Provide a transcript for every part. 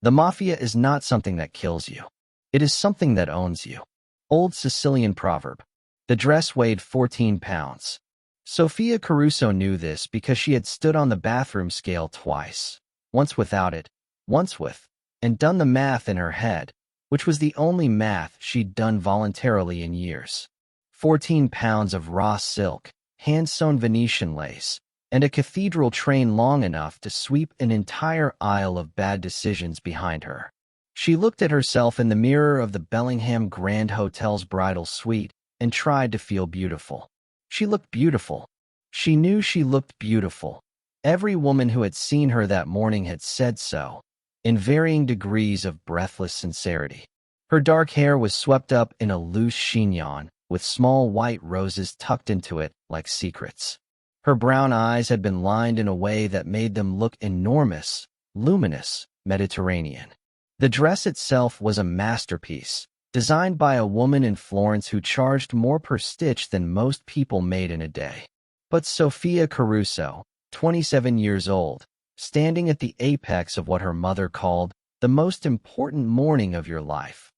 The Mafia is not something that kills you. It is something that owns you. Old Sicilian proverb. The dress weighed 14 pounds. Sophia Caruso knew this because she had stood on the bathroom scale twice, once without it, once with, and done the math in her head, which was the only math she'd done voluntarily in years. 14 pounds of raw silk, hand-sewn Venetian lace, and a cathedral train long enough to sweep an entire aisle of bad decisions behind her. She looked at herself in the mirror of the Bellingham Grand Hotel's bridal suite and tried to feel beautiful. She looked beautiful. She knew she looked beautiful. Every woman who had seen her that morning had said so, in varying degrees of breathless sincerity. Her dark hair was swept up in a loose chignon, with small white roses tucked into it like secrets. Her brown eyes had been lined in a way that made them look enormous, luminous, Mediterranean. The dress itself was a masterpiece, designed by a woman in Florence who charged more per stitch than most people made in a day. But Sophia Caruso, 27 years old, standing at the apex of what her mother called the most important morning of your life,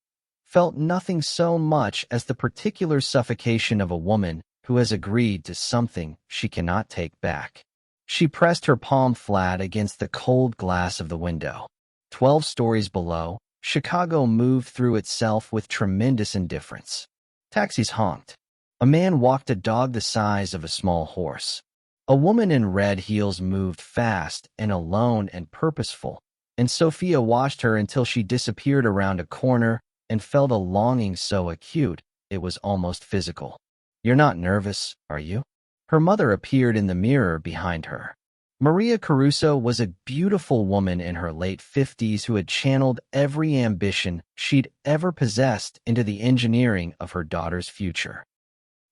felt nothing so much as the particular suffocation of a woman who has agreed to something she cannot take back. She pressed her palm flat against the cold glass of the window. 12 stories below, Chicago moved through itself with tremendous indifference. Taxis honked. A man walked a dog the size of a small horse. A woman in red heels moved fast and alone and purposeful, and Sophia watched her until she disappeared around a corner and felt a longing so acute it was almost physical. "You're not nervous, are you?" Her mother appeared in the mirror behind her. Maria Caruso was a beautiful woman in her late 50s who had channeled every ambition she'd ever possessed into the engineering of her daughter's future.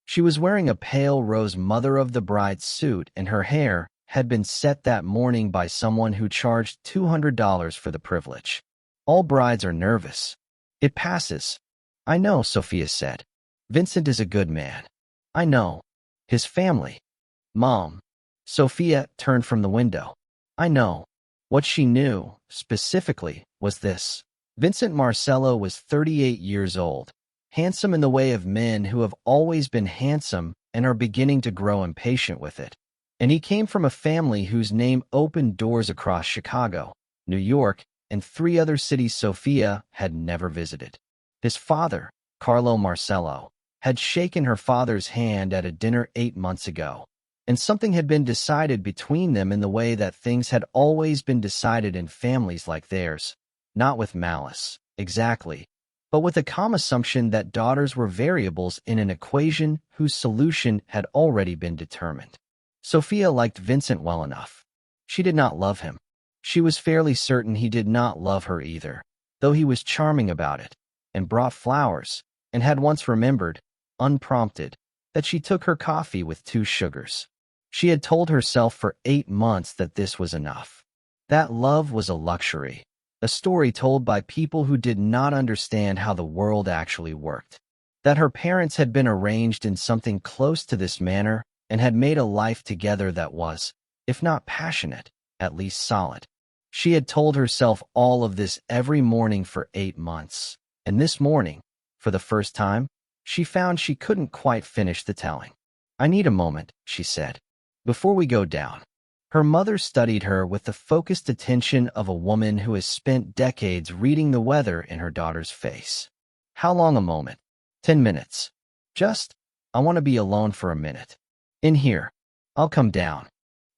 She was wearing a pale rose mother-of-the-bride suit, and her hair had been set that morning by someone who charged $200 for the privilege. All brides are nervous. "It passes." "I know," Sophia said. "Vincent is a good man." "I know. His family." "Mom." Sophia turned from the window. "I know." What she knew, specifically, was this. Vincent Marcello was 38 years old, handsome in the way of men who have always been handsome and are beginning to grow impatient with it. And he came from a family whose name opened doors across Chicago, New York, and 3 other cities Sophia had never visited. His father, Carlo Marcello, had shaken her father's hand at a dinner 8 months ago, and something had been decided between them in the way that things had always been decided in families like theirs, not with malice, exactly, but with a calm assumption that daughters were variables in an equation whose solution had already been determined. Sophia liked Vincent well enough. She did not love him. She was fairly certain he did not love her either, though he was charming about it, and brought flowers, and had once remembered, unprompted, that she took her coffee with 2 sugars. She had told herself for 8 months that this was enough. That love was a luxury, a story told by people who did not understand how the world actually worked. That her parents had been arranged in something close to this manner and had made a life together that was, if not passionate, at least solid. She had told herself all of this every morning for 8 months, and this morning, for the first time, she found she couldn't quite finish the telling. "I need a moment," she said, "before we go down." Her mother studied her with the focused attention of a woman who has spent decades reading the weather in her daughter's face. "How long a moment?" 10 minutes. I want to be alone for a minute. In here. I'll come down."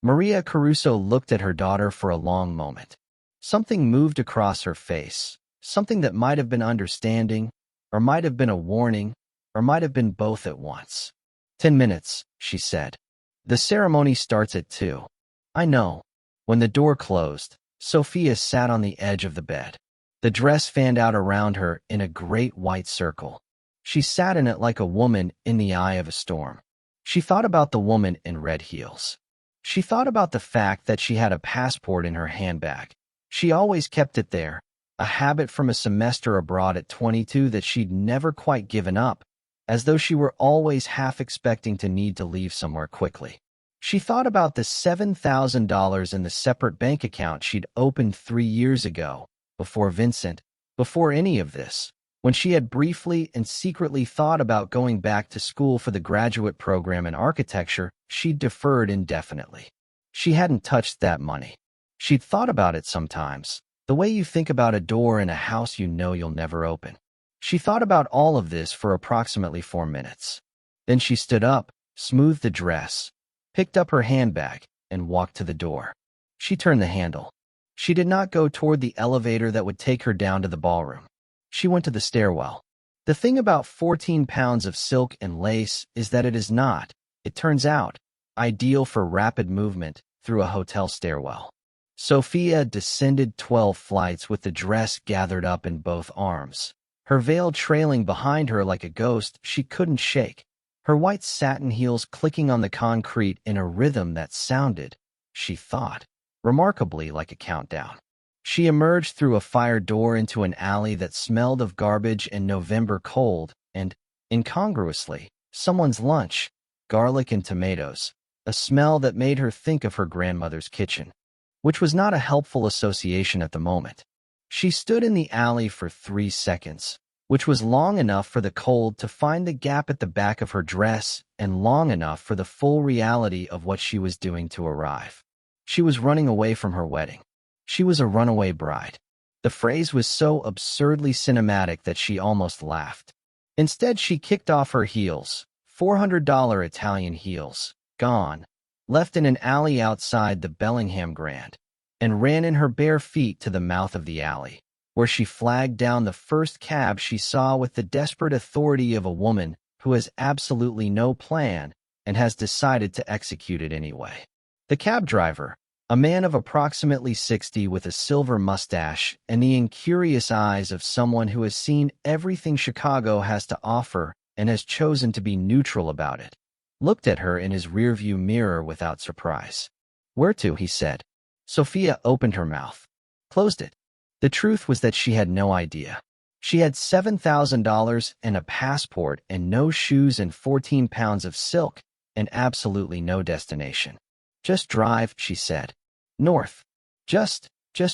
Maria Caruso looked at her daughter for a long moment. Something moved across her face, something that might have been understanding, or might have been a warning, or might have been both at once. 10 minutes, she said. "The ceremony starts at 2. "I know." When the door closed, Sophia sat on the edge of the bed. The dress fanned out around her in a great white circle. She sat in it like a woman in the eye of a storm. She thought about the woman in red heels. She thought about the fact that she had a passport in her handbag. She always kept it there, a habit from a semester abroad at 22 that she'd never quite given up, as though she were always half expecting to need to leave somewhere quickly. She thought about the $7,000 in the separate bank account she'd opened 3 years ago, before Vincent, before any of this. When she had briefly and secretly thought about going back to school for the graduate program in architecture, she'd deferred indefinitely. She hadn't touched that money. She'd thought about it sometimes, the way you think about a door in a house you know you'll never open. She thought about all of this for approximately 4 minutes. Then she stood up, smoothed the dress, picked up her handbag, and walked to the door. She turned the handle. She did not go toward the elevator that would take her down to the ballroom. She went to the stairwell. The thing about 14 pounds of silk and lace is that it is not, it turns out, ideal for rapid movement through a hotel stairwell. Sophia descended 12 flights with the dress gathered up in both arms, her veil trailing behind her like a ghost she couldn't shake, her white satin heels clicking on the concrete in a rhythm that sounded, she thought, remarkably like a countdown. She emerged through a fire door into an alley that smelled of garbage and November cold and, incongruously, someone's lunch, garlic and tomatoes, a smell that made her think of her grandmother's kitchen, which was not a helpful association at the moment. She stood in the alley for 3 seconds, which was long enough for the cold to find the gap at the back of her dress and long enough for the full reality of what she was doing to arrive. She was running away from her wedding. She was a runaway bride. The phrase was so absurdly cinematic that she almost laughed. Instead, she kicked off her heels, $400 Italian heels, gone, left in an alley outside the Bellingham Grand, and ran in her bare feet to the mouth of the alley, where she flagged down the first cab she saw with the desperate authority of a woman who has absolutely no plan and has decided to execute it anyway. The cab driver, a man of approximately 60 with a silver mustache and the incurious eyes of someone who has seen everything Chicago has to offer and has chosen to be neutral about it, looked at her in his rearview mirror without surprise. "Where to?" he said. Sophia opened her mouth, closed it. The truth was that she had no idea. She had $7,000 and a passport and no shoes and 14 pounds of silk and absolutely no destination. "Just drive," she said. "North. Just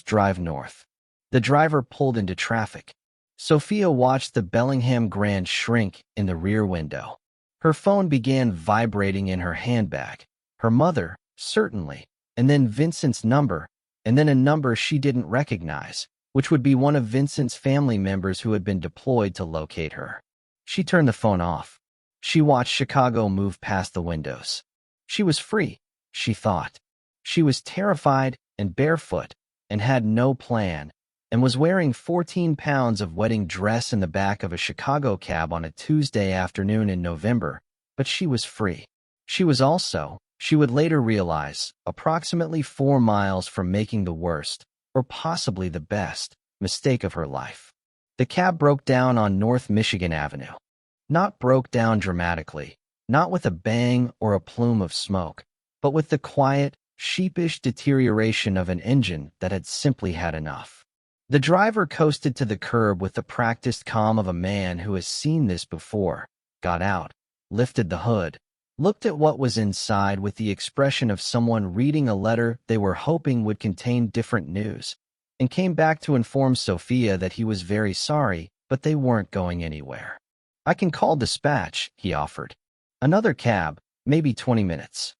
drive north." The driver pulled into traffic. Sophia watched the Bellingham Grand shrink in the rear window. Her phone began vibrating in her handbag. Her mother, certainly, and then Vincent's number, and then a number she didn't recognize, which would be one of Vincent's family members who had been deployed to locate her. She turned the phone off. She watched Chicago move past the windows. She was free, she thought. She was terrified and barefoot and had no plan and was wearing 14 pounds of wedding dress in the back of a Chicago cab on a Tuesday afternoon in November, but she was free. She was also, she would later realize, approximately 4 miles from making the worst, or possibly the best, mistake of her life. The cab broke down on North Michigan Avenue. Not broke down dramatically, not with a bang or a plume of smoke, but with the quiet, sheepish deterioration of an engine that had simply had enough. The driver coasted to the curb with the practiced calm of a man who has seen this before, got out, lifted the hood, looked at what was inside with the expression of someone reading a letter they were hoping would contain different news, and came back to inform Sophia that he was very sorry, but they weren't going anywhere. "I can call dispatch," he offered. "Another cab, maybe 20 minutes.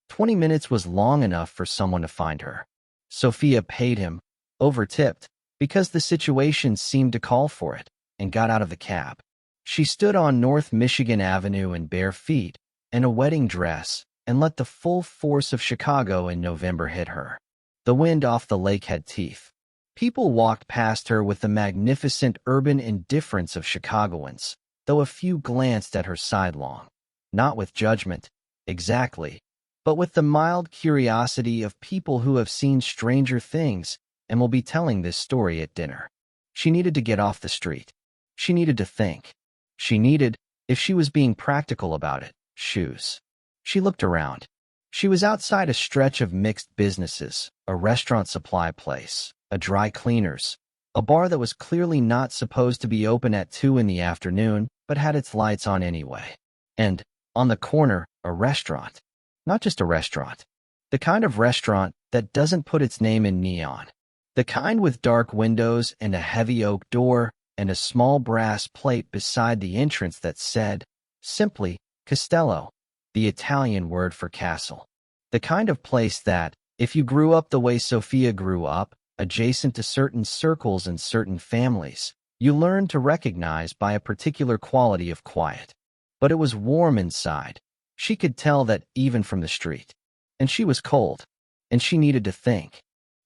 20 minutes was long enough for someone to find her. Sophia paid him, over-tipped, because the situation seemed to call for it, and got out of the cab. She stood on North Michigan Avenue in bare feet and a wedding dress and let the full force of Chicago in November hit her. The wind off the lake had teeth. People walked past her with the magnificent urban indifference of Chicagoans, though a few glanced at her sidelong. Not with judgment, exactly, but with the mild curiosity of people who have seen stranger things and will be telling this story at dinner. She needed to get off the street. She needed to think. She needed, if she was being practical about it, shoes. She looked around. She was outside a stretch of mixed businesses, a restaurant supply place, a dry cleaners, a bar that was clearly not supposed to be open at 2 in the afternoon, but had its lights on anyway. And, on the corner, a restaurant. Not just a restaurant. The kind of restaurant that doesn't put its name in neon. The kind with dark windows and a heavy oak door and a small brass plate beside the entrance that said, simply, Castello, the Italian word for castle. The kind of place that, if you grew up the way Sophia grew up, adjacent to certain circles and certain families, you learned to recognize by a particular quality of quiet. But it was warm inside. She could tell that even from the street. And she was cold. And she needed to think.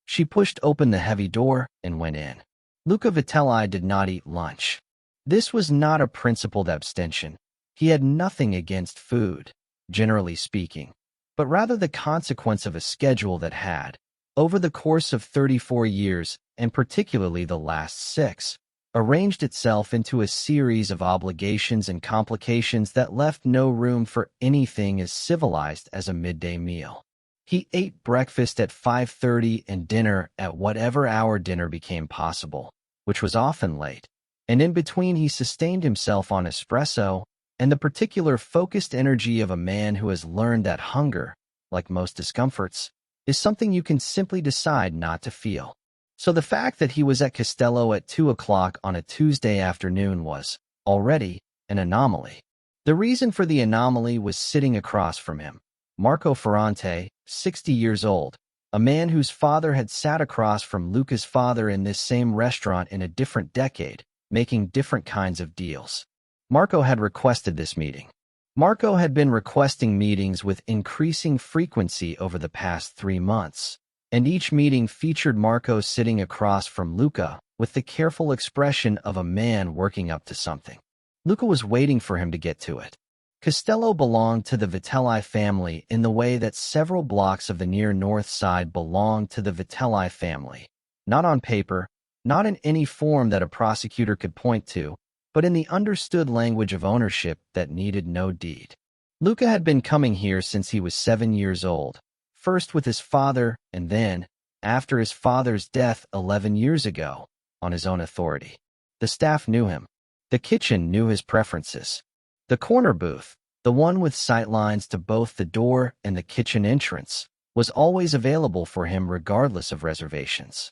She pushed open the heavy door and went in. Luca Vitelli did not eat lunch. This was not a principled abstention. He had nothing against food, generally speaking, but rather the consequence of a schedule that had, over the course of 34 years, and particularly the last 6, arranged itself into a series of obligations and complications that left no room for anything as civilized as a midday meal. He ate breakfast at 5:30 and dinner at whatever hour dinner became possible, which was often late, and in between he sustained himself on espresso and the particular focused energy of a man who has learned that hunger, like most discomforts, is something you can simply decide not to feel. So the fact that he was at Castello at 2 o'clock on a Tuesday afternoon was, already, an anomaly. The reason for the anomaly was sitting across from him, Marco Ferrante, 60 years old, a man whose father had sat across from Luca's father in this same restaurant in a different decade, making different kinds of deals. Marco had requested this meeting. Marco had been requesting meetings with increasing frequency over the past 3 months, and each meeting featured Marco sitting across from Luca with the careful expression of a man working up to something. Luca was waiting for him to get to it. Castello belonged to the Vitelli family in the way that several blocks of the near north side belonged to the Vitelli family, not on paper, not in any form that a prosecutor could point to, but in the understood language of ownership that needed no deed. Luca had been coming here since he was 7 years old, first with his father and then, after his father's death 11 years ago, on his own authority. The staff knew him. The kitchen knew his preferences. The corner booth, the one with sightlines to both the door and the kitchen entrance, was always available for him regardless of reservations.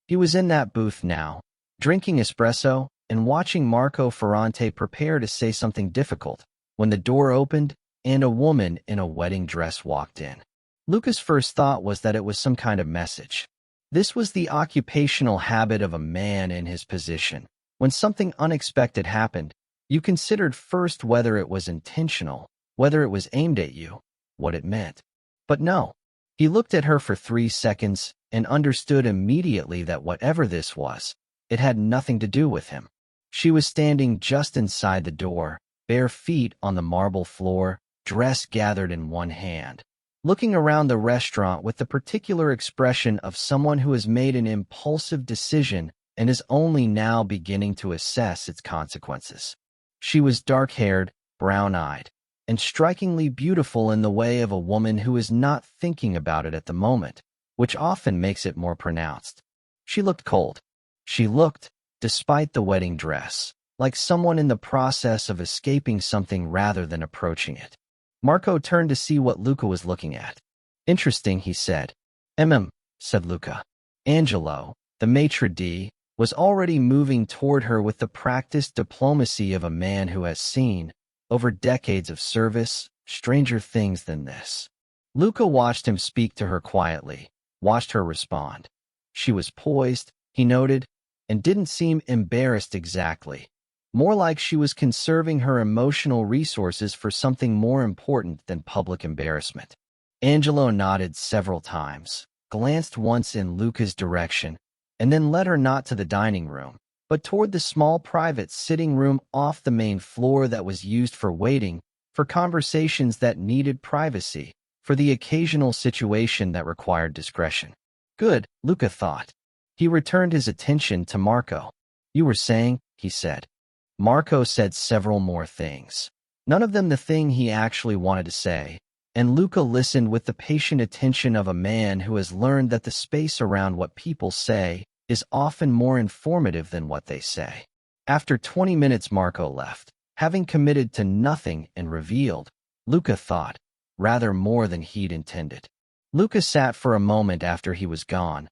He was in that booth now, drinking espresso and watching Marco Ferrante prepare to say something difficult, when the door opened and a woman in a wedding dress walked in. Luca's first thought was that it was some kind of message. This was the occupational habit of a man in his position. When something unexpected happened, you considered first whether it was intentional, whether it was aimed at you, what it meant. But no. He looked at her for 3 seconds and understood immediately that whatever this was, it had nothing to do with him. She was standing just inside the door, bare feet on the marble floor, dress gathered in one hand, looking around the restaurant with the particular expression of someone who has made an impulsive decision and is only now beginning to assess its consequences. She was dark-haired, brown-eyed, and strikingly beautiful in the way of a woman who is not thinking about it at the moment, which often makes it more pronounced. She looked cold. She looked, despite the wedding dress, like someone in the process of escaping something rather than approaching it. Marco turned to see what Luca was looking at. Interesting, he said. Said Luca. Angelo, the maitre d', was already moving toward her with the practiced diplomacy of a man who has seen, over decades of service, stranger things than this. Luca watched him speak to her quietly, watched her respond. She was poised, he noted, and didn't seem embarrassed exactly. More like she was conserving her emotional resources for something more important than public embarrassment. Angelo nodded several times, glanced once in Luca's direction, and then led her not to the dining room, but toward the small private sitting room off the main floor that was used for waiting, for conversations that needed privacy, for the occasional situation that required discretion. Good, Luca thought. He returned his attention to Marco. You were saying, he said. Marco said several more things, none of them the thing he actually wanted to say, and Luca listened with the patient attention of a man who has learned that the space around what people say is often more informative than what they say. After 20 minutes Marco left, having committed to nothing and revealed, Luca thought, rather more than he'd intended. Luca sat for a moment after he was gone,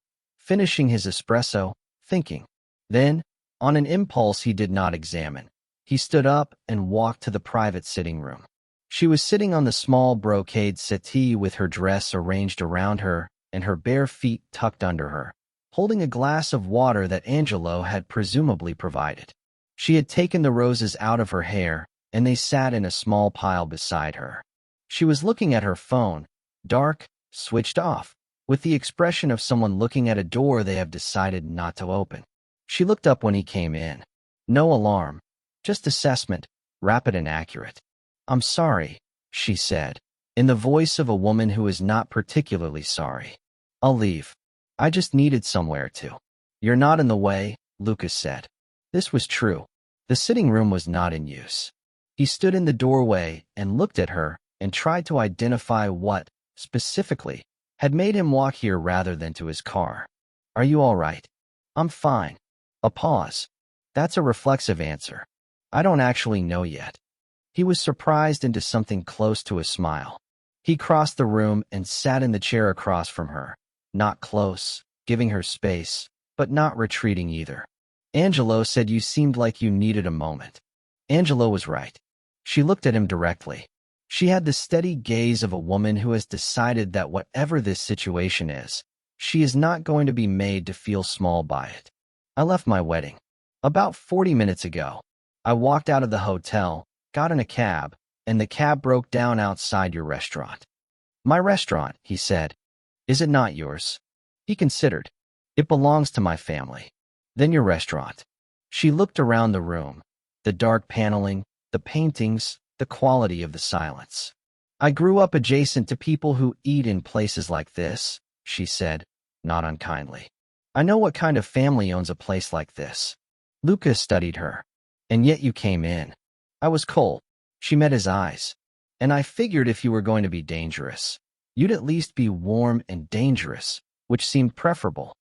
finishing his espresso, thinking. Then, on an impulse he did not examine, he stood up and walked to the private sitting room. She was sitting on the small brocade settee with her dress arranged around her and her bare feet tucked under her, holding a glass of water that Angelo had presumably provided. She had taken the roses out of her hair, and they sat in a small pile beside her. She was looking at her phone, dark, switched off, with the expression of someone looking at a door they have decided not to open. She looked up when he came in. No alarm, just assessment, rapid and accurate. "I'm sorry," she said, in the voice of a woman who is not particularly sorry. "I'll leave. I just needed somewhere to." "You're not in the way," Lucas said. This was true. The sitting room was not in use. He stood in the doorway and looked at her and tried to identify what, specifically, had made him walk here rather than to his car. "Are you all right?" "I'm fine." A pause. "That's a reflexive answer. I don't actually know yet." He was surprised into something close to a smile. He crossed the room and sat in the chair across from her, not close, giving her space, but not retreating either. "Angelo said you seemed like you needed a moment." Angelo was right. She looked at him directly. She had the steady gaze of a woman who has decided that whatever this situation is, she is not going to be made to feel small by it. "I left my wedding about 40 minutes ago. I walked out of the hotel, got in a cab, and the cab broke down outside your restaurant." "My restaurant," he said. "Is it not yours?" He considered. "It belongs to my family." "Then your restaurant." She looked around the room, the dark paneling, the paintings, the quality of the silence. "I grew up adjacent to people who eat in places like this," she said, not unkindly. "I know what kind of family owns a place like this." Lucas studied her. "And yet you came in." "I was cold." She met his eyes. "And I figured if you were going to be dangerous, you'd at least be warm and dangerous, which seemed preferable."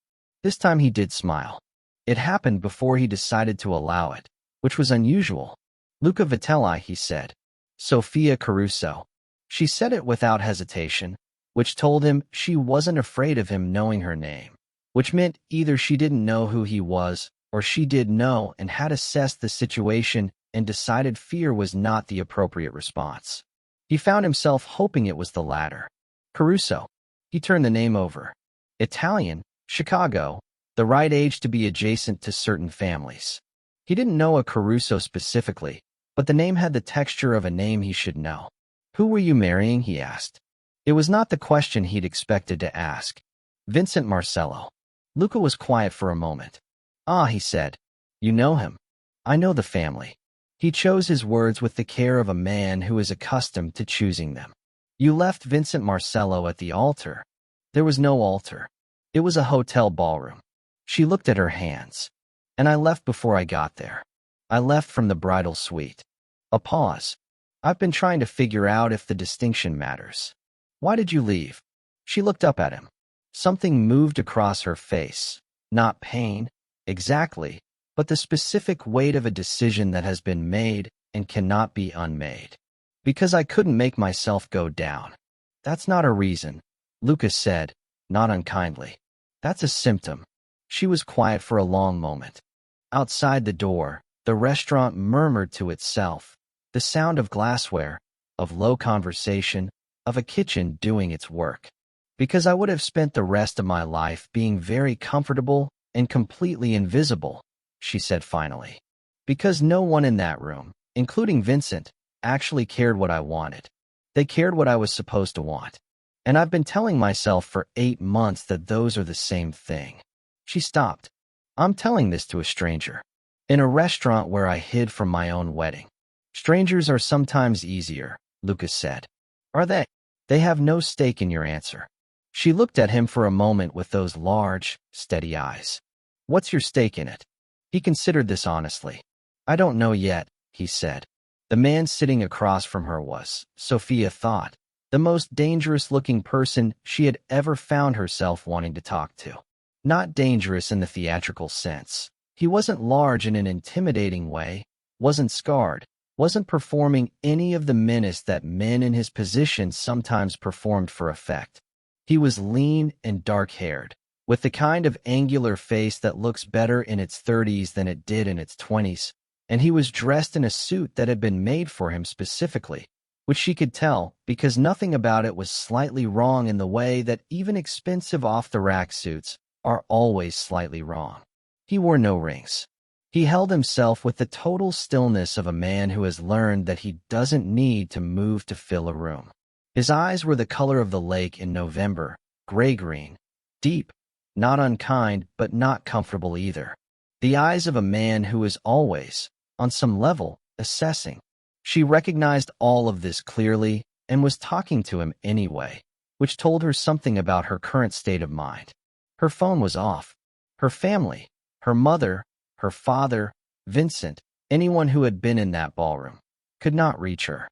This time he did smile. It happened before he decided to allow it, which was unusual. "Luca Vitelli," he said. "Sophia Caruso." She said it without hesitation, which told him she wasn't afraid of him knowing her name, which meant either she didn't know who he was or she did know and had assessed the situation and decided fear was not the appropriate response. He found himself hoping it was the latter. Caruso. He turned the name over. Italian, Chicago, the right age to be adjacent to certain families. He didn't know a Caruso specifically, but the name had the texture of a name he should know. "Who were you marrying?" he asked. It was not the question he'd expected to ask. "Vincent Marcello." Luca was quiet for a moment. "Ah," he said. "You know him." "I know the family." He chose his words with the care of a man who is accustomed to choosing them. "You left Vincent Marcello at the altar." "There was no altar. It was a hotel ballroom." She looked at her hands. "And I left before I got there. I left from the bridal suite." A pause. "I've been trying to figure out if the distinction matters." "Why did you leave?" She looked up at him. Something moved across her face. Not pain, exactly, but the specific weight of a decision that has been made and cannot be unmade. "Because I couldn't make myself go down." "That's not a reason," Lucas said, not unkindly. "That's a symptom." She was quiet for a long moment. Outside the door, the restaurant murmured to itself, the sound of glassware, of low conversation, of a kitchen doing its work. "Because I would have spent the rest of my life being very comfortable and completely invisible," she said finally. "Because no one in that room, including Vincent, actually cared what I wanted. They cared what I was supposed to want. And I've been telling myself for 8 months that those are the same thing." She stopped. "I'm telling this to a stranger. In a restaurant where I hid from my own wedding." "Strangers are sometimes easier," Lucas said. "Are they?" "They have no stake in your answer." She looked at him for a moment with those large, steady eyes. "What's your stake in it?" He considered this honestly. "I don't know yet," he said. The man sitting across from her was, Sophia thought, the most dangerous-looking person she had ever found herself wanting to talk to. Not dangerous in the theatrical sense. He wasn't large in an intimidating way, wasn't scarred, wasn't performing any of the menace that men in his position sometimes performed for effect. He was lean and dark-haired, with the kind of angular face that looks better in its 30s than it did in its 20s, and he was dressed in a suit that had been made for him specifically, which she could tell because nothing about it was slightly wrong in the way that even expensive off-the-rack suits are always slightly wrong. He wore no rings. He held himself with the total stillness of a man who has learned that he doesn't need to move to fill a room. His eyes were the color of the lake in November, gray-green, deep, not unkind but not comfortable either. The eyes of a man who is always, on some level, assessing. She recognized all of this clearly and was talking to him anyway, which told her something about her current state of mind. Her phone was off. Her family, her mother, her father, Vincent, anyone who had been in that ballroom, could not reach her.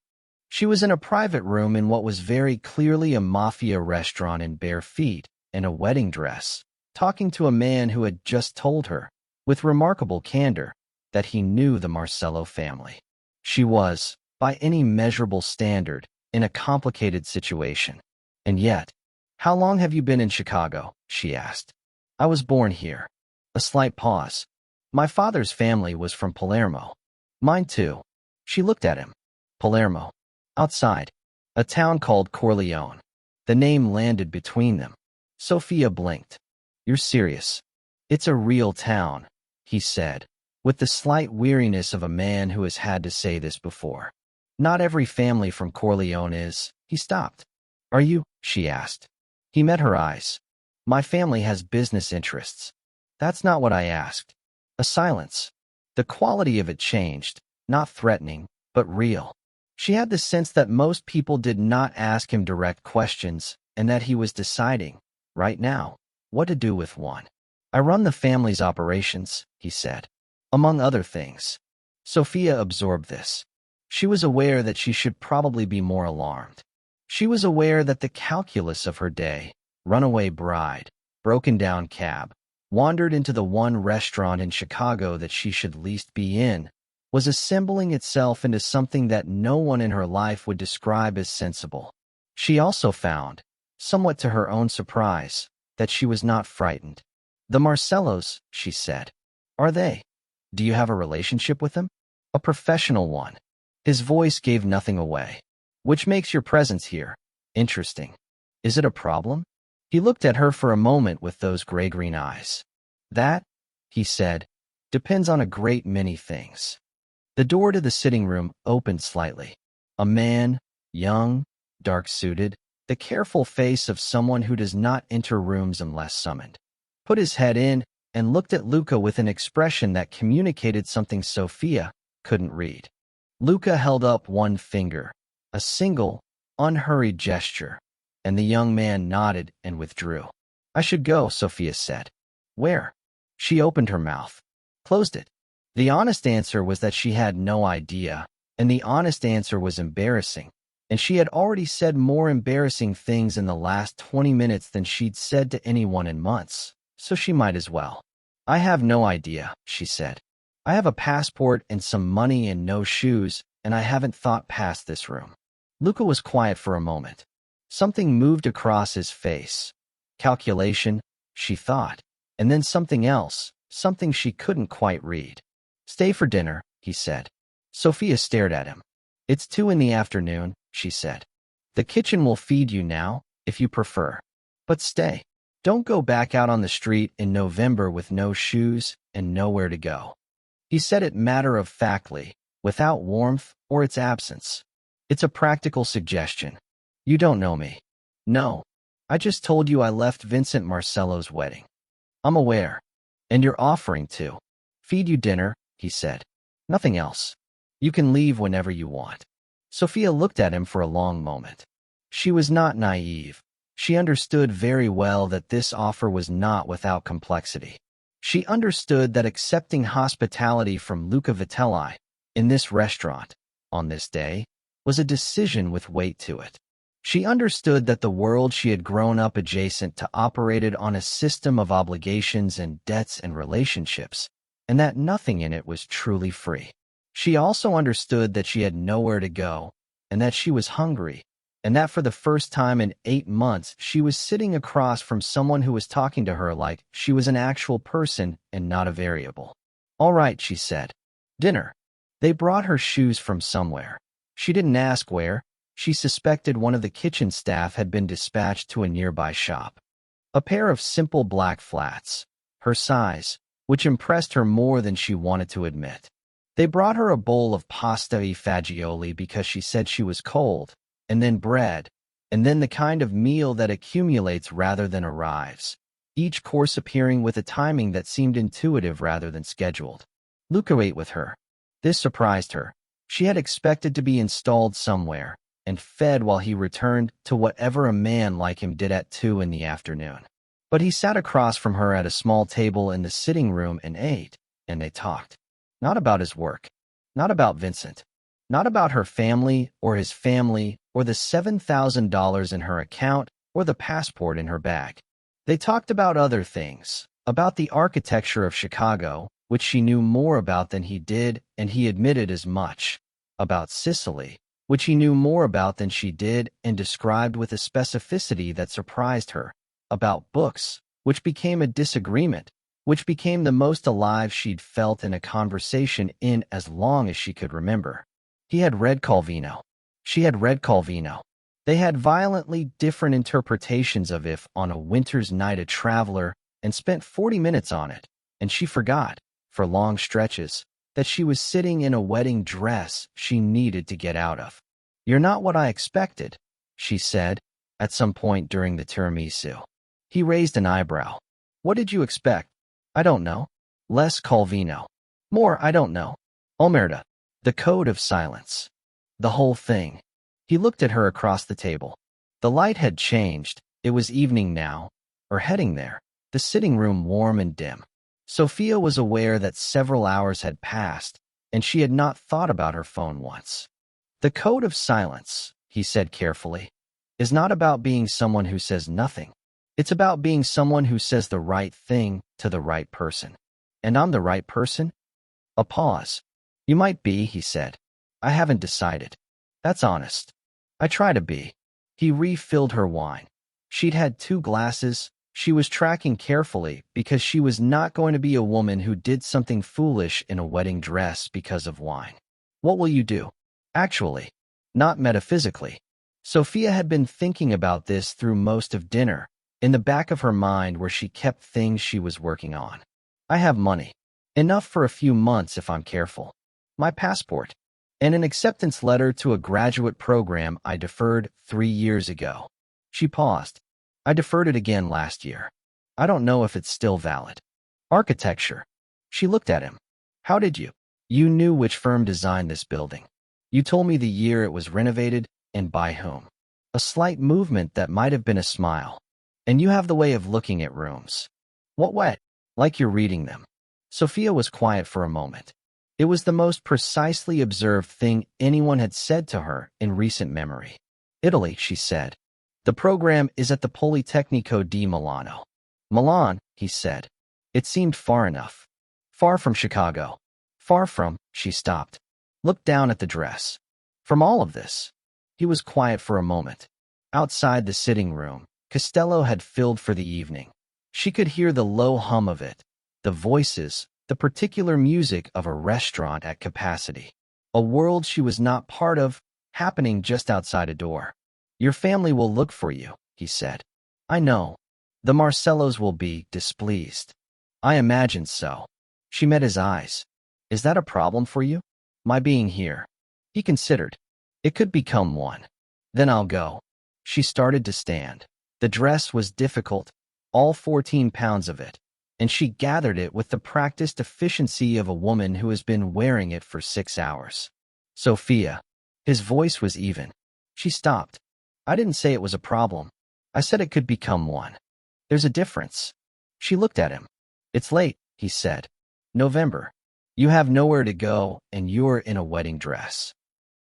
She was in a private room in what was very clearly a Mafia restaurant in bare feet and a wedding dress, talking to a man who had just told her, with remarkable candor, that he knew the Marcello family. She was, by any measurable standard, in a complicated situation. And yet, "How long have you been in Chicago?" she asked. "I was born here." A slight pause. "My father's family was from Palermo." "Mine too." She looked at him. "Palermo. Outside. A town called Corleone." The name landed between them. Sophia blinked. "You're serious?" "It's a real town," he said, with the slight weariness of a man who has had to say this before. "Not every family from Corleone is." He stopped. "Are you?" she asked. He met her eyes. "My family has business interests." "That's not what I asked." A silence. The quality of it changed, not threatening, but real. She had the sense that most people did not ask him direct questions and that he was deciding, right now, what to do with one. "I run the family's operations," he said. "Among other things." Sophia absorbed this. She was aware that she should probably be more alarmed. She was aware that the calculus of her day, runaway bride, broken-down cab, wandered into the one restaurant in Chicago that she should least be in, was assembling itself into something that no one in her life would describe as sensible. She also found, somewhat to her own surprise, that she was not frightened. "The Marcellos," she said. "Are they? Do you have a relationship with them?" "A professional one." His voice gave nothing away. "Which makes your presence here interesting. Is it a problem?" He looked at her for a moment with those gray-green eyes. "That," he said, "depends on a great many things." The door to the sitting room opened slightly. A man, young, dark-suited, the careful face of someone who does not enter rooms unless summoned, put his head in and looked at Luca with an expression that communicated something Sophia couldn't read. Luca held up one finger, a single, unhurried gesture, and the young man nodded and withdrew. "I should go," Sophia said. "Where?" She opened her mouth, closed it. The honest answer was that she had no idea, and the honest answer was embarrassing, and she had already said more embarrassing things in the last 20 minutes than she'd said to anyone in months, so she might as well. "I have no idea," she said. "I have a passport and some money and no shoes, and I haven't thought past this room." Luca was quiet for a moment. Something moved across his face. Calculation, she thought, and then something else, something she couldn't quite read. "Stay for dinner," he said. Sophia stared at him. "It's 2 in the afternoon," she said. "The kitchen will feed you now, if you prefer. But stay. Don't go back out on the street in November with no shoes and nowhere to go." He said it matter-of-factly, without warmth or its absence. "It's a practical suggestion. You don't know me." "No. I just told you I left Vincent Marcello's wedding." "I'm aware. And you're offering to feed you dinner," he said. "Nothing else. You can leave whenever you want." Sophia looked at him for a long moment. She was not naive. She understood very well that this offer was not without complexity. She understood that accepting hospitality from Luca Vitelli, in this restaurant, on this day, was a decision with weight to it. She understood that the world she had grown up adjacent to operated on a system of obligations and debts and relationships, and that nothing in it was truly free. She also understood that she had nowhere to go, and that she was hungry, and that for the first time in 8 months she was sitting across from someone who was talking to her like she was an actual person and not a variable. "All right," she said. "Dinner." They brought her shoes from somewhere. She didn't ask where. She suspected one of the kitchen staff had been dispatched to a nearby shop. A pair of simple black flats, her size, which impressed her more than she wanted to admit. They brought her a bowl of pasta e fagioli because she said she was cold, and then bread, and then the kind of meal that accumulates rather than arrives, each course appearing with a timing that seemed intuitive rather than scheduled. Luca ate with her. This surprised her. She had expected to be installed somewhere and fed while he returned to whatever a man like him did at 2 in the afternoon. But he sat across from her at a small table in the sitting room and ate, and they talked. Not about his work, not about Vincent, not about her family or his family or the $7,000 in her account or the passport in her bag. They talked about other things, about the architecture of Chicago, which she knew more about than he did, and he admitted as much, about Sicily, which he knew more about than she did and described with a specificity that surprised her, about books, which became a disagreement, which became the most alive she'd felt in a conversation in as long as she could remember. He had read Calvino. She had read Calvino. They had violently different interpretations of If on a Winter's Night a Traveler and spent 40 minutes on it, and she forgot, for long stretches, that she was sitting in a wedding dress she needed to get out of. "You're not what I expected," she said, at some point during the tiramisu. He raised an eyebrow. "What did you expect?" "I don't know." "Less Calvino." "More, I don't know." "Omerta." The code of silence. The whole thing. He looked at her across the table. The light had changed. It was evening now, or heading there, the sitting room warm and dim. Sophia was aware that several hours had passed, and she had not thought about her phone once. "The code of silence," he said carefully, "is not about being someone who says nothing. It's about being someone who says the right thing to the right person. And I'm the right person?" A pause. "You might be," he said. "I haven't decided." "That's honest." "I try to be." He refilled her wine. She'd had 2 glasses. She was tracking carefully because she was not going to be a woman who did something foolish in a wedding dress because of wine. "What will you do?" "Actually, not metaphysically." Sophia had been thinking about this through most of dinner, in the back of her mind where she kept things she was working on. "I have money. Enough for a few months if I'm careful. My passport. And an acceptance letter to a graduate program I deferred 3 years ago." She paused. "I deferred it again last year. I don't know if it's still valid." "Architecture." She looked at him. "How did you?" "You knew which firm designed this building. You told me the year it was renovated and by whom." A slight movement that might have been a smile. "And you have the way of looking at rooms." "What way?" "Like you're reading them." Sophia was quiet for a moment. It was the most precisely observed thing anyone had said to her in recent memory. "Italy," she said. "The program is at the Politecnico di Milano." "Milan," he said. It seemed far enough. "Far from Chicago." "Far from," she stopped. Looked down at the dress. "From all of this." He was quiet for a moment. Outside the sitting room, Costello had filled for the evening. She could hear the low hum of it, the voices, the particular music of a restaurant at capacity. A world she was not part of, happening just outside a door. "Your family will look for you," he said. "I know. The Marcellos will be displeased." "I imagine so." She met his eyes. "Is that a problem for you? My being here?" He considered. "It could become one." "Then I'll go." She started to stand. The dress was difficult, all 14 pounds of it, and she gathered it with the practiced efficiency of a woman who has been wearing it for 6 hours. "Sophia." His voice was even. She stopped. "I didn't say it was a problem. I said it could become one. There's a difference." She looked at him. "It's late," he said. "November. You have nowhere to go, and you're in a wedding dress."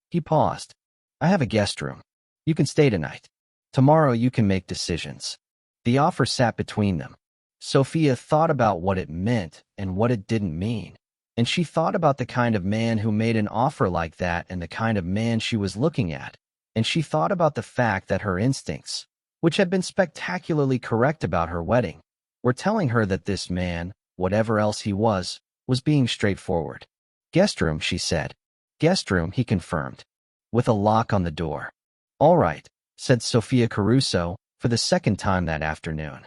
He paused. "I have a guest room. You can stay tonight. Tomorrow you can make decisions." The offer sat between them. Sophia thought about what it meant and what it didn't mean, and she thought about the kind of man who made an offer like that and the kind of man she was looking at. and she thought about the fact that her instincts, which had been spectacularly correct about her wedding, were telling her that this man, whatever else he was being straightforward. Guest room, she said. Guest room, he confirmed, with a lock on the door. All right, said Sophia Caruso, for the second time that afternoon.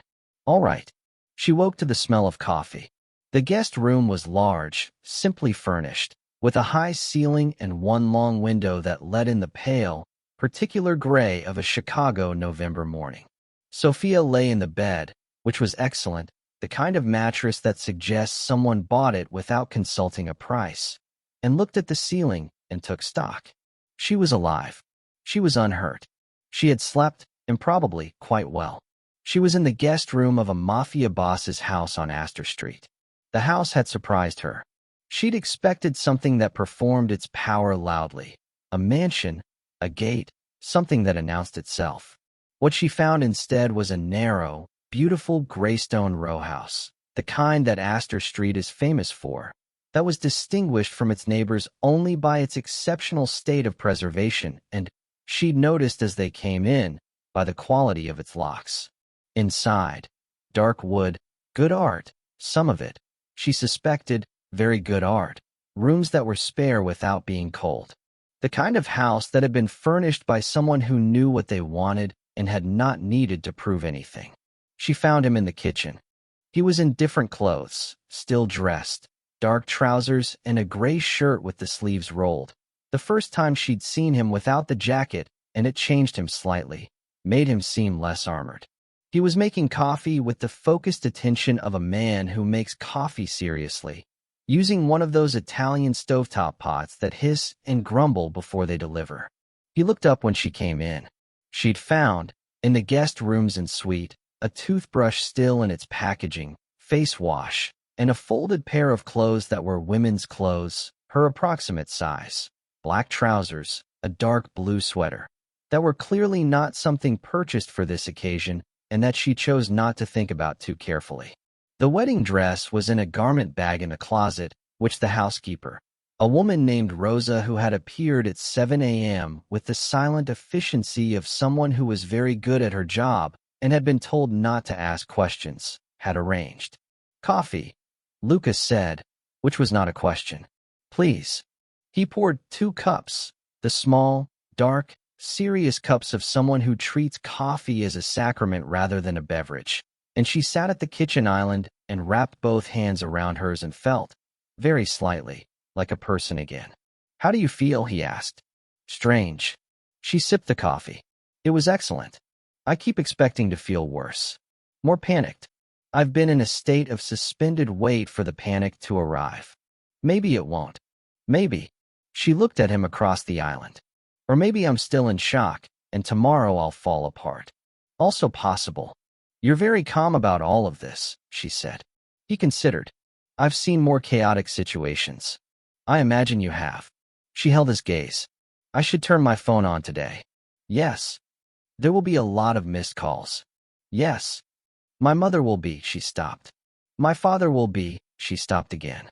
All right. She woke to the smell of coffee. The guest room was large, simply furnished, with a high ceiling and one long window that let in the pale, particular gray of a Chicago November morning. Sophia lay in the bed, which was excellent, the kind of mattress that suggests someone bought it without consulting a price, and looked at the ceiling and took stock. She was alive. She was unhurt. She had slept, and probably quite well. She was in the guest room of a Mafia boss's house on Astor Street. The house had surprised her. She'd expected something that performed its power loudly. A mansion, a gate, something that announced itself. What she found instead was a narrow, beautiful graystone rowhouse, the kind that Astor Street is famous for, that was distinguished from its neighbors only by its exceptional state of preservation and, she'd noticed as they came in, by the quality of its locks. Inside, dark wood, good art, some of it, she suspected, very good art, rooms that were spare without being cold. The kind of house that had been furnished by someone who knew what they wanted and had not needed to prove anything. She found him in the kitchen. He was in different clothes, still dressed, dark trousers and a gray shirt with the sleeves rolled. The first time she'd seen him without the jacket, and it changed him slightly, made him seem less armored. He was making coffee with the focused attention of a man who makes coffee seriously, using one of those Italian stovetop pots that hiss and grumble before they deliver. He looked up when she came in. She'd found, in the guest rooms and suite, a toothbrush still in its packaging, face wash, and a folded pair of clothes that were women's clothes, her approximate size, black trousers, a dark blue sweater, that were clearly not something purchased for this occasion and that she chose not to think about too carefully. The wedding dress was in a garment bag in a closet, which the housekeeper, a woman named Rosa who had appeared at 7 a.m. with the silent efficiency of someone who was very good at her job and had been told not to ask questions, had arranged. Coffee, Luca said, which was not a question. Please. He poured 2 cups, the small, dark, serious cups of someone who treats coffee as a sacrament rather than a beverage, and she sat at the kitchen island and wrapped both hands around hers and felt, very slightly, like a person again. How do you feel? He asked. Strange. She sipped the coffee. It was excellent. I keep expecting to feel worse. More panicked. I've been in a state of suspended wait for the panic to arrive. Maybe it won't. Maybe. She looked at him across the island. Or maybe I'm still in shock, and tomorrow I'll fall apart. Also possible. You're very calm about all of this, she said. He considered. I've seen more chaotic situations. I imagine you have. She held his gaze. I should turn my phone on today. Yes. There will be a lot of missed calls. Yes. My mother will be, she stopped. My father will be, she stopped again.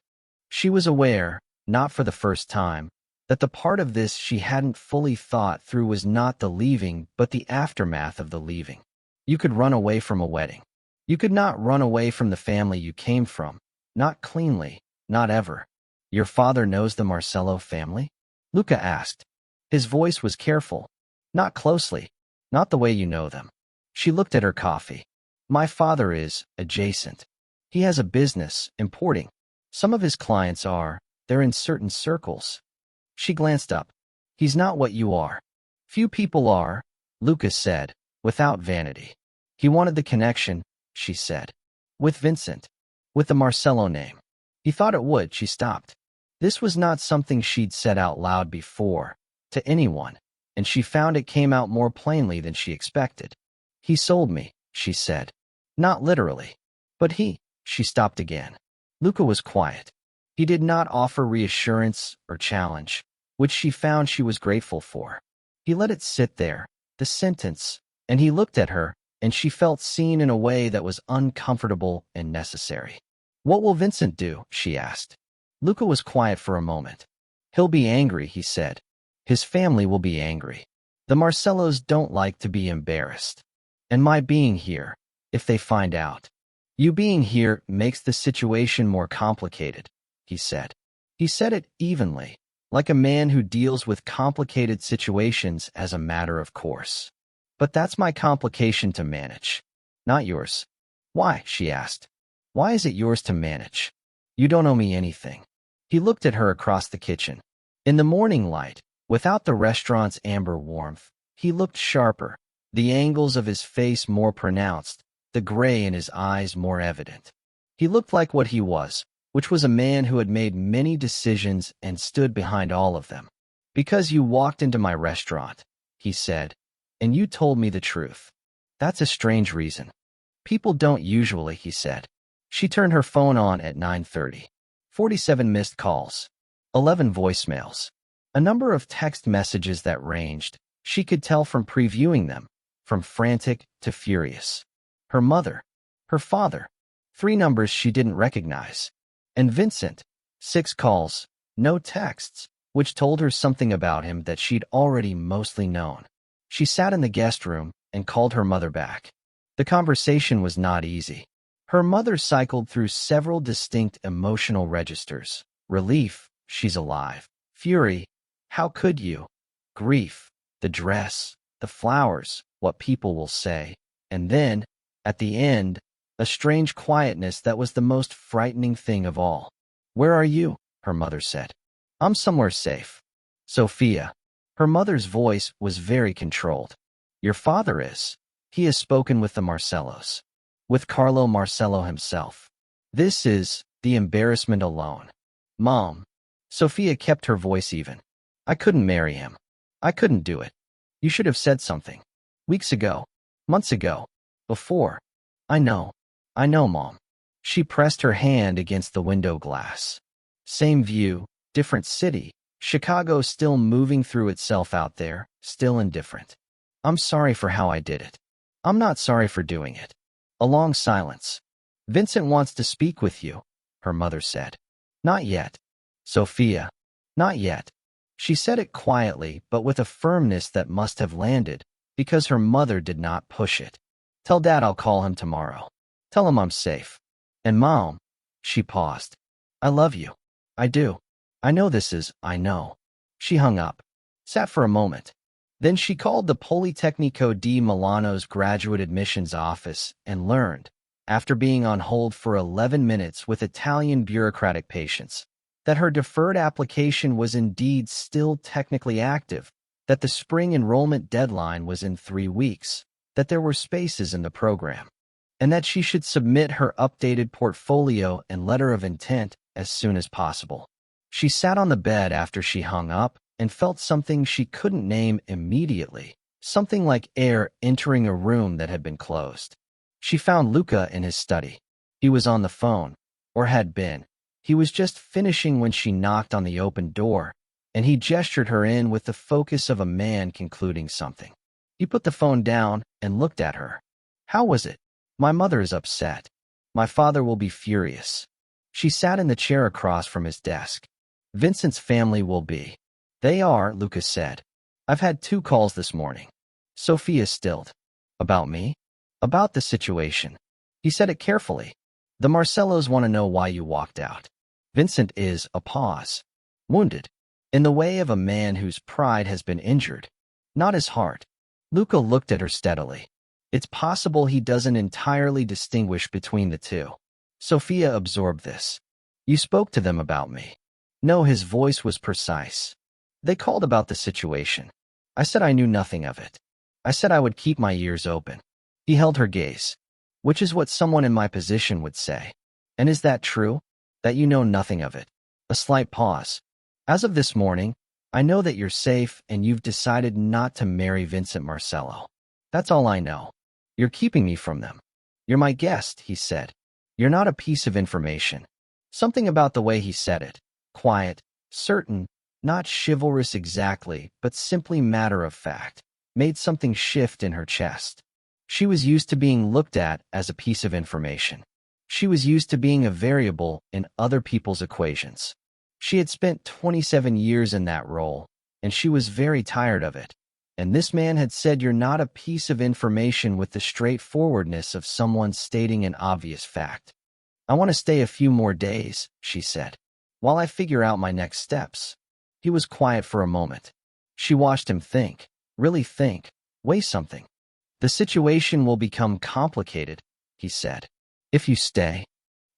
She was aware, not for the first time, that the part of this she hadn't fully thought through was not the leaving but the aftermath of the leaving. You could run away from a wedding. You could not run away from the family you came from. Not cleanly, not ever. Your father knows the Marcello family? Luca asked. His voice was careful. Not closely. Not the way you know them. She looked at her coffee. My father is adjacent. He has a business, importing. Some of his clients are, they're in certain circles. She glanced up. He's not what you are. Few people are, Lucas said, without vanity. He wanted the connection, she said. With Vincent. With the Marcello name. He thought it would, she stopped. This was not something she'd said out loud before, to anyone, and she found it came out more plainly than she expected. He sold me, she said. Not literally. But she stopped again. Luca was quiet. He did not offer reassurance or challenge, which she found she was grateful for. He let it sit there, the sentence, and he looked at her, and she felt seen in a way that was uncomfortable and necessary. What will Vincent do? She asked. Luca was quiet for a moment. He'll be angry, he said. His family will be angry. The Marcellos don't like to be embarrassed. And my being here, if they find out. You being here makes the situation more complicated, he said. He said it evenly, like a man who deals with complicated situations as a matter of course. But that's my complication to manage, not yours. Why? She asked. Why is it yours to manage? You don't owe me anything. He looked at her across the kitchen. In the morning light, without the restaurant's amber warmth, he looked sharper, the angles of his face more pronounced, the gray in his eyes more evident. He looked like what he was, which was a man who had made many decisions and stood behind all of them. Because you walked into my restaurant, he said, and you told me the truth. That's a strange reason. People don't usually, he said. She turned her phone on at 9:30. 47 missed calls. 11 voicemails. A number of text messages that ranged, she could tell from previewing them, from frantic to furious. Her mother. Her father. 3 numbers she didn't recognize. And Vincent. 6 calls, no texts, which told her something about him that she'd already mostly known. She sat in the guest room and called her mother back. The conversation was not easy. Her mother cycled through several distinct emotional registers. Relief, she's alive. Fury, how could you? Grief, the dress, the flowers, what people will say. And then, at the end, a strange quietness that was the most frightening thing of all. Where are you? Her mother said. I'm somewhere safe. Sophia. Her mother's voice was very controlled. Your father is. He has spoken with the Marcellos. With Carlo Marcello himself. This is the embarrassment alone. Mom. Sophia kept her voice even. I couldn't marry him. I couldn't do it. You should have said something. Weeks ago. Months ago. Before. I know, Mom. She pressed her hand against the window glass. Same view, different city. Chicago still moving through itself out there, still indifferent. I'm sorry for how I did it. I'm not sorry for doing it. A long silence. Vincent wants to speak with you, her mother said. Not yet. Sophia. Not yet. She said it quietly, but with a firmness that must have landed, because her mother did not push it. Tell Dad I'll call him tomorrow. Tell him I'm safe. And Mom. She paused. I love you. I do. I know this is, I know. She hung up. Sat for a moment. Then she called the Politecnico di Milano's graduate admissions office and learned, after being on hold for 11 minutes with Italian bureaucratic patience, that her deferred application was indeed still technically active, that the spring enrollment deadline was in 3 weeks, that there were spaces in the program, and that she should submit her updated portfolio and letter of intent as soon as possible. She sat on the bed after she hung up and felt something she couldn't name immediately, something like air entering a room that had been closed. She found Luca in his study. He was on the phone, or had been. He was just finishing when she knocked on the open door, and he gestured her in with the focus of a man concluding something. He put the phone down and looked at her. How was it? My mother is upset. My father will be furious. She sat in the chair across from his desk. Vincent's family will be. They are, Luca said. I've had 2 calls this morning. Sophia stilled. About me? About the situation. He said it carefully. The Marcellos want to know why you walked out. Vincent is, a pause. Wounded. In the way of a man whose pride has been injured. Not his heart. Luca looked at her steadily. It's possible he doesn't entirely distinguish between the two. Sophia absorbed this. You spoke to them about me. No, his voice was precise. They called about the situation. I said I knew nothing of it. I said I would keep my ears open. He held her gaze. Which is what someone in my position would say. And is that true? That you know nothing of it? A slight pause. As of this morning, I know that you're safe and you've decided not to marry Vincent Marcello. That's all I know. You're keeping me from them. You're my guest, he said. You're not a piece of information. Something about the way he said it. Quiet, certain, not chivalrous exactly, but simply matter of fact, made something shift in her chest. She was used to being looked at as a piece of information. She was used to being a variable in other people's equations. She had spent 27 years in that role, and she was very tired of it. And this man had said you're not a piece of information with the straightforwardness of someone stating an obvious fact. I want to stay a few more days, she said, while I figure out my next steps. He was quiet for a moment. She watched him think, really think, weigh something. The situation will become complicated, he said, if you stay.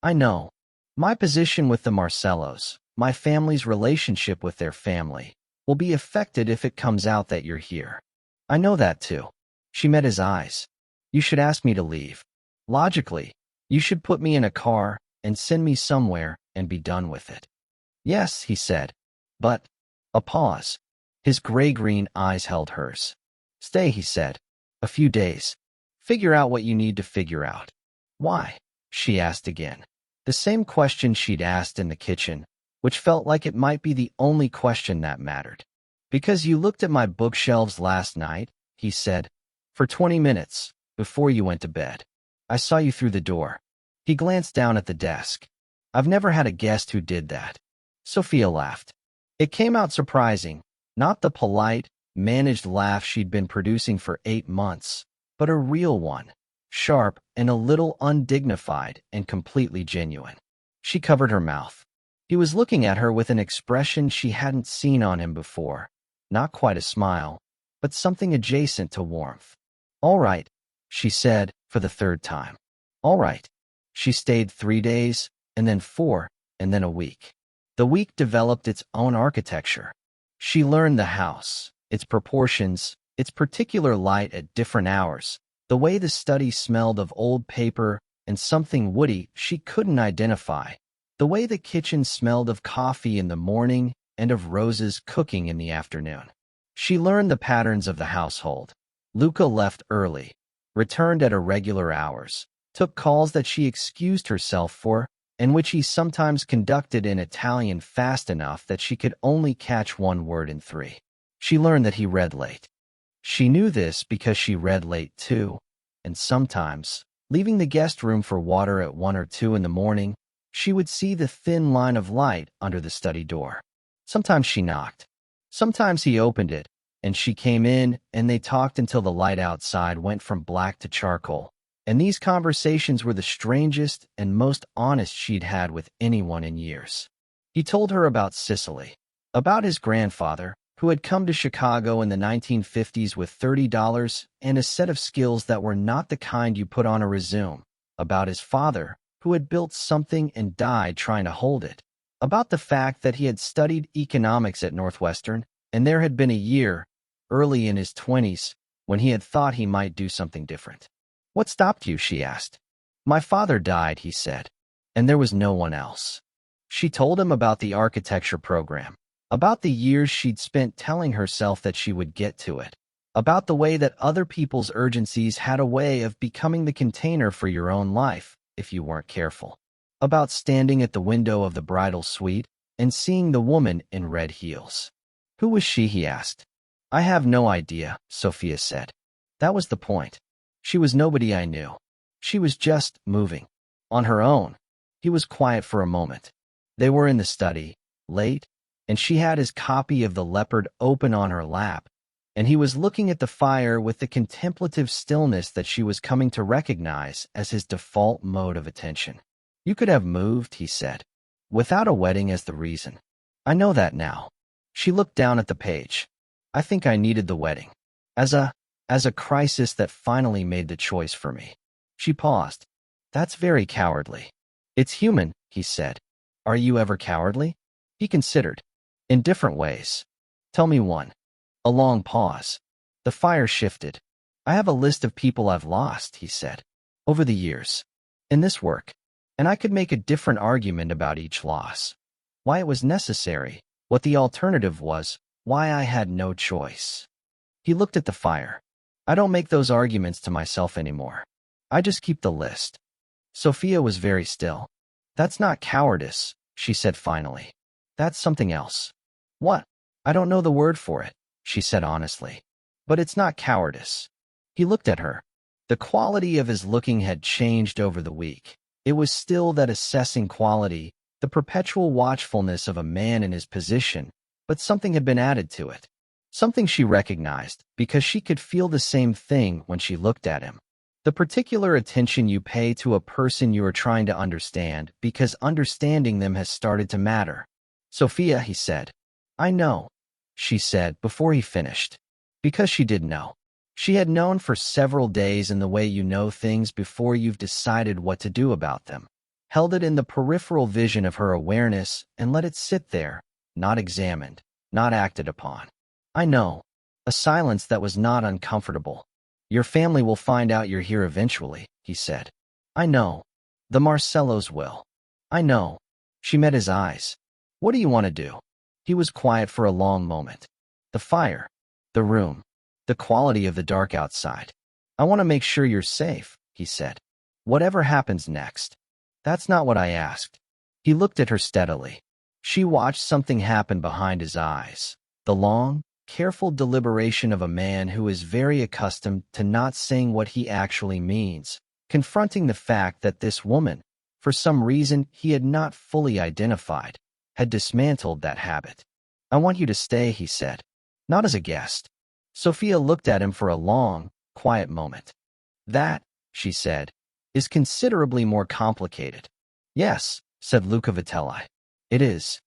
I know. My position with the Marcellos, my family's relationship with their family, will be affected if it comes out that you're here. I know that too. She met his eyes. You should ask me to leave. Logically, you should put me in a car and send me somewhere and be done with it. Yes, he said. But, a pause. His gray-green eyes held hers. Stay, he said. A few days. Figure out what you need to figure out. Why? She asked again. The same question she'd asked in the kitchen, which felt like it might be the only question that mattered. Because you looked at my bookshelves last night, he said, for 20 minutes, before you went to bed. I saw you through the door. He glanced down at the desk. I've never had a guest who did that. Sophia laughed. It came out surprising, not the polite, managed laugh she'd been producing for 8 months, but a real one, sharp and a little undignified and completely genuine. She covered her mouth. He was looking at her with an expression she hadn't seen on him before. Not quite a smile, but something adjacent to warmth. All right, she said for the 3rd time. All right. She stayed 3 days, and then 4, and then a week. The week developed its own architecture. She learned the house, its proportions, its particular light at different hours, the way the study smelled of old paper and something woody she couldn't identify, the way the kitchen smelled of coffee in the morning and of roses cooking in the afternoon. She learned the patterns of the household. Luca left early, returned at irregular hours, took calls that she excused herself for, and which he sometimes conducted in Italian fast enough that she could only catch one word in 3. She learned that he read late. She knew this because she read late too, and sometimes, leaving the guest room for water at 1 or 2 in the morning, she would see the thin line of light under the study door. Sometimes she knocked. Sometimes he opened it, and she came in, and they talked until the light outside went from black to charcoal. And these conversations were the strangest and most honest she'd had with anyone in years. He told her about Sicily, about his grandfather, who had come to Chicago in the 1950s with $30 and a set of skills that were not the kind you put on a resume, about his father, who had built something and died trying to hold it, about the fact that he had studied economics at Northwestern, and there had been a year, early in his 20s, when he had thought he might do something different. What stopped you? She asked. My father died, he said, and there was no one else. She told him about the architecture program, about the years she'd spent telling herself that she would get to it, about the way that other people's urgencies had a way of becoming the container for your own life if you weren't careful, about standing at the window of the bridal suite and seeing the woman in red heels. Who was she? He asked. I have no idea, Sophia said. That was the point. She was nobody I knew. She was just moving. On her own. He was quiet for a moment. They were in the study, late, and she had his copy of The Leopard open on her lap, and he was looking at the fire with the contemplative stillness that she was coming to recognize as his default mode of attention. You could have moved, he said, without a wedding as the reason. I know that now. She looked down at the page. I think I needed the wedding. As a crisis that finally made the choice for me. She paused. That's very cowardly. It's human, he said. Are you ever cowardly? He considered. In different ways. Tell me one. A long pause. The fire shifted. I have a list of people I've lost, he said, over the years. In this work. And I could make a different argument about each loss. Why it was necessary, what the alternative was, why I had no choice. He looked at the fire. I don't make those arguments to myself anymore. I just keep the list. Sophia was very still. That's not cowardice, she said finally. That's something else. What? I don't know the word for it, she said honestly. But it's not cowardice. He looked at her. The quality of his looking had changed over the week. It was still that assessing quality, the perpetual watchfulness of a man in his position, but something had been added to it. Something she recognized, because she could feel the same thing when she looked at him. The particular attention you pay to a person you are trying to understand, because understanding them has started to matter. Sophia, he said. I know, she said before he finished. Because she did know. She had known for several days in the way you know things before you've decided what to do about them. Held it in the peripheral vision of her awareness and let it sit there, not examined, not acted upon. I know. A silence that was not uncomfortable. Your family will find out you're here eventually, he said. I know. The Marcellos will. I know. She met his eyes. What do you want to do? He was quiet for a long moment. The fire. The room. The quality of the dark outside. I want to make sure you're safe, he said. Whatever happens next. That's not what I asked. He looked at her steadily. She watched something happen behind his eyes. The long, careful deliberation of a man who is very accustomed to not saying what he actually means, confronting the fact that this woman, for some reason he had not fully identified, had dismantled that habit. I want you to stay, he said. Not as a guest. Sophia looked at him for a long, quiet moment. That, she said, is considerably more complicated. Yes, said Luca Vitelli. It is.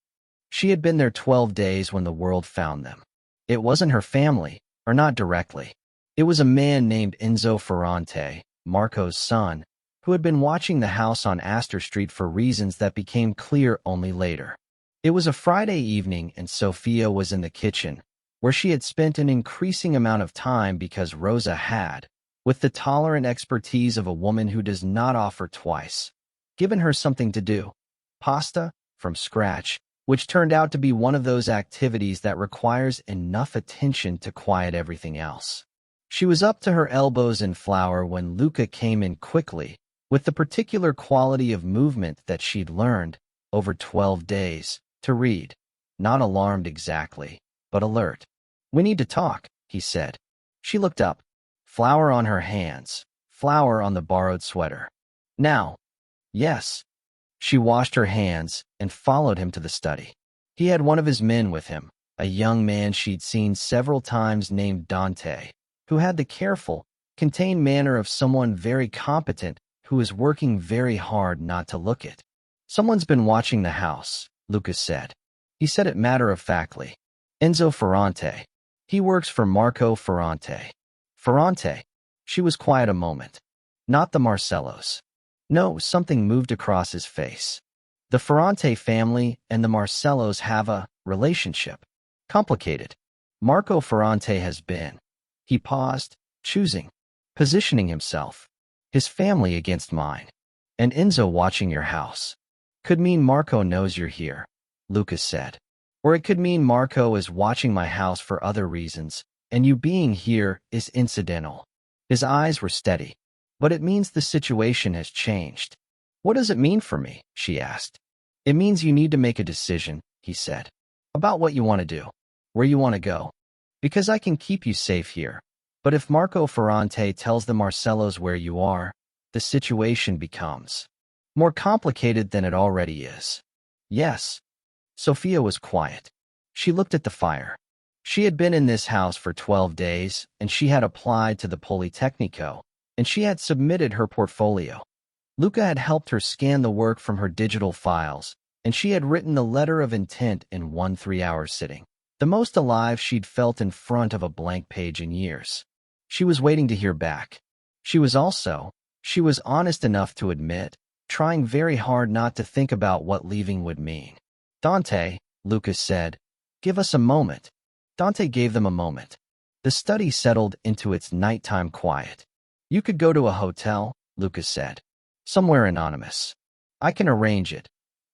She had been there 12 days when the world found them. It wasn't her family, or not directly. It was a man named Enzo Ferrante, Marco's son, who had been watching the house on Astor Street for reasons that became clear only later. It was a Friday evening and Sophia was in the kitchen, where she had spent an increasing amount of time because Rosa had, with the tolerant expertise of a woman who does not offer twice, given her something to do. Pasta, from scratch, which turned out to be one of those activities that requires enough attention to quiet everything else. She was up to her elbows in flour when Luca came in quickly, with the particular quality of movement that she'd learned, over 12 days, to read. Not alarmed exactly, but alert. We need to talk, he said. She looked up. Flour on her hands, flour on the borrowed sweater. Now. Yes. She washed her hands and followed him to the study. He had one of his men with him, a young man she'd seen several times named Dante, who had the careful, contained manner of someone very competent who is working very hard not to look it. Someone's been watching the house, Lucas said. He said it matter-of-factly. Enzo Ferrante. He works for Marco Ferrante. Ferrante. She was quiet a moment. Not the Marcellos. No, something moved across his face. The Ferrante family and the Marcellos have a relationship. Complicated. Marco Ferrante has been. He paused, choosing, positioning himself. His family against mine. And Enzo watching your house. Could mean Marco knows you're here, Lucas said. Or it could mean Marco is watching my house for other reasons, and you being here is incidental. His eyes were steady. But it means the situation has changed. What does it mean for me? She asked. It means you need to make a decision, he said. About what you want to do. Where you want to go. Because I can keep you safe here. But if Marco Ferrante tells the Marcellos where you are, the situation becomes more complicated than it already is. Yes. Sophia was quiet. She looked at the fire. She had been in this house for 12 days, and she had applied to the Politecnico, and she had submitted her portfolio. Luca had helped her scan the work from her digital files, and she had written the letter of intent in 1 3-hour sitting, the most alive she'd felt in front of a blank page in years. She was waiting to hear back. She was honest enough to admit, trying very hard not to think about what leaving would mean. Dante, Lucas said, give us a moment. Dante gave them a moment. The study settled into its nighttime quiet. You could go to a hotel, Lucas said. Somewhere anonymous. I can arrange it.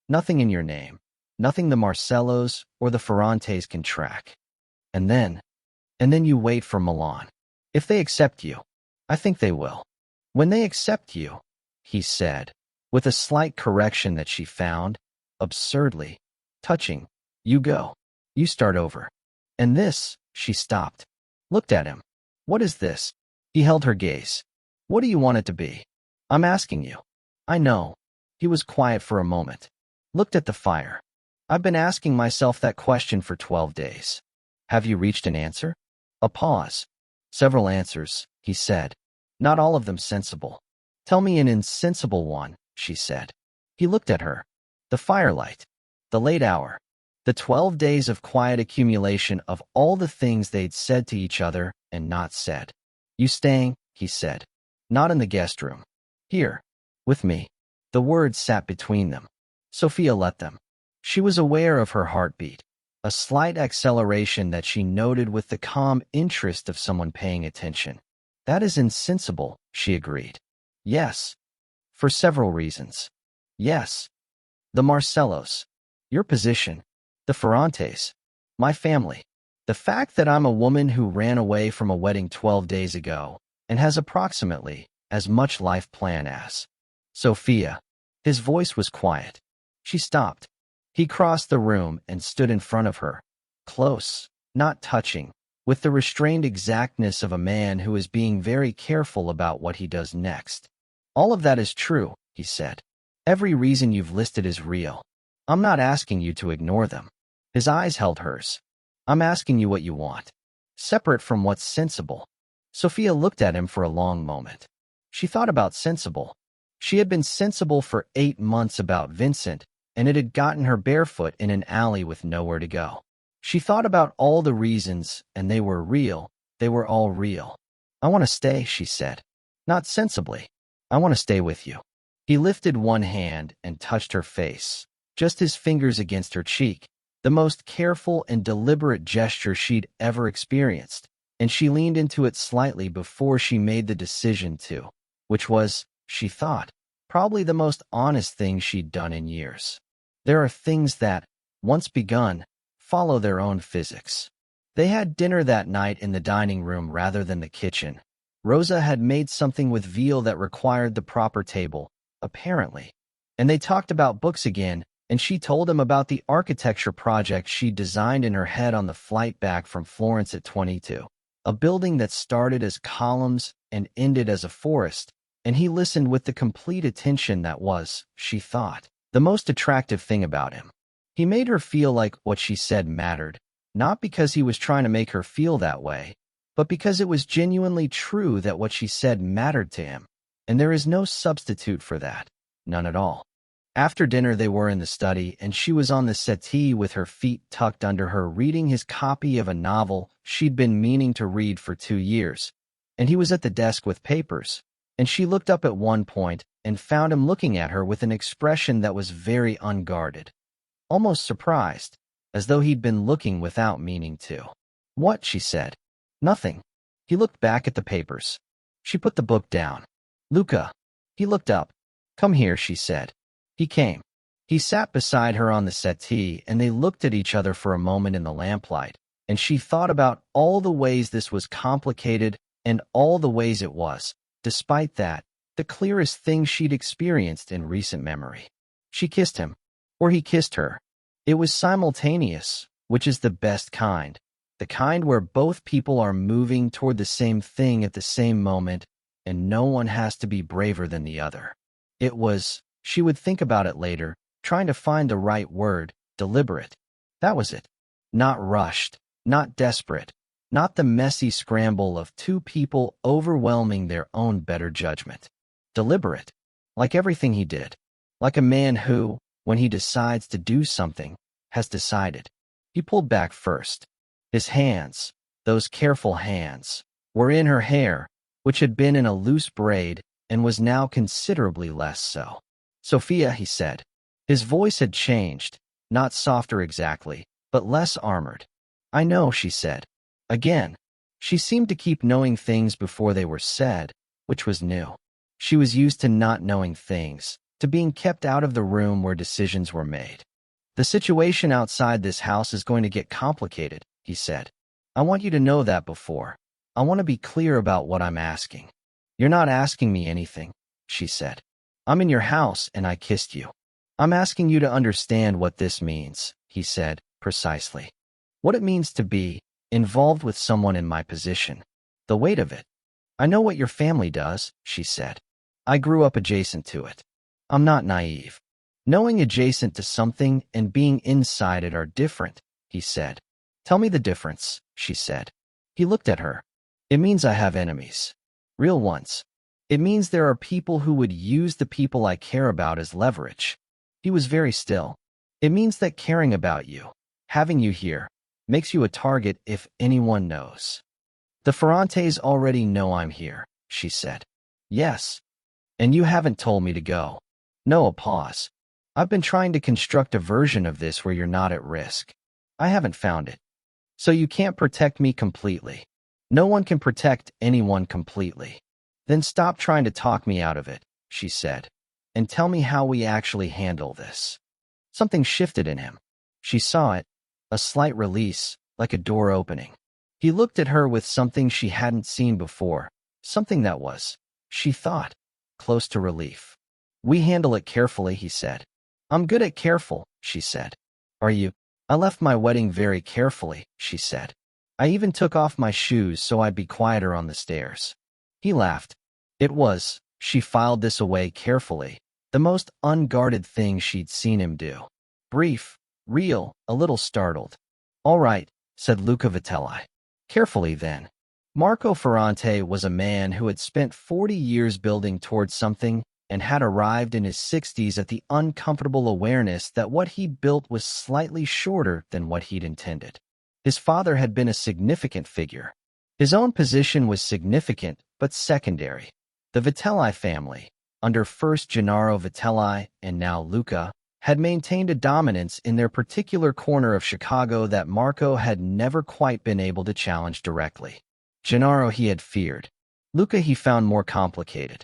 Nothing in your name. Nothing the Marcellos or the Ferrantes can track. And then you wait for Milan. If they accept you, I think they will. When they accept you, he said, with a slight correction that she found, absurdly, touching, you go. You start over. And this, she stopped. Looked at him. What is this? He held her gaze. What do you want it to be? I'm asking you. I know. He was quiet for a moment. Looked at the fire. I've been asking myself that question for 12 days. Have you reached an answer? A pause. Several answers, he said. Not all of them sensible. Tell me an insensible one, she said. He looked at her. The firelight. The late hour. The 12 days of quiet accumulation of all the things they'd said to each other and not said. You staying? He said. Not in the guest room. Here. With me. The words sat between them. Sophia let them. She was aware of her heartbeat, a slight acceleration that she noted with the calm interest of someone paying attention. That is insensible, she agreed. Yes. For several reasons. Yes. The Marcellos. Your position. The Ferrantes. My family. The fact that I'm a woman who ran away from a wedding 12 days ago and has approximately as much life plan as Sophia. His voice was quiet. She stopped. He crossed the room and stood in front of her, close, not touching, with the restrained exactness of a man who is being very careful about what he does next. All of that is true, he said. Every reason you've listed is real. I'm not asking you to ignore them. His eyes held hers. I'm asking you what you want, separate from what's sensible. Sophia looked at him for a long moment. She thought about sensible. She had been sensible for 8 months about Vincent, and it had gotten her barefoot in an alley with nowhere to go. She thought about all the reasons, and they were real. They were all real. I want to stay, she said. Not sensibly. I want to stay with you. He lifted one hand and touched her face, just his fingers against her cheek, the most careful and deliberate gesture she'd ever experienced, and she leaned into it slightly before she made the decision to, which was, she thought, probably the most honest thing she'd done in years. There are things that, once begun, follow their own physics. They had dinner that night in the dining room rather than the kitchen. Rosa had made something with veal that required the proper table, apparently. And they talked about books again, and she told him about the architecture project she designed in her head on the flight back from Florence at 22. A building that started as columns and ended as a forest, and he listened with the complete attention that was, she thought, the most attractive thing about him. He made her feel like what she said mattered, not because he was trying to make her feel that way, but because it was genuinely true that what she said mattered to him, and there is no substitute for that, none at all. After dinner they were in the study, and she was on the settee with her feet tucked under her reading his copy of a novel she'd been meaning to read for 2 years, and he was at the desk with papers, and she looked up at one point and found him looking at her with an expression that was very unguarded, almost surprised, as though he'd been looking without meaning to. What? She said. Nothing. He looked back at the papers. She put the book down. Luca. He looked up. Come here, she said. He came. He sat beside her on the settee, and they looked at each other for a moment in the lamplight, and she thought about all the ways this was complicated and all the ways it was, despite that, the clearest thing she'd experienced in recent memory. She kissed him, or he kissed her. It was simultaneous, which is the best kind, the kind where both people are moving toward the same thing at the same moment, and no one has to be braver than the other. It was, she would think about it later, trying to find the right word, deliberate. That was it. Not rushed, not desperate, not the messy scramble of two people overwhelming their own better judgment. Deliberate, like everything he did, like a man who, when he decides to do something, has decided. He pulled back first. His hands, those careful hands, were in her hair, which had been in a loose braid and was now considerably less so. Sophia, he said. His voice had changed, not softer exactly, but less armored. I know, she said. Again, she seemed to keep knowing things before they were said, which was new. She was used to not knowing things, to being kept out of the room where decisions were made. The situation outside this house is going to get complicated, he said. I want you to know that before. I want to be clear about what I'm asking. You're not asking me anything, she said. I'm in your house and I kissed you. I'm asking you to understand what this means, he said, precisely. What it means to be involved with someone in my position. The weight of it. I know what your family does, she said. I grew up adjacent to it. I'm not naive. Knowing adjacent to something and being inside it are different, he said. Tell me the difference, she said. He looked at her. It means I have enemies. Real ones. It means there are people who would use the people I care about as leverage. He was very still. It means that caring about you, having you here, makes you a target if anyone knows. The Ferrantes already know I'm here, she said. Yes. And you haven't told me to go. No, a pause. I've been trying to construct a version of this where you're not at risk. I haven't found it. So you can't protect me completely. No one can protect anyone completely. Then stop trying to talk me out of it, she said, and tell me how we actually handle this. Something shifted in him. She saw it, a slight release, like a door opening. He looked at her with something she hadn't seen before, something that was, she thought, close to relief. We handle it carefully, he said. I'm good at careful, she said. Are you? I left my wedding very carefully, she said. I even took off my shoes so I'd be quieter on the stairs. He laughed. It was, she filed this away carefully, the most unguarded thing she'd seen him do. Brief, real, a little startled. All right, said Luca Vitelli. Carefully then. Marco Ferrante was a man who had spent 40 years building towards something and had arrived in his 60s at the uncomfortable awareness that what he built was slightly shorter than what he'd intended. His father had been a significant figure. His own position was significant, but secondary. The Vitelli family, under first Gennaro Vitelli and now Luca, had maintained a dominance in their particular corner of Chicago that Marco had never quite been able to challenge directly. Gennaro he had feared. Luca he found more complicated.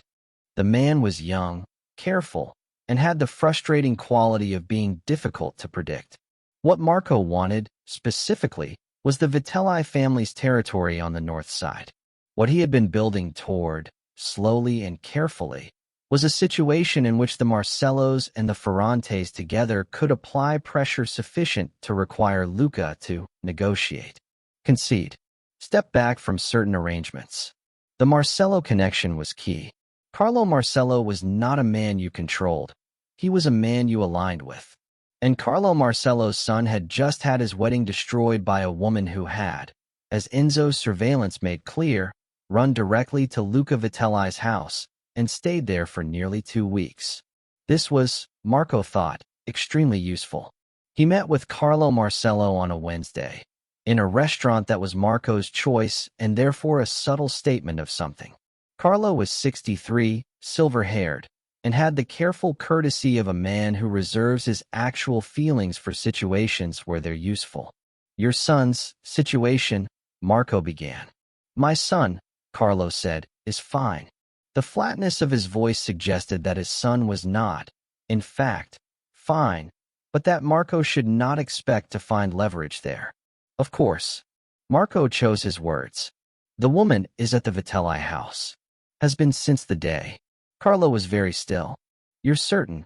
The man was young, careful, and had the frustrating quality of being difficult to predict. What Marco wanted, specifically, was the Vitelli family's territory on the north side. What he had been building toward, slowly and carefully, was a situation in which the Marcellos and the Ferrantes together could apply pressure sufficient to require Luca to negotiate, concede, step back from certain arrangements. The Marcello connection was key. Carlo Marcello was not a man you controlled. He was a man you aligned with. And Carlo Marcello's son had just had his wedding destroyed by a woman who had, as Enzo's surveillance made clear, run directly to Luca Vitelli's house and stayed there for nearly 2 weeks. This was, Marco thought, extremely useful. He met with Carlo Marcello on a Wednesday, in a restaurant that was Marco's choice and therefore a subtle statement of something. Carlo was 63, silver-haired, and had the careful courtesy of a man who reserves his actual feelings for situations where they're useful. Your son's situation, Marco began. My son, Carlo said, is fine. The flatness of his voice suggested that his son was not, in fact, fine, but that Marco should not expect to find leverage there. Of course. Marco chose his words. The woman is at the Vitelli house. Has been since the day. Carlo was very still. You're certain?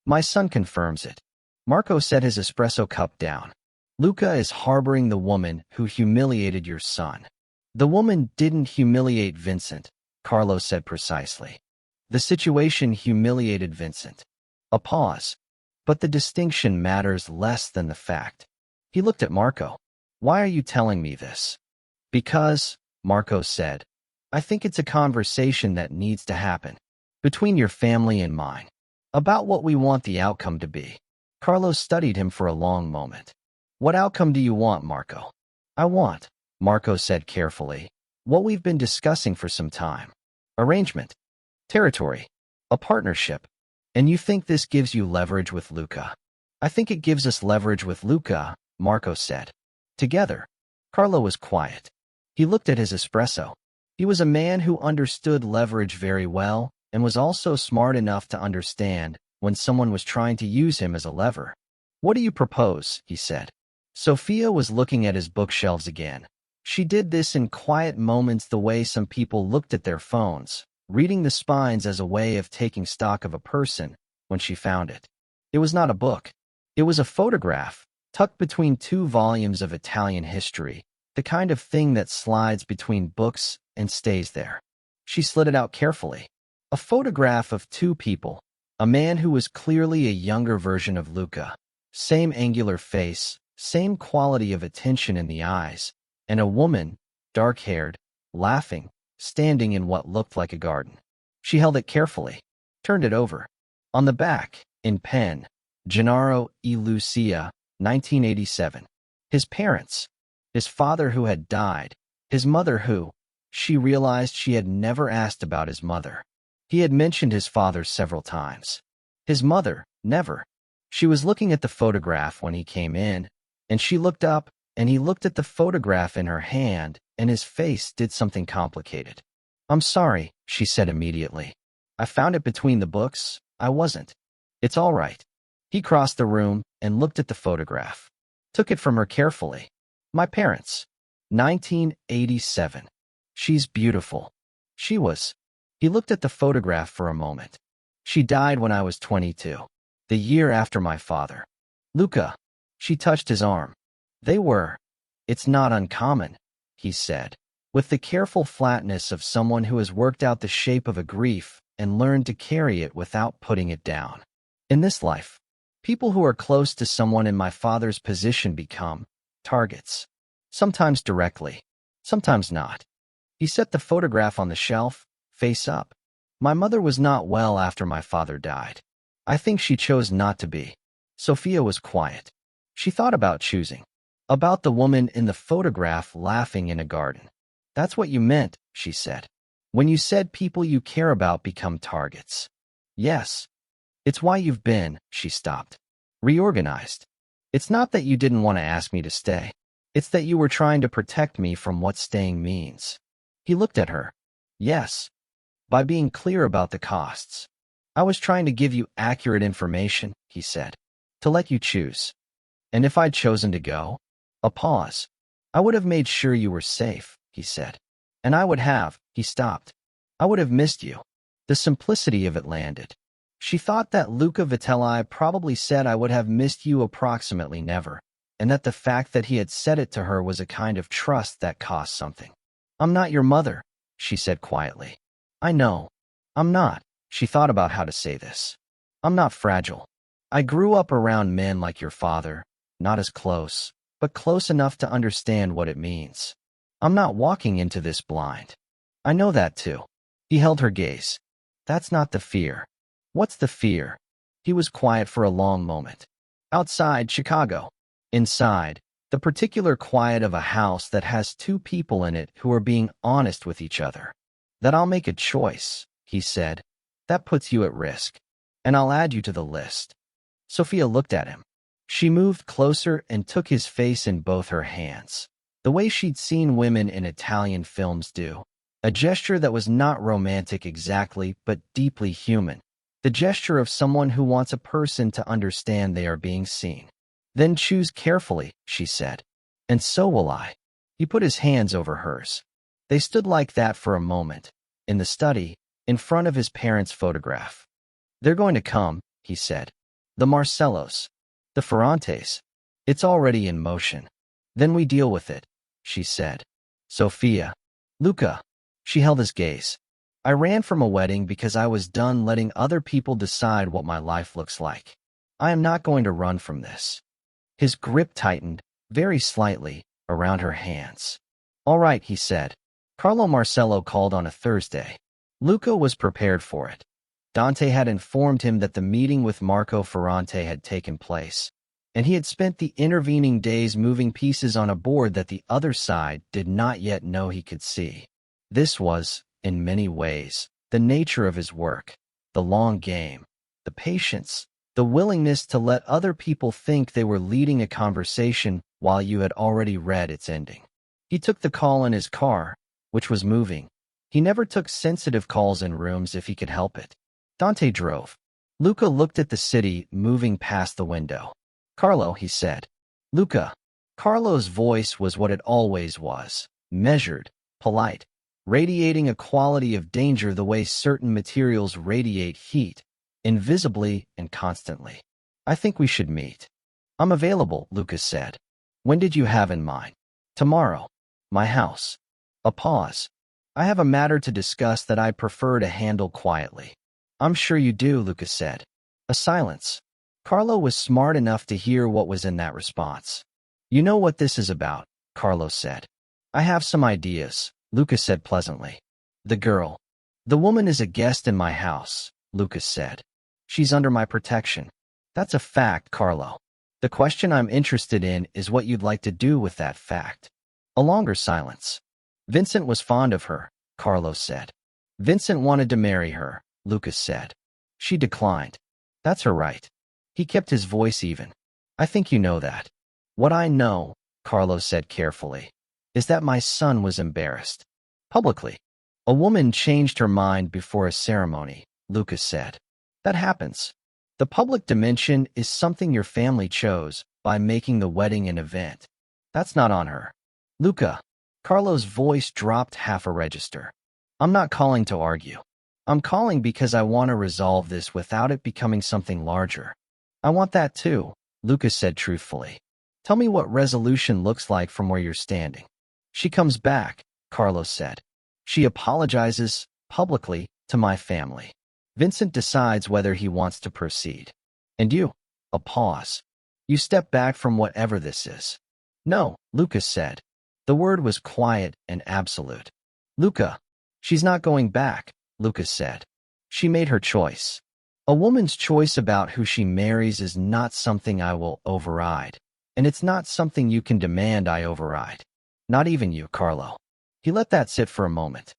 My son confirms it. Marco set his espresso cup down. Luca is harboring the woman who humiliated your son. The woman didn't humiliate Vincent, Carlo said precisely. The situation humiliated Vincent. A pause. But the distinction matters less than the fact. He looked at Marco. Why are you telling me this? Because, Marco said, I think it's a conversation that needs to happen. Between your family and mine. About what we want the outcome to be. Carlo studied him for a long moment. What outcome do you want, Marco? I want, Marco said carefully, what we've been discussing for some time. Arrangement. Territory. A partnership. And you think this gives you leverage with Luca? I think it gives us leverage with Luca, Marco said. Together. Carlo was quiet. He looked at his espresso. He was a man who understood leverage very well and was also smart enough to understand when someone was trying to use him as a lever. What do you propose? He said. Sophia was looking at his bookshelves again. She did this in quiet moments the way some people looked at their phones, reading the spines as a way of taking stock of a person when she found it. It was not a book. It was a photograph, tucked between 2 volumes of Italian history, the kind of thing that slides between books and stays there. She slid it out carefully. A photograph of 2 people, a man who was clearly a younger version of Luca, same angular face, same quality of attention in the eyes, and a woman, dark-haired, laughing, standing in what looked like a garden. She held it carefully, turned it over. On the back, in pen, Gennaro e Lucia, 1987. His parents. His father who had died. His mother who, she realized she had never asked about his mother. He had mentioned his father several times. His mother, never. She was looking at the photograph when he came in, and she looked up, and he looked at the photograph in her hand, and his face did something complicated. "I'm sorry," she said immediately. "I found it between the books. I wasn't." "It's all right." He crossed the room and looked at the photograph. Took it from her carefully. "My parents. 1987. She's beautiful." She was. He looked at the photograph for a moment. "She died when I was 22. The year after my father." "Luca." She touched his arm. "They were. It's not uncommon," he said, with the careful flatness of someone who has worked out the shape of a grief and learned to carry it without putting it down. "In this life, people who are close to someone in my father's position become targets. Sometimes directly, sometimes not." He set the photograph on the shelf, face up. "My mother was not well after my father died. I think she chose not to be." Sophia was quiet. She thought about choosing. About the woman in the photograph laughing in a garden. "That's what you meant," she said. "When you said people you care about become targets." "Yes. It's why you've been," she stopped. "Reorganized. It's not that you didn't want to ask me to stay. It's that you were trying to protect me from what staying means." He looked at her. "Yes. By being clear about the costs. I was trying to give you accurate information," he said. "To let you choose. And if I'd chosen to go?" A pause. "I would have made sure you were safe," he said. "And I would have," he stopped. "I would have missed you." The simplicity of it landed. She thought that Luca Vitelli probably said "I would have missed you approximately never," and that the fact that he had said it to her was a kind of trust that cost something. "I'm not your mother," she said quietly. "I know. I'm not." She thought about how to say this. "I'm not fragile. I grew up around men like your father, not as close, but close enough to understand what it means. I'm not walking into this blind. I know that too." He held her gaze. "That's not the fear." "What's the fear?" He was quiet for a long moment. "Outside Chicago. Inside, the particular quiet of a house that has two people in it who are being honest with each other. That I'll make a choice," he said. "That puts you at risk. And I'll add you to the list." Sophia looked at him. She moved closer and took his face in both her hands, the way she'd seen women in Italian films do. A gesture that was not romantic exactly, but deeply human. The gesture of someone who wants a person to understand they are being seen. "Then choose carefully," she said. "And so will I." He put his hands over hers. They stood like that for a moment, in the study, in front of his parents' photograph. "They're going to come," he said. "The Marcellos. The Ferrantes. It's already in motion. Then we deal with it," she said. "Sophia." "Luca." She held his gaze. "I ran from a wedding because I was done letting other people decide what my life looks like. I am not going to run from this." His grip tightened, very slightly, around her hands. "All right," he said. Carlo Marcello called on a Thursday. Luca was prepared for it. Dante had informed him that the meeting with Marco Ferrante had taken place, and he had spent the intervening days moving pieces on a board that the other side did not yet know he could see. This was, in many ways, the nature of his work, the long game, the patience, the willingness to let other people think they were leading a conversation while you had already read its ending. He took the call in his car, which was moving. He never took sensitive calls in rooms if he could help it. Dante drove. Luca looked at the city moving past the window. "Carlo," he said. "Luca." Carlo's voice was what it always was, measured, polite, radiating a quality of danger the way certain materials radiate heat, invisibly and constantly. "I think we should meet." "I'm available," Luca said. "When did you have in mind?" "Tomorrow. My house." A pause. "I have a matter to discuss that I'd prefer to handle quietly." "I'm sure you do," Luca said. A silence. Carlo was smart enough to hear what was in that response. You know what this is about, Carlos said. I have some ideas, Lucas said pleasantly. The girl. The woman is a guest in my house, Lucas said. She's under my protection. That's a fact, Carlo. The question I'm interested in is what you'd like to do with that fact. A longer silence. Vincent was fond of her, Carlos said. Vincent wanted to marry her, Lucas said. She declined. That's her right. He kept his voice even. I think you know that. What I know, Carlos said carefully, is that my son was embarrassed. Publicly. A woman changed her mind before a ceremony, Lucas said. That happens. The public dimension is something your family chose by making the wedding an event. That's not on her. Luca. Carlos' voice dropped half a register. I'm not calling to argue. I'm calling because I want to resolve this without it becoming something larger. I want that too, Lucas said truthfully. Tell me what resolution looks like from where you're standing. She comes back, Carlos said. She apologizes, publicly, to my family. Vincent decides whether he wants to proceed. And you? A pause. You step back from whatever this is. No, Lucas said. The word was quiet and absolute. Luca. She's not going back, Lucas said. She made her choice. A woman's choice about who she marries is not something I will override. And it's not something you can demand I override. Not even you, Carlo. He let that sit for a moment.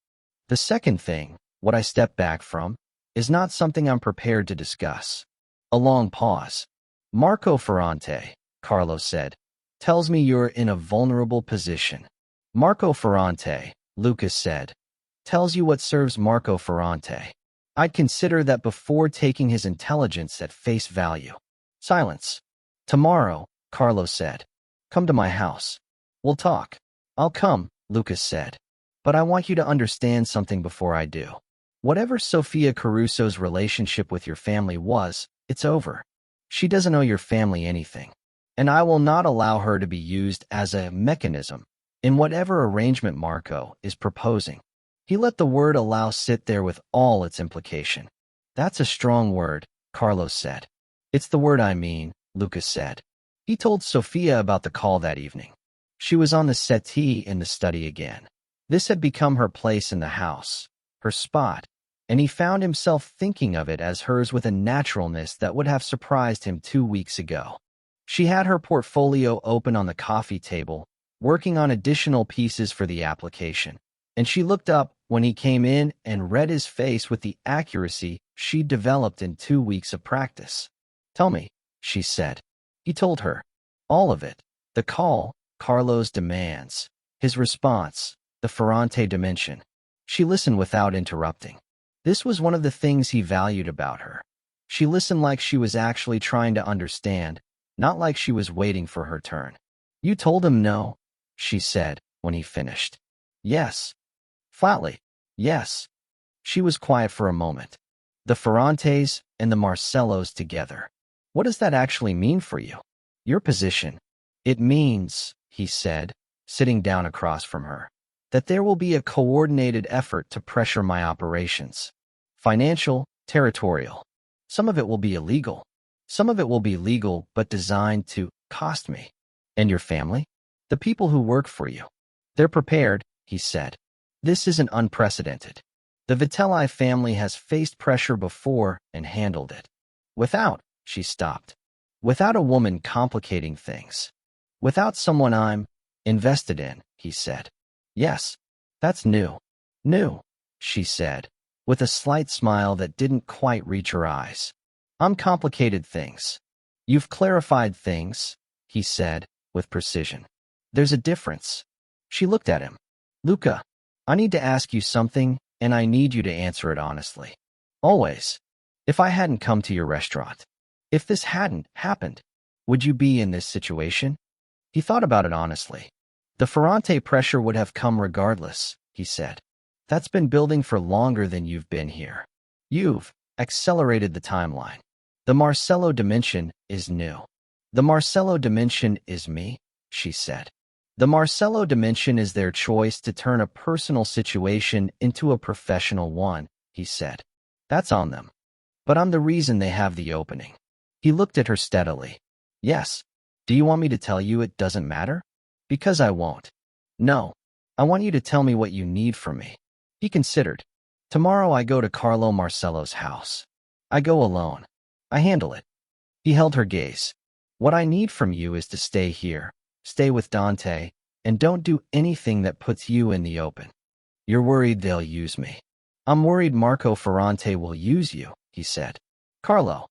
The second thing, what I step back from, is not something I'm prepared to discuss. A long pause. Marco Ferrante, Carlos said, tells me you're in a vulnerable position. Marco Ferrante, Lucas said, tells you what serves Marco Ferrante. I'd consider that before taking his intelligence at face value. Silence. Tomorrow, Carlos said. Come to my house. We'll talk. I'll come, Lucas said. But I want you to understand something before I do. Whatever Sophia Caruso's relationship with your family was, it's over. She doesn't owe your family anything. And I will not allow her to be used as a mechanism in whatever arrangement Marco is proposing. He let the word allow sit there with all its implication. That's a strong word, Carlos said. It's the word I mean, Lucas said. He told Sophia about the call that evening. She was on the settee in the study again. This had become her place in the house, her spot, and he found himself thinking of it as hers with a naturalness that would have surprised him 2 weeks ago. She had her portfolio open on the coffee table, working on additional pieces for the application, and she looked up when he came in and read his face with the accuracy she'd developed in 2 weeks of practice. Tell me, she said. He told her. All of it. The call, Carlos' demands. His response, the Ferrante dimension. She listened without interrupting. This was one of the things he valued about her. She listened like she was actually trying to understand, not like she was waiting for her turn. You told him no, she said when he finished. Yes. Flatly. Yes. She was quiet for a moment. The Ferrantes and the Marcellos together. What does that actually mean for you? Your position. It means, he said, sitting down across from her, that there will be a coordinated effort to pressure my operations. Financial, territorial. Some of it will be illegal. Some of it will be legal but designed to cost me. And your family? The people who work for you. They're prepared, he said. This isn't unprecedented. The Vitelli family has faced pressure before and handled it. Without, she stopped. Without a woman complicating things. Without someone I'm invested in, he said. Yes, that's new. New, she said, with a slight smile that didn't quite reach her eyes. Uncomplicated things. You've clarified things, he said, with precision. There's a difference. She looked at him. Luca, I need to ask you something, and I need you to answer it honestly. Always. If I hadn't come to your restaurant, if this hadn't happened, would you be in this situation? He thought about it honestly. The Ferrante pressure would have come regardless, he said. That's been building for longer than you've been here. You've accelerated the timeline. The Marcello dimension is new. The Marcello dimension is me, she said. The Marcello dimension is their choice to turn a personal situation into a professional one, he said. That's on them. But I'm the reason they have the opening. He looked at her steadily. Yes. Do you want me to tell you it doesn't matter? Because I won't. No. I want you to tell me what you need from me. He considered. Tomorrow I go to Carlo Marcello's house. I go alone. I handle it. He held her gaze. What I need from you is to stay here, stay with Dante, and don't do anything that puts you in the open. You're worried they'll use me. I'm worried Marco Ferrante will use you, he said. Carlo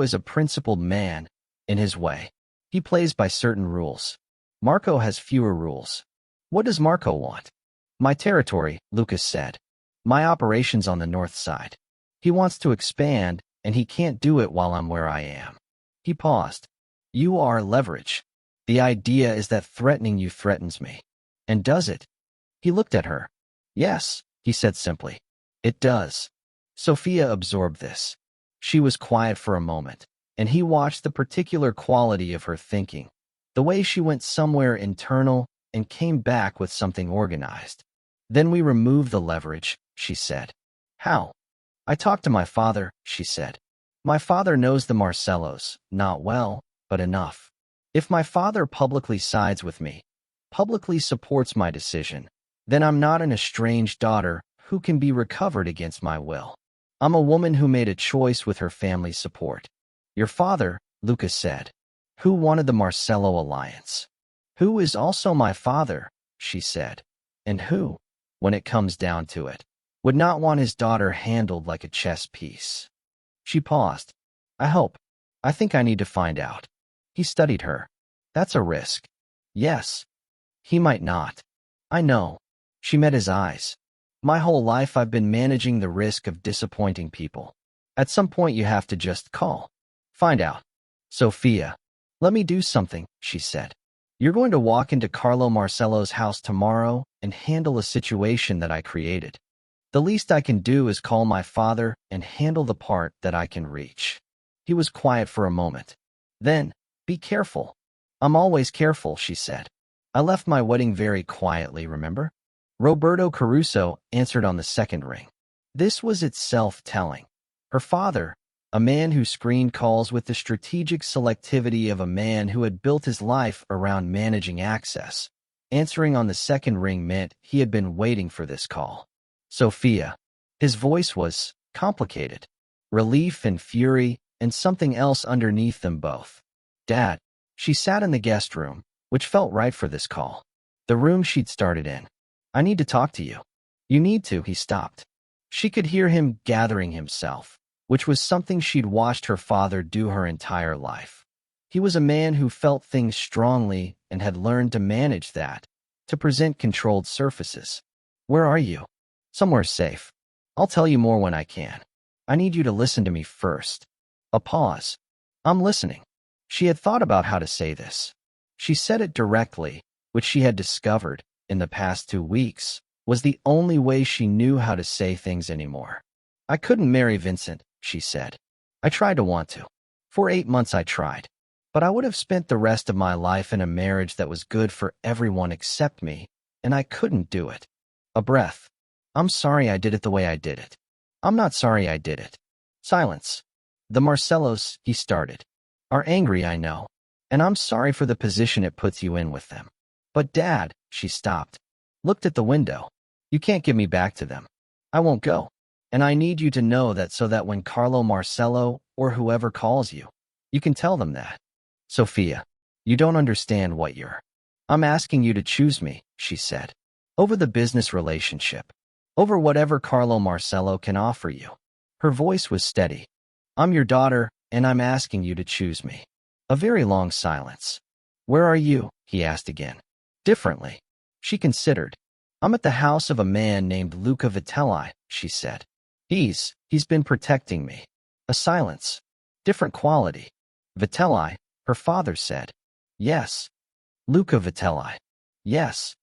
is a principled man, in his way. He plays by certain rules. Marco has fewer rules. What does Marco want? My territory, Lucas said. My operations on the north side. He wants to expand, and he can't do it while I'm where I am. He paused. You are leverage. The idea is that threatening you threatens me. And does it? He looked at her. Yes, he said simply. It does. Sophia absorbed this. She was quiet for a moment, and he watched the particular quality of her thinking, the way she went somewhere internal and came back with something organized. Then we remove the leverage, she said. How? I talked to my father, she said. My father knows the Marcellos, not well, but enough. If my father publicly sides with me, publicly supports my decision, then I'm not an estranged daughter who can be recovered against my will. I'm a woman who made a choice with her family's support. Your father, Lucas said, who wanted the Marcello alliance. Who is also my father, she said, and who, when it comes down to it, would not want his daughter handled like a chess piece. She paused. I think I need to find out. He studied her. That's a risk. Yes. He might not. I know. She met his eyes. My whole life I've been managing the risk of disappointing people. At some point you have to just call. Find out. Sophia, let me do something, she said. You're going to walk into Carlo Marcello's house tomorrow and handle a situation that I created. The least I can do is call my father and handle the part that I can reach. He was quiet for a moment. Then, be careful. I'm always careful, she said. I left my wedding very quietly, remember? Roberto Caruso answered on the second ring. This was itself telling. Her father, a man who screened calls with the strategic selectivity of a man who had built his life around managing access, answering on the second ring meant he had been waiting for this call. Sophia. His voice was complicated. Relief and fury and something else underneath them both. Dad. She sat in the guest room, which felt right for this call. The room she'd started in. I need to talk to you. You need to, he stopped. She could hear him gathering himself, which was something she'd watched her father do her entire life. He was a man who felt things strongly and had learned to manage that, to present controlled surfaces. Where are you? Somewhere safe. I'll tell you more when I can. I need you to listen to me first. A pause. I'm listening. She had thought about how to say this. She said it directly, which she had discovered, in the past 2 weeks, was the only way she knew how to say things anymore. I couldn't marry Vincent, she said. I tried to want to. For 8 months I tried. But I would have spent the rest of my life in a marriage that was good for everyone except me, and I couldn't do it. A breath. I'm sorry I did it the way I did it. I'm not sorry I did it. Silence. The Marcellos, he started, are angry, I know, and I'm sorry for the position it puts you in with them. But Dad, she stopped, looked at the window. You can't give me back to them. I won't go. And I need you to know that so that when Carlo Marcello or whoever calls you, you can tell them that. Sophia, you don't understand what you're. I'm asking you to choose me, she said, over the business relationship, over whatever Carlo Marcello can offer you. Her voice was steady. I'm your daughter, and I'm asking you to choose me. A very long silence. Where are you? He asked again. Differently. She considered. I'm at the house of a man named Luca Vitelli, she said. He's been protecting me. A silence. Different quality. Vitelli, her father said. Yes. Luca Vitelli. Yes.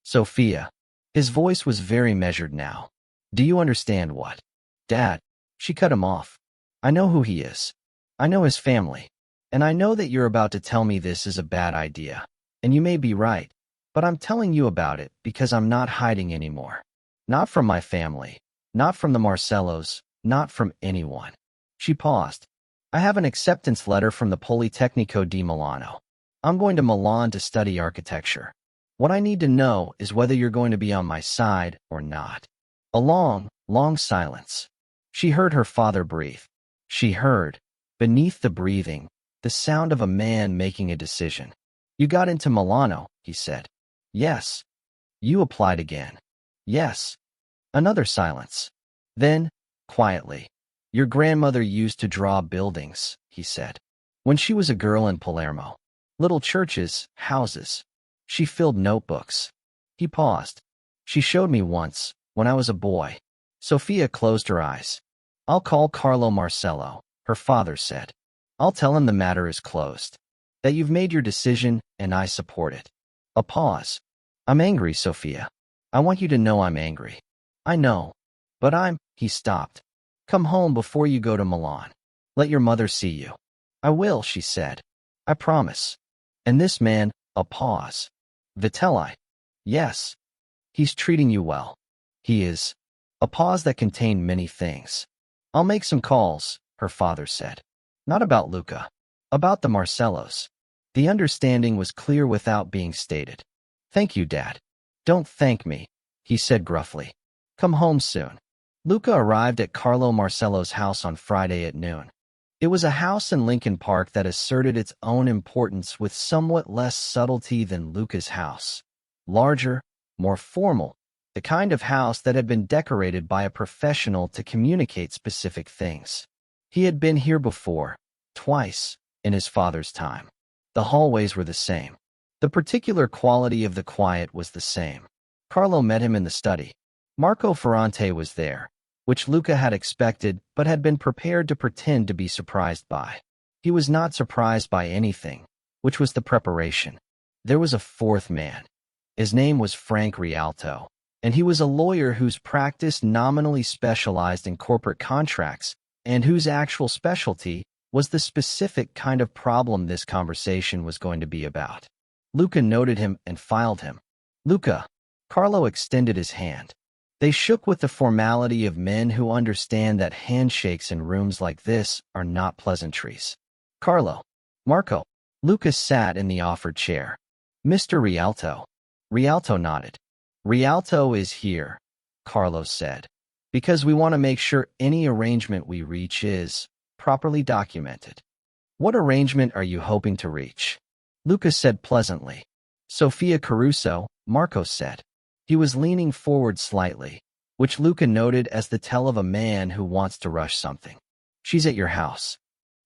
Sophia. His voice was very measured now. Do you understand what? Dad. She cut him off. I know who he is. I know his family. And I know that you're about to tell me this is a bad idea. And you may be right. But I'm telling you about it because I'm not hiding anymore. Not from my family. Not from the Marcellos. Not from anyone. She paused. I have an acceptance letter from the Politecnico di Milano. I'm going to Milan to study architecture. What I need to know is whether you're going to be on my side or not." A long, long silence. She heard her father breathe. She heard, beneath the breathing, the sound of a man making a decision. "You got into Milano," he said. "Yes." "You applied again." "Yes." Another silence. Then, quietly, "Your grandmother used to draw buildings," he said. "When she was a girl in Palermo. Little churches, houses. She filled notebooks." He paused. "She showed me once, when I was a boy." Sophia closed her eyes. "I'll call Carlo Marcello," her father said. "I'll tell him the matter is closed. That you've made your decision, and I support it." A pause. "I'm angry, Sophia. I want you to know I'm angry." "I know. But He stopped. "Come home before you go to Milan. Let your mother see you." "I will," she said. "I promise." "And this man," a pause. "Vitelli." "Yes." "He's treating you well." "He is." A pause that contained many things. "I'll make some calls," her father said. "Not about Luca. About the Marcellos." The understanding was clear without being stated. "Thank you, Dad." "Don't thank me," he said gruffly. "Come home soon." Luca arrived at Carlo Marcello's house on Friday at noon. It was a house in Lincoln Park that asserted its own importance with somewhat less subtlety than Luca's house. Larger, more formal, the kind of house that had been decorated by a professional to communicate specific things. He had been here before, twice, in his father's time. The hallways were the same. The particular quality of the quiet was the same. Carlo met him in the study. Marco Ferrante was there, which Luca had expected but had been prepared to pretend to be surprised by. He was not surprised by anything, which was the preparation. There was a fourth man. His name was Frank Rialto, and he was a lawyer whose practice nominally specialized in corporate contracts and whose actual specialty was the specific kind of problem this conversation was going to be about. Luca noted him and filed him. "Luca." Carlo extended his hand. They shook with the formality of men who understand that handshakes in rooms like this are not pleasantries. "Carlo." "Marco." Luca sat in the offered chair. "Mr. Rialto." Rialto nodded. "Rialto is here," Carlo said, "because we want to make sure any arrangement we reach is properly documented." "What arrangement are you hoping to reach?" Luca said pleasantly. "Sophia Caruso," Marco said. He was leaning forward slightly, which Luca noted as the tell of a man who wants to rush something. "She's at your house."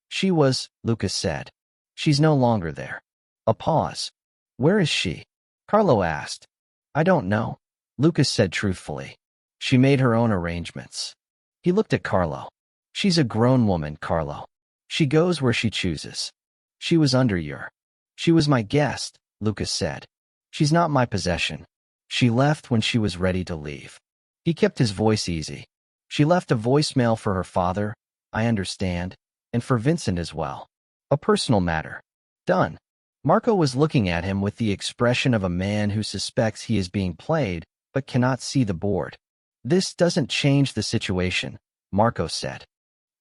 "She was," Luca said. "She's no longer there." A pause. "Where is she?" Carlo asked. "I don't know," Luca said truthfully. "She made her own arrangements." He looked at Carlo. "She's a grown woman, Carlo. She goes where she chooses. She was under your—" "She was my guest," Luca said. "She's not my possession. She left when she was ready to leave." He kept his voice easy. "She left a voicemail for her father, I understand, and for Vincent as well. A personal matter. Done." Marco was looking at him with the expression of a man who suspects he is being played but cannot see the board. "This doesn't change the situation," Marco said.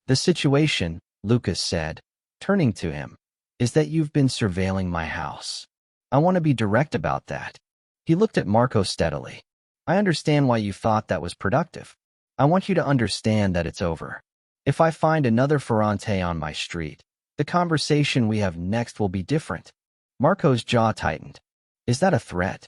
"The situation," Lucas said, turning to him, "is that you've been surveilling my house. I want to be direct about that." He looked at Marco steadily. "I understand why you thought that was productive. I want you to understand that it's over. If I find another Ferrante on my street, the conversation we have next will be different." Marco's jaw tightened. "Is that a threat?"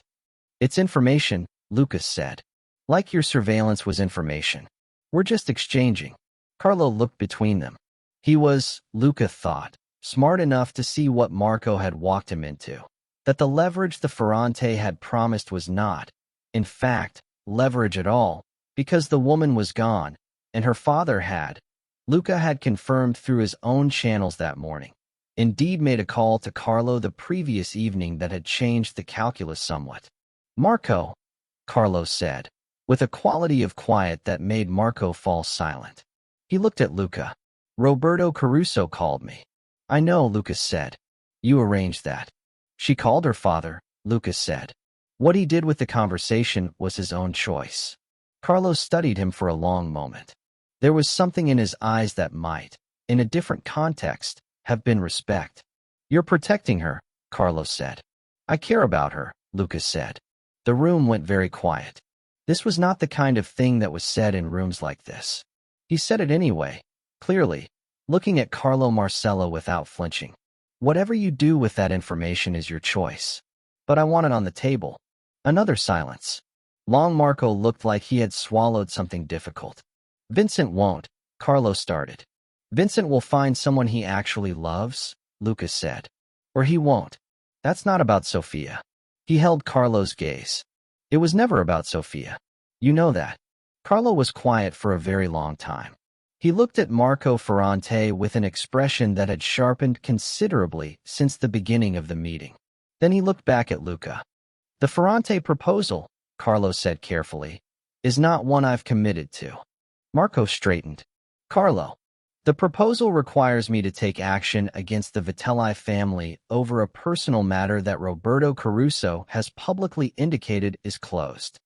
"It's information," Lucas said. "Like your surveillance was information. We're just exchanging." Carlo looked between them. He was, Luca thought, smart enough to see what Marco had walked him into. That the leverage the Ferrante had promised was not, in fact, leverage at all, because the woman was gone, and her father had. Luca had confirmed through his own channels that morning. Indeed made a call to Carlo the previous evening that had changed the calculus somewhat. "Marco," Carlo said, with a quality of quiet that made Marco fall silent. He looked at Luca. "Roberto Caruso called me." "I know," Lucas said. "You arranged that." "She called her father," Lucas said. "What he did with the conversation was his own choice." Carlo studied him for a long moment. There was something in his eyes that might, in a different context, have been respect. "You're protecting her," Carlos said. I care about her, Lucas said. The room went very quiet. This was not the kind of thing that was said in rooms like this. He said it anyway, clearly, looking at Carlo Marcello without flinching. Whatever you do with that information is your choice. But I want it on the table. Another silence. Long Marco looked like he had swallowed something difficult. Vincent won't, Carlo started. Vincent will find someone he actually loves, Lucas said. Or he won't. That's not about Sophia. He held Carlo's gaze. It was never about Sophia. You know that. Carlo was quiet for a very long time. He looked at Marco Ferrante with an expression that had sharpened considerably since the beginning of the meeting. Then he looked back at Luca. The Ferrante proposal, Carlo said carefully, is not one I've committed to. Marco straightened. Carlo, the proposal requires me to take action against the Vitelli family over a personal matter that Roberto Caruso has publicly indicated is closed.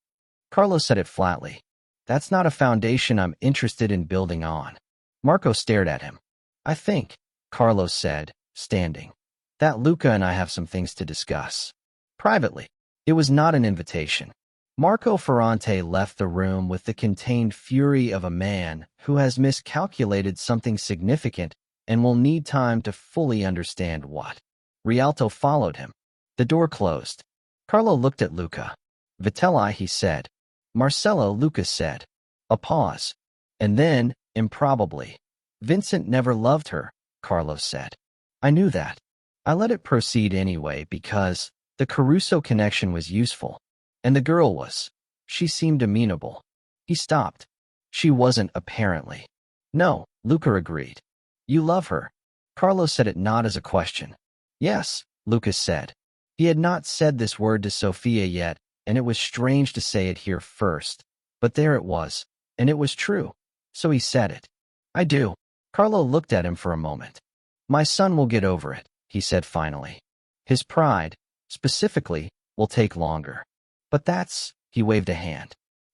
Carlo said it flatly. That's not a foundation I'm interested in building on. Marco stared at him. I think, Carlos said, standing, that Luca and I have some things to discuss. Privately. It was not an invitation. Marco Ferrante left the room with the contained fury of a man who has miscalculated something significant and will need time to fully understand what. Rialto followed him. The door closed. Carlo looked at Luca. Vitelli, he said. Marcello, Lucas said. A pause. And then, improbably, Vincent never loved her, Carlos said. I knew that. I let it proceed anyway because the Caruso connection was useful. And the girl was. She seemed amenable. He stopped. She wasn't, apparently. No, Luca agreed. You love her. Carlos said it not as a question. Yes, Lucas said. He had not said this word to Sophia yet, and it was strange to say it here first. But there it was, and it was true. So he said it. I do. Carlo looked at him for a moment. My son will get over it, he said finally. His pride, specifically, will take longer. But that's, he waved a hand.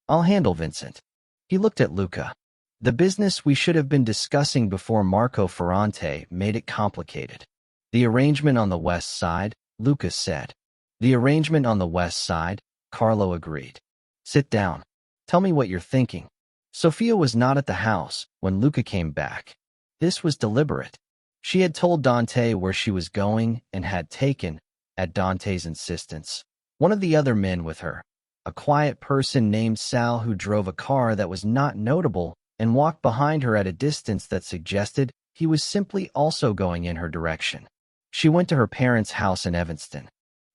I'll handle Vincent. He looked at Luca. The business we should have been discussing before Marco Ferrante made it complicated. The arrangement on the west side, Lucas said. The arrangement on the west side, Carlo agreed. Sit down. Tell me what you're thinking. Sophia was not at the house when Luca came back. This was deliberate. She had told Dante where she was going and had taken, at Dante's insistence, one of the other men with her, a quiet person named Sal who drove a car that was not notable and walked behind her at a distance that suggested he was simply also going in her direction. She went to her parents' house in Evanston.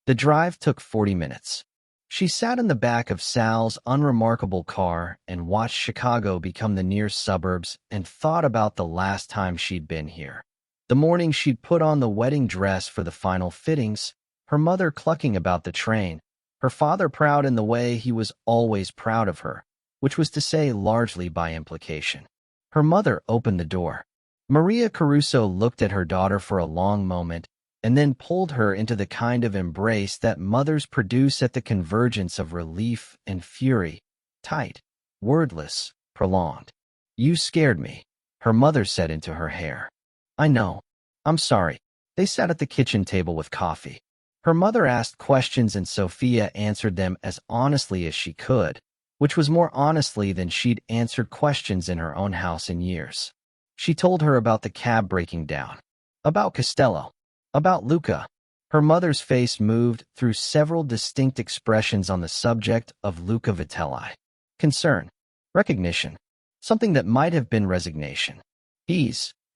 The drive took 40 minutes. She sat in the back of Sal's unremarkable car and watched Chicago become the near suburbs and thought about the last time she'd been here. The morning she'd put on the wedding dress for the final fittings, her mother clucking about the train, her father proud in the way he was always proud of her, which was to say largely by implication. Her mother opened the door. Maria Caruso looked at her daughter for a long moment and then pulled her into the kind of embrace that mothers produce at the convergence of relief and fury, tight, wordless, prolonged. You scared me, her mother said into her hair. I know. I'm sorry. They sat at the kitchen table with coffee. Her mother asked questions and Sophia answered them as honestly as she could, which was more honestly than she'd answered questions in her own house in years. She told her about the cab breaking down, about Costello, about Luca. Her mother's face moved through several distinct expressions on the subject of Luca Vitelli. Concern, recognition, something that might have been resignation.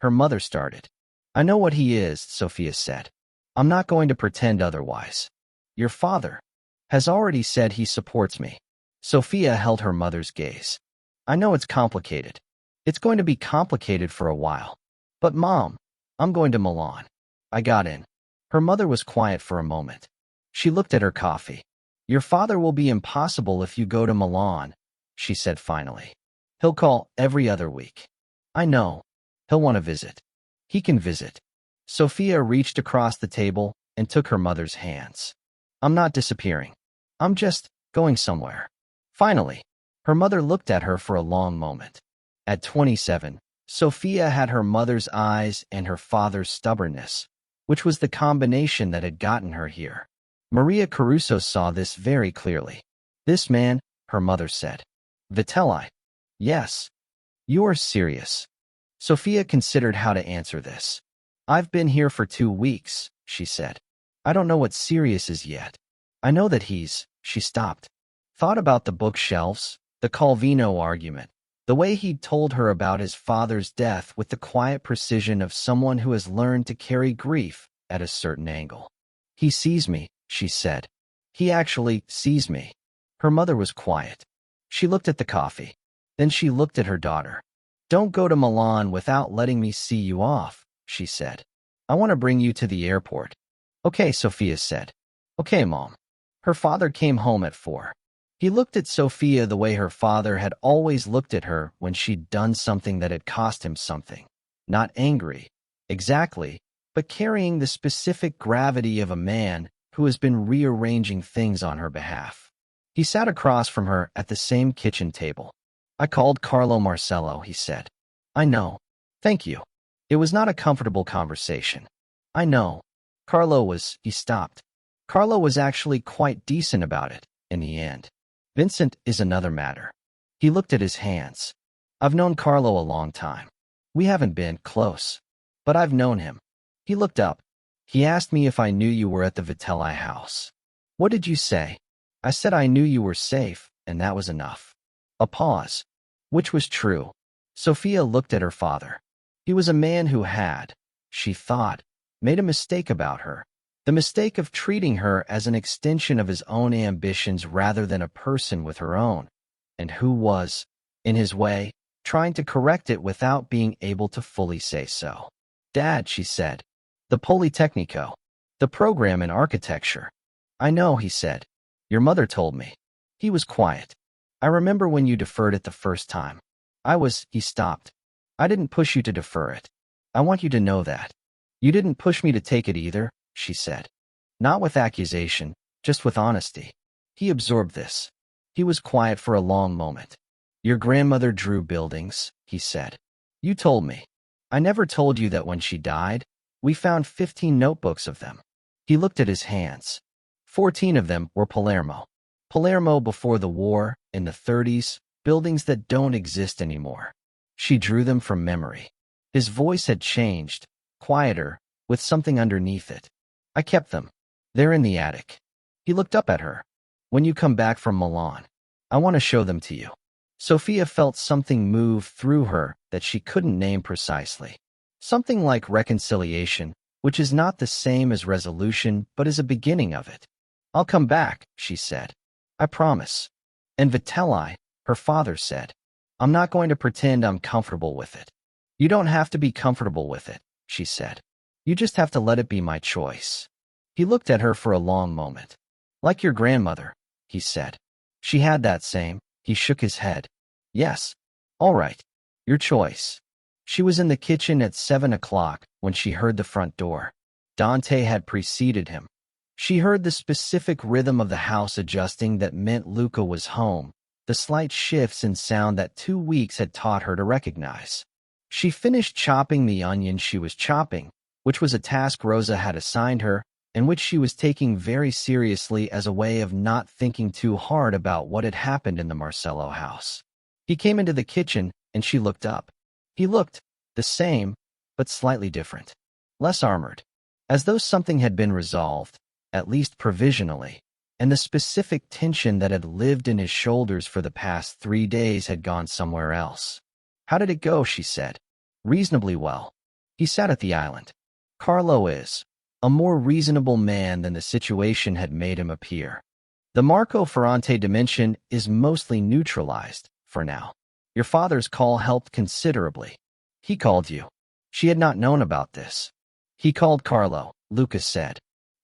Her mother started. I know what he is, Sophia said. I'm not going to pretend otherwise. Your father has already said he supports me. Sophia held her mother's gaze. I know it's complicated. It's going to be complicated for a while. But Mom, I'm going to Milan. I got in. Her mother was quiet for a moment. She looked at her coffee. Your father will be impossible if you go to Milan, she said finally. He'll call every other week. I know. He'll want to visit. He can visit. Sophia reached across the table and took her mother's hands. I'm not disappearing. I'm just going somewhere. Finally, her mother looked at her for a long moment. At 27, Sophia had her mother's eyes and her father's stubbornness, which was the combination that had gotten her here. Maria Caruso saw this very clearly. This man, her mother said. Vitelli. Yes. You are serious. Sophia considered how to answer this. I've been here for 2 weeks, she said. I don't know what serious is yet. I know that she stopped. Thought about the bookshelves, the Calvino argument, the way he'd told her about his father's death with the quiet precision of someone who has learned to carry grief at a certain angle. He sees me, she said. He actually sees me. Her mother was quiet. She looked at the coffee. Then she looked at her daughter. Don't go to Milan without letting me see you off, she said. I want to bring you to the airport. Okay, Sophia said. Okay, Mom. Her father came home at 4. He looked at Sophia the way her father had always looked at her when she'd done something that had cost him something. Not angry, exactly, but carrying the specific gravity of a man who has been rearranging things on her behalf. He sat across from her at the same kitchen table. I called Carlo Marcello, he said. I know. Thank you. It was not a comfortable conversation. I know. He stopped. Carlo was actually quite decent about it, in the end. Vincent is another matter. He looked at his hands. I've known Carlo a long time. We haven't been close, but I've known him. He looked up. He asked me if I knew you were at the Vitelli house. What did you say? I said I knew you were safe, and that was enough. A pause. Which was true. Sophia looked at her father. He was a man who had, she thought, made a mistake about her. The mistake of treating her as an extension of his own ambitions rather than a person with her own, and who was, in his way, trying to correct it without being able to fully say so. Dad, she said. The Politecnico. The program in architecture. I know, he said. Your mother told me. He was quiet. I remember when you deferred it the first time. He stopped. I didn't push you to defer it. I want you to know that. You didn't push me to take it either, she said. Not with accusation, just with honesty. He absorbed this. He was quiet for a long moment. Your grandmother drew buildings, he said. You told me. I never told you that when she died, we found 15 notebooks of them. He looked at his hands. 14 of them were Palermo. Palermo before the war, in the 30s, buildings that don't exist anymore. She drew them from memory. His voice had changed, quieter, with something underneath it. I kept them. They're in the attic. He looked up at her. When you come back from Milan, I want to show them to you. Sophia felt something move through her that she couldn't name precisely. Something like reconciliation, which is not the same as resolution, but is a beginning of it. I'll come back, she said. I promise. And Vitelli, her father said, I'm not going to pretend I'm comfortable with it. You don't have to be comfortable with it, she said. You just have to let it be my choice. He looked at her for a long moment. Like your grandmother, he said. She had that same. He shook his head. Yes. All right. Your choice. She was in the kitchen at 7 o'clock when she heard the front door. Dante had preceded him. She heard the specific rhythm of the house adjusting that meant Luca was home, the slight shifts in sound that 2 weeks had taught her to recognize. She finished chopping the onion she was chopping, which was a task Rosa had assigned her, and which she was taking very seriously as a way of not thinking too hard about what had happened in the Marcello house. He came into the kitchen, and she looked up. He looked the same, but slightly different. Less armored. As though something had been resolved, at least provisionally, and the specific tension that had lived in his shoulders for the past 3 days had gone somewhere else. How did it go, she said. Reasonably well. He sat at the island. Carlo is a more reasonable man than the situation had made him appear. The Marco Ferrante dimension is mostly neutralized, for now. Your father's call helped considerably. He called you. She had not known about this. He called Carlo, Lucas said.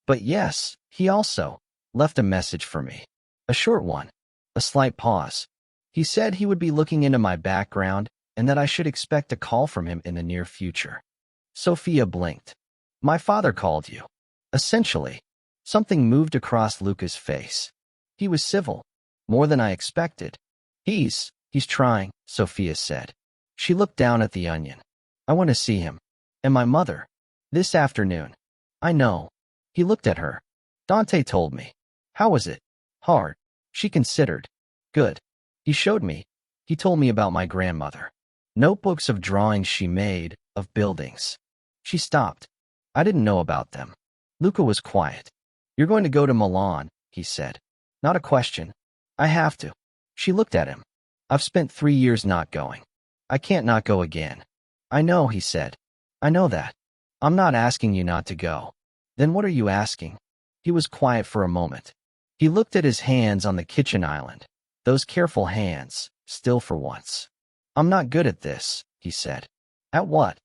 But yes, he also left a message for me. A short one. A slight pause. He said he would be looking into my background and that I should expect a call from him in the near future. Sophia blinked. My father called you. Essentially. Something moved across Luca's face. He was civil. More than I expected. He's trying, Sophia said. She looked down at the onion. I want to see him. And my mother. This afternoon. I know. He looked at her. Dante told me. How was it? Hard. She considered. Good. He showed me. He told me about my grandmother. Notebooks of drawings she made, of buildings. She stopped. I didn't know about them. Luca was quiet. You're going to go to Milan, he said. Not a question. I have to. She looked at him. I've spent 3 years not going. I can't not go again. I know, he said. I know that. I'm not asking you not to go. Then what are you asking? He was quiet for a moment. He looked at his hands on the kitchen island. Those careful hands, still for once. I'm not good at this, he said. At what?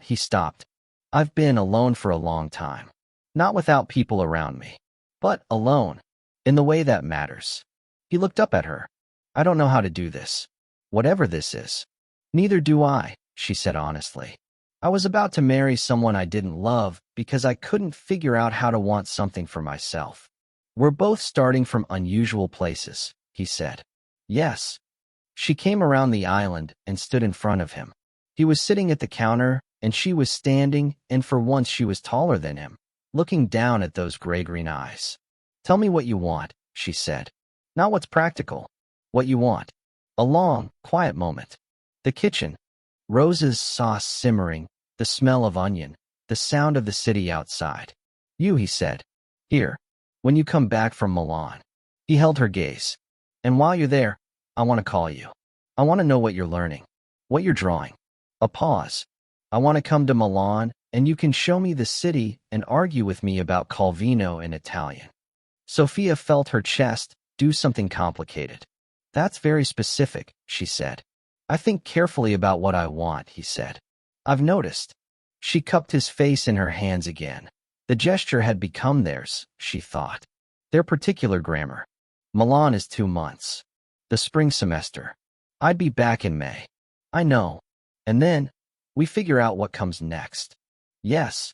He stopped. I've been alone for a long time. Not without people around me. But alone. In the way that matters. He looked up at her. I don't know how to do this. Whatever this is. Neither do I, she said honestly. I was about to marry someone I didn't love because I couldn't figure out how to want something for myself. We're both starting from unusual places, he said. Yes. She came around the island and stood in front of him. He was sitting at the counter, and she was standing, and for once she was taller than him, looking down at those gray-green eyes. Tell me what you want, she said. Not what's practical. What you want. A long, quiet moment. The kitchen. Rose's sauce simmering, the smell of onion, the sound of the city outside. You, he said. Here. When you come back from Milan. He held her gaze. And while you're there, I want to call you. I want to know what you're learning. What you're drawing. A pause. I want to come to Milan, and you can show me the city and argue with me about Calvino and Italian. Sophia felt her chest do something complicated. That's very specific, she said. I think carefully about what I want, he said. I've noticed. She cupped his face in her hands again. The gesture had become theirs, she thought. Their particular grammar. Milan is 2 months. The spring semester. I'd be back in May. I know. And then, we figure out what comes next. Yes.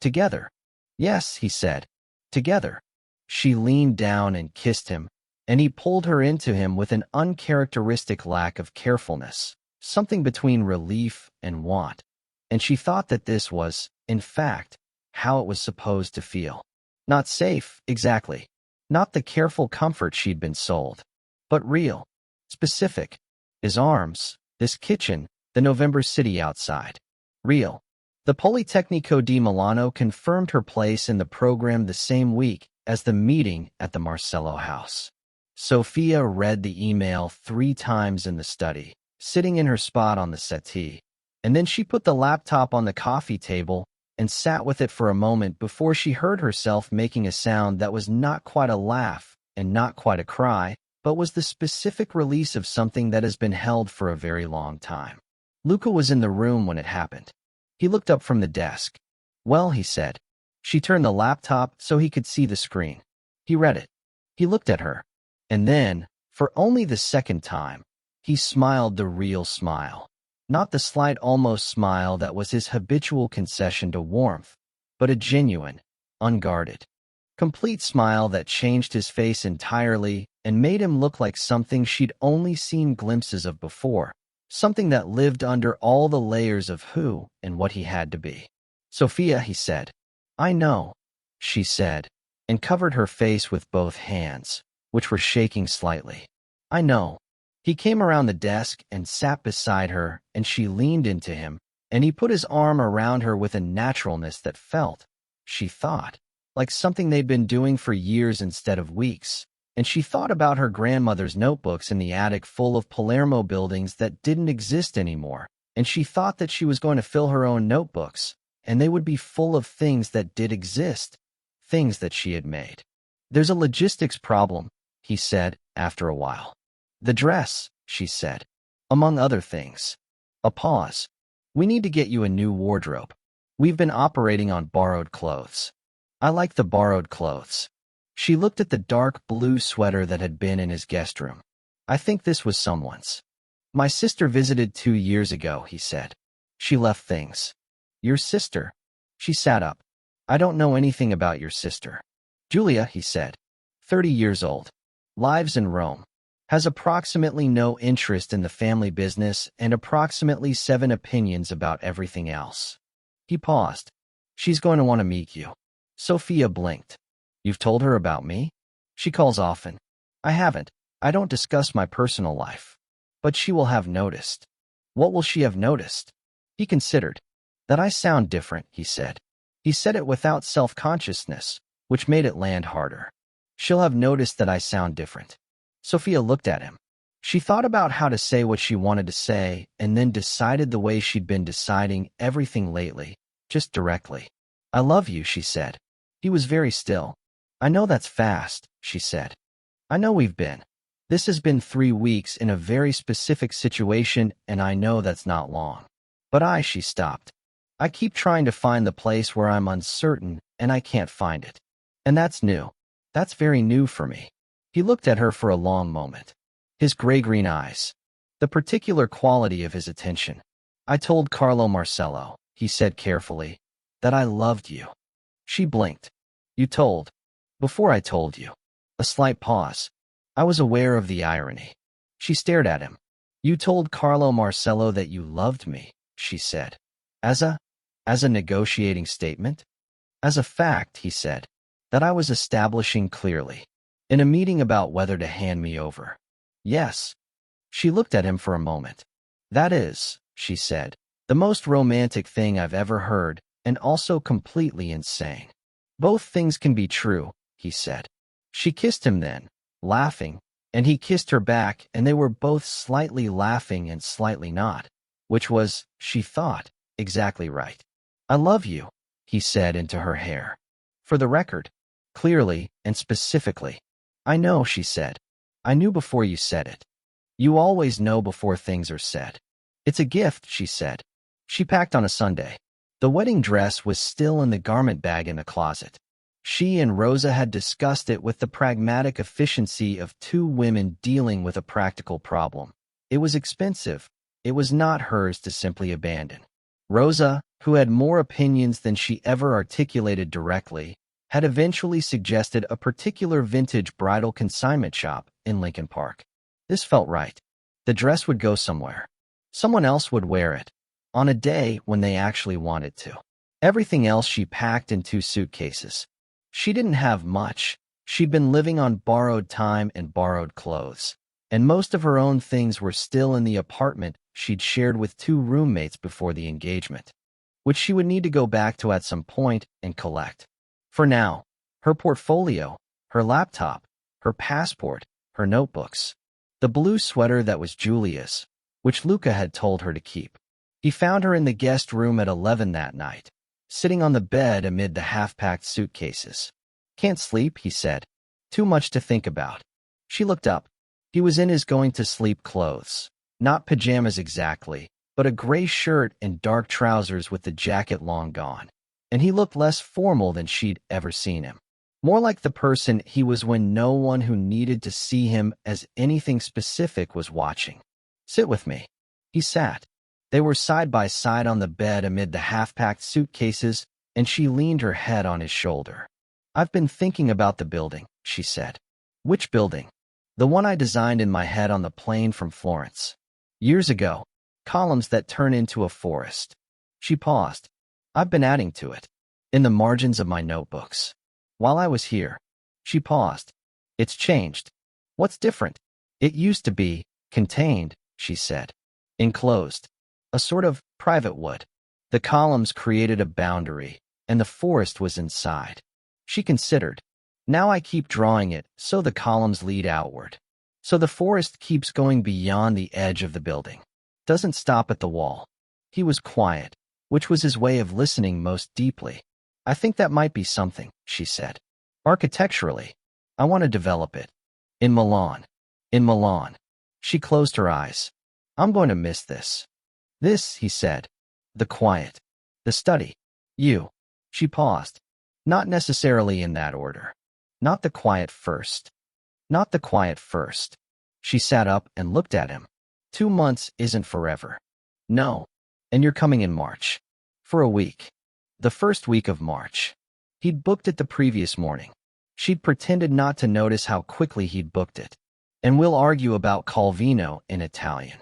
Together. Yes, he said. Together. She leaned down and kissed him, and he pulled her into him with an uncharacteristic lack of carefulness, something between relief and want. And she thought that this was, in fact, how it was supposed to feel. Not safe, exactly. Not the careful comfort she'd been sold. But real. Specific. His arms, this kitchen, the November city outside. Real. The Politecnico di Milano confirmed her place in the program the same week as the meeting at the Marcello house. Sophia read the email 3 times in the study, sitting in her spot on the settee, and then she put the laptop on the coffee table and sat with it for a moment before she heard herself making a sound that was not quite a laugh and not quite a cry, but was the specific release of something that has been held for a very long time. Luca was in the room when it happened. He looked up from the desk. Well, he said. She turned the laptop so he could see the screen. He read it. He looked at her. And then, for only the second time, he smiled the real smile. Not the slight almost smile that was his habitual concession to warmth, but a genuine, unguarded, complete smile that changed his face entirely and made him look like something she'd only seen glimpses of before, something that lived under all the layers of who and what he had to be. Sophia, he said. I know, she said, and covered her face with both hands, which were shaking slightly. I know. He came around the desk and sat beside her, and she leaned into him, and he put his arm around her with a naturalness that felt, she thought, like something they'd been doing for years instead of weeks. And she thought about her grandmother's notebooks in the attic full of Palermo buildings that didn't exist anymore, and she thought that she was going to fill her own notebooks, and they would be full of things that did exist, things that she had made. There's a logistics problem, he said, after a while. The dress, she said, among other things. A pause. We need to get you a new wardrobe. We've been operating on borrowed clothes. I like the borrowed clothes. She looked at the dark blue sweater that had been in his guest room. I think this was someone's. My sister visited 2 years ago, he said. She left things. Your sister? She sat up. I don't know anything about your sister. Julia, he said. 30 years old. Lives in Rome. Has approximately no interest in the family business and approximately 7 opinions about everything else. He paused. She's going to want to meet you. Sophia blinked. You've told her about me? She calls often. I haven't. I don't discuss my personal life. But she will have noticed. What will she have noticed? He considered. That I sound different, he said. He said it without self-consciousness, which made it land harder. She'll have noticed that I sound different. Sophia looked at him. She thought about how to say what she wanted to say and then decided the way she'd been deciding everything lately, just directly. I love you, she said. He was very still. I know that's fast, she said. I know we've been. This has been 3 weeks in a very specific situation, and I know that's not long. But she stopped. I keep trying to find the place where I'm uncertain, and I can't find it. And that's new. That's very new for me. He looked at her for a long moment. His gray-green eyes. The particular quality of his attention. I told Carlo Marcello, he said carefully, that I loved you. She blinked. You told. Before I told you. A slight pause. I was aware of the irony. She stared at him. You told Carlo Marcello that you loved me, she said. As a negotiating statement? As a fact, he said, that I was establishing clearly. In a meeting about whether to hand me over. Yes. She looked at him for a moment. That is, she said, the most romantic thing I've ever heard, and also completely insane. Both things can be true, he said. She kissed him then, laughing, and he kissed her back, and they were both slightly laughing and slightly not, which was, she thought, exactly right. I love you, he said into her hair. For the record, clearly and specifically. I know, she said. I knew before you said it. You always know before things are said. It's a gift, she said. She packed on a Sunday. The wedding dress was still in the garment bag in the closet. She and Rosa had discussed it with the pragmatic efficiency of 2 women dealing with a practical problem. It was expensive. It was not hers to simply abandon. Rosa, who had more opinions than she ever articulated directly, had eventually suggested a particular vintage bridal consignment shop in Lincoln Park. This felt right. The dress would go somewhere. Someone else would wear it, on a day when they actually wanted to. Everything else she packed in 2 suitcases. She didn't have much. She'd been living on borrowed time and borrowed clothes, and most of her own things were still in the apartment she'd shared with 2 roommates before the engagement, which she would need to go back to at some point and collect. For now, her portfolio, her laptop, her passport, her notebooks, the blue sweater that was Julia's, which Luca had told her to keep. He found her in the guest room at 11 that night, sitting on the bed amid the half-packed suitcases. Can't sleep, he said. Too much to think about. She looked up. He was in his going-to-sleep clothes. Not pajamas exactly, but a gray shirt and dark trousers with the jacket long gone. And he looked less formal than she'd ever seen him. More like the person he was when no one who needed to see him as anything specific was watching. Sit with me. He sat. They were side by side on the bed amid the half-packed suitcases, and she leaned her head on his shoulder. I've been thinking about the building, she said. Which building? The one I designed in my head on the plane from Florence. Years ago. Columns that turn into a forest. She paused. I've been adding to it. In the margins of my notebooks. While I was here. She paused. It's changed. What's different? It used to be contained, she said. Enclosed. A sort of private wood. The columns created a boundary, and the forest was inside. She considered. Now I keep drawing it, so the columns lead outward. So the forest keeps going beyond the edge of the building. Doesn't stop at the wall. He was quiet, which was his way of listening most deeply. I think that might be something, she said. Architecturally. I want to develop it. In Milan. In Milan. She closed her eyes. I'm going to miss this. This, he said. The quiet. The study. You. She paused. Not necessarily in that order. Not the quiet first. Not the quiet first. She sat up and looked at him. 2 months isn't forever. No. And you're coming in March. For a week. The first week of March. He'd booked it the previous morning. She'd pretended not to notice how quickly he'd booked it. And we'll argue about Calvino in Italian.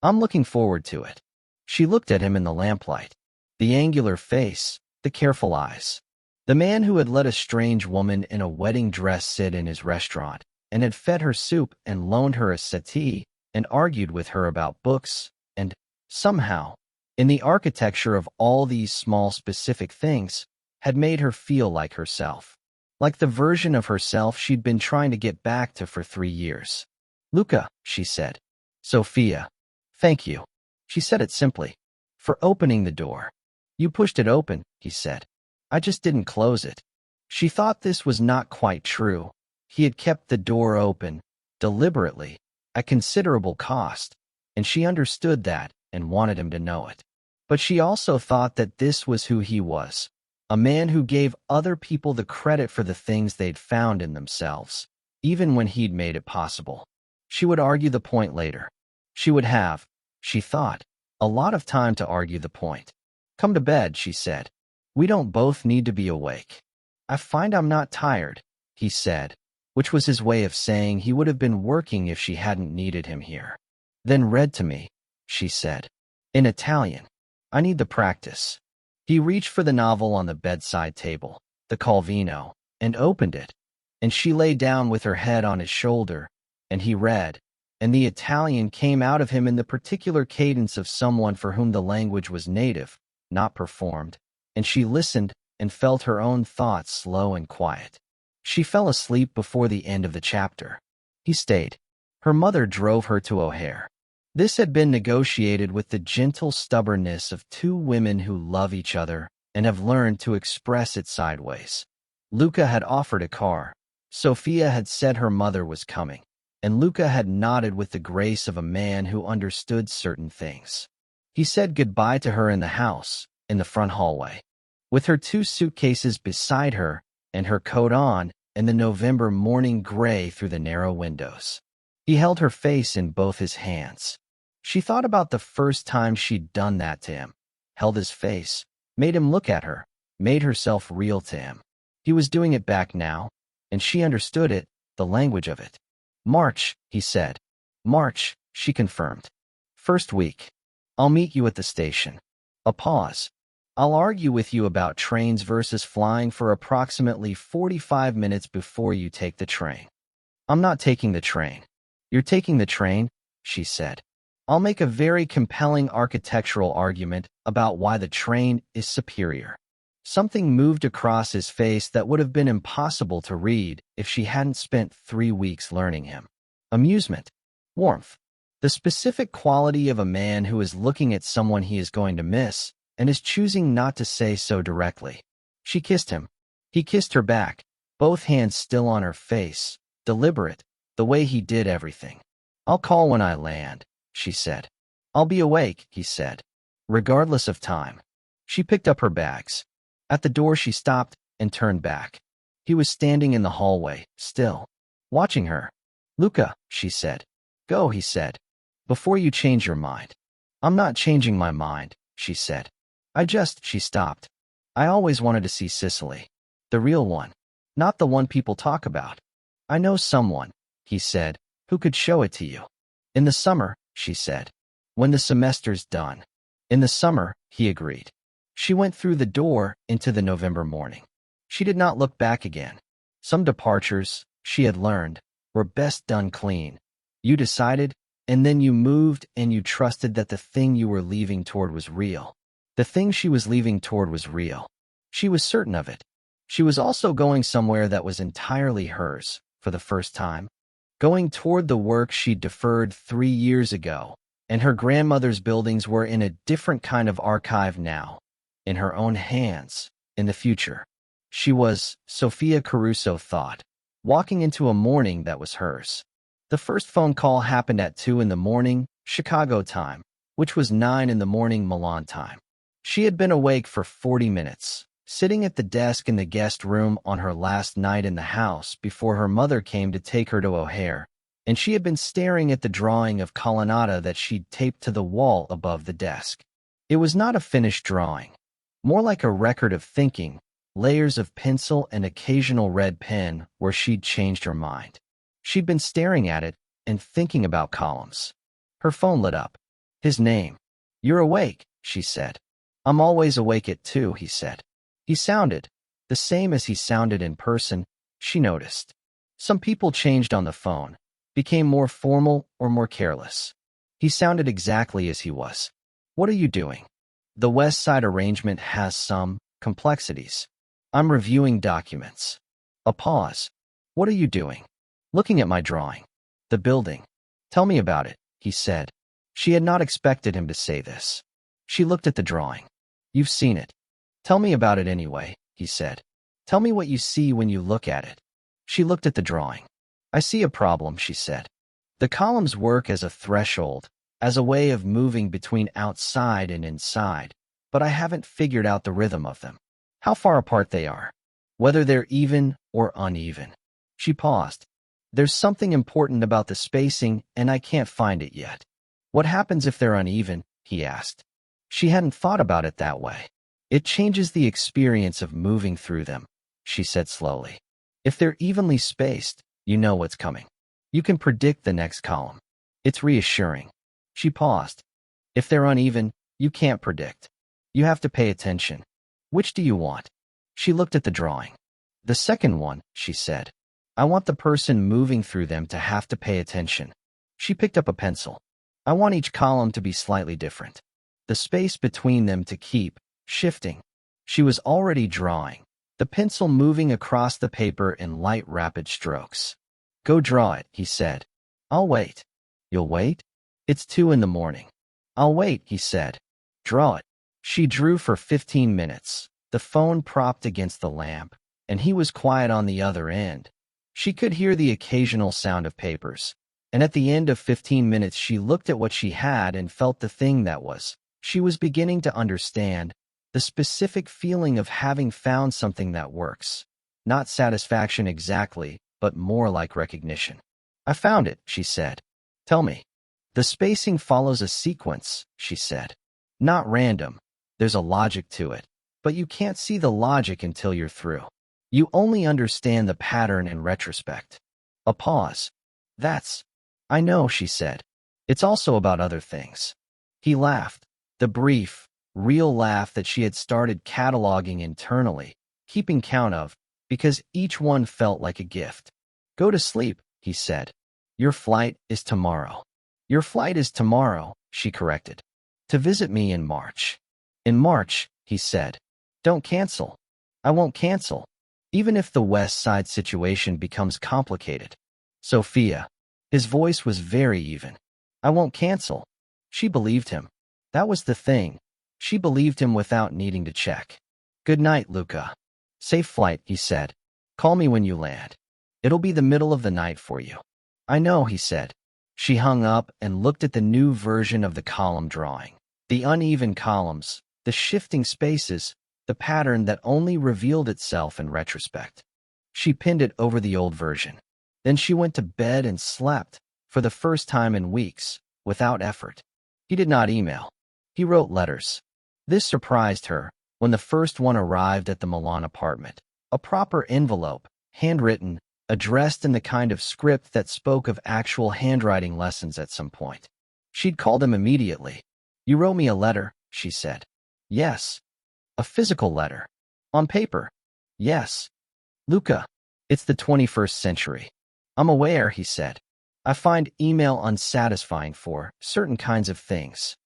I'm looking forward to it. She looked at him in the lamplight. The angular face, the careful eyes. The man who had let a strange woman in a wedding dress sit in his restaurant, and had fed her soup and loaned her a settee, and argued with her about books, and, somehow, in the architecture of all these small specific things, had made her feel like herself. Like the version of herself she'd been trying to get back to for 3 years. Luca, she said. Sophia. Thank you. She said it simply. For opening the door. You pushed it open, he said. I just didn't close it. She thought this was not quite true. He had kept the door open, deliberately, at considerable cost, and she understood that and wanted him to know it. But she also thought that this was who he was, a man who gave other people the credit for the things they'd found in themselves, even when he'd made it possible. She would argue the point later. She would have, she thought, a lot of time to argue the point. Come to bed, she said. We don't both need to be awake. I find I'm not tired, he said, which was his way of saying he would have been working if she hadn't needed him here. Then read to me, she said. In Italian. I need the practice. He reached for the novel on the bedside table, the Calvino, and opened it, and she lay down with her head on his shoulder, and he read, and the Italian came out of him in the particular cadence of someone for whom the language was native, not performed, and she listened and felt her own thoughts slow and quiet. She fell asleep before the end of the chapter. He stayed. Her mother drove her to O'Hare. This had been negotiated with the gentle stubbornness of two women who love each other and have learned to express it sideways. Luca had offered a car. Sophia had said her mother was coming, and Luca had nodded with the grace of a man who understood certain things. He said goodbye to her in the house, in the front hallway, with her 2 suitcases beside her and her coat on and the November morning gray through the narrow windows. He held her face in both his hands. She thought about the first time she'd done that to him, held his face, made him look at her, made herself real to him. He was doing it back now, and she understood it, the language of it. March, he said. March, she confirmed. First week. I'll meet you at the station. A pause. I'll argue with you about trains versus flying for approximately 45 minutes before you take the train. I'm not taking the train. You're taking the train, she said. I'll make a very compelling architectural argument about why the train is superior. Something moved across his face that would have been impossible to read if she hadn't spent 3 weeks learning him. Amusement. Warmth. The specific quality of a man who is looking at someone he is going to miss and is choosing not to say so directly. She kissed him. He kissed her back, both hands still on her face, deliberate, the way he did everything. I'll call when I land, she said. I'll be awake, he said, regardless of time. She picked up her bags. At the door she stopped and turned back. He was standing in the hallway, still, watching her. Luca, she said. Go, he said, before you change your mind. I'm not changing my mind, she said. She stopped. I always wanted to see Sicily. The real one. Not the one people talk about. I know someone, he said, who could show it to you. In the summer, she said. When the semester's done. In the summer, he agreed. She went through the door into the November morning. She did not look back again. Some departures, she had learned, were best done clean. You decided, and then you moved and you trusted that the thing you were leaving toward was real. The thing she was leaving toward was real. She was certain of it. She was also going somewhere that was entirely hers, for the first time. Going toward the work she'd deferred 3 years ago, and her grandmother's buildings were in a different kind of archive now. In her own hands, in the future. She was, Sophia Caruso thought, walking into a morning that was hers. The first phone call happened at 2 in the morning, Chicago time, which was 9 in the morning Milan time. She had been awake for 40 minutes, sitting at the desk in the guest room on her last night in the house before her mother came to take her to O'Hare, and she had been staring at the drawing of Colonnata that she'd taped to the wall above the desk. It was not a finished drawing. More like a record of thinking, layers of pencil and occasional red pen where she'd changed her mind. She'd been staring at it and thinking about columns. Her phone lit up. His name. You're awake, she said. I'm always awake at 2, he said. He sounded the same as he sounded in person, she noticed. Some people changed on the phone, became more formal or more careless. He sounded exactly as he was. What are you doing? The West Side arrangement has some complexities. I'm reviewing documents. A pause. What are you doing? Looking at my drawing. The building. Tell me about it, he said. She had not expected him to say this. She looked at the drawing. You've seen it. Tell me about it anyway, he said. Tell me what you see when you look at it. She looked at the drawing. I see a problem, she said. The columns work as a threshold, as a way of moving between outside and inside, but I haven't figured out the rhythm of them. How far apart they are. Whether they're even or uneven. She paused. There's something important about the spacing, and I can't find it yet. What happens if they're uneven? He asked. She hadn't thought about it that way. It changes the experience of moving through them, she said slowly. If they're evenly spaced, you know what's coming. You can predict the next column. It's reassuring. She paused. If they're uneven, you can't predict. You have to pay attention. Which do you want? She looked at the drawing. The second one, she said. I want the person moving through them to have to pay attention. She picked up a pencil. I want each column to be slightly different. The space between them to keep shifting. She was already drawing, the pencil moving across the paper in light, rapid strokes. Go draw it, he said. I'll wait. You'll wait? It's 2 a.m. I'll wait, he said. Draw it. She drew for 15 minutes, the phone propped against the lamp, and he was quiet on the other end. She could hear the occasional sound of papers, and at the end of 15 minutes she looked at what she had and felt the thing that was. She was beginning to understand the specific feeling of having found something that works. Not satisfaction exactly, but more like recognition. I found it, she said. Tell me. The spacing follows a sequence, she said. Not random. There's a logic to it, but you can't see the logic until you're through. You only understand the pattern in retrospect. A pause. I know, she said. It's also about other things. He laughed. The brief, real laugh that she had started cataloging internally, keeping count of, because each one felt like a gift. Go to sleep, he said. Your flight is tomorrow. Your flight is tomorrow, she corrected. To visit me in March. In March, he said. Don't cancel. I won't cancel. Even if the West Side situation becomes complicated. Sophia. His voice was very even. I won't cancel. She believed him. That was the thing. She believed him without needing to check. Good night, Luca. Safe flight, he said. Call me when you land. It'll be the middle of the night for you. I know, he said. She hung up and looked at the new version of the column drawing. The uneven columns, the shifting spaces, the pattern that only revealed itself in retrospect. She pinned it over the old version. Then she went to bed and slept, for the first time in weeks, without effort. He did not email. He wrote letters. This surprised her when the first one arrived at the Milan apartment. A proper envelope, handwritten, addressed in the kind of script that spoke of actual handwriting lessons at some point. She'd called him immediately. You wrote me a letter, she said. Yes. A physical letter. On paper. Yes. Luca, it's the 21st century. I'm aware, he said. I find email unsatisfying for certain kinds of things.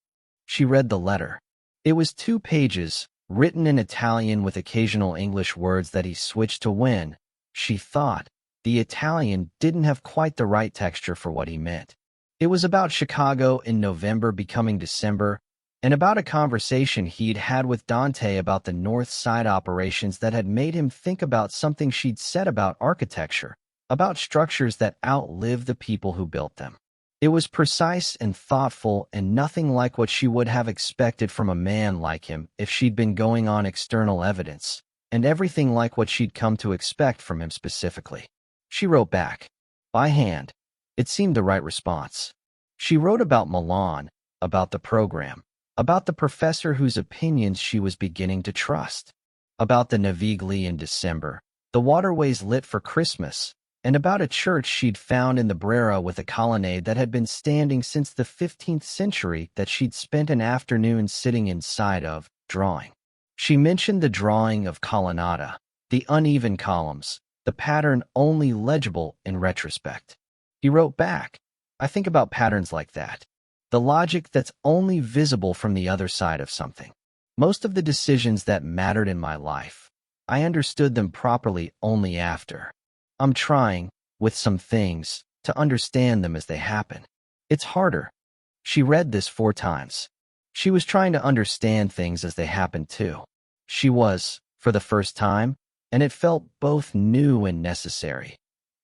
She read the letter. It was 2 pages, written in Italian with occasional English words that he switched to when, she thought, the Italian didn't have quite the right texture for what he meant. It was about Chicago in November becoming December, and about a conversation he'd had with Dante about the North Side operations that had made him think about something she'd said about architecture, about structures that outlive the people who built them. It was precise and thoughtful and nothing like what she would have expected from a man like him if she'd been going on external evidence, and everything like what she'd come to expect from him specifically. She wrote back. By hand. It seemed the right response. She wrote about Milan, about the program, about the professor whose opinions she was beginning to trust, about the Navigli in December, the waterways lit for Christmas, and about a church she'd found in the Brera with a colonnade that had been standing since the 15th century that she'd spent an afternoon sitting inside of, drawing. She mentioned the drawing of colonnata, the uneven columns, the pattern only legible in retrospect. He wrote back, I think about patterns like that. The logic that's only visible from the other side of something. Most of the decisions that mattered in my life, I understood them properly only after. I'm trying, with some things, to understand them as they happen. It's harder. She read this 4 times. She was trying to understand things as they happened too. She was, for the first time, and it felt both new and necessary,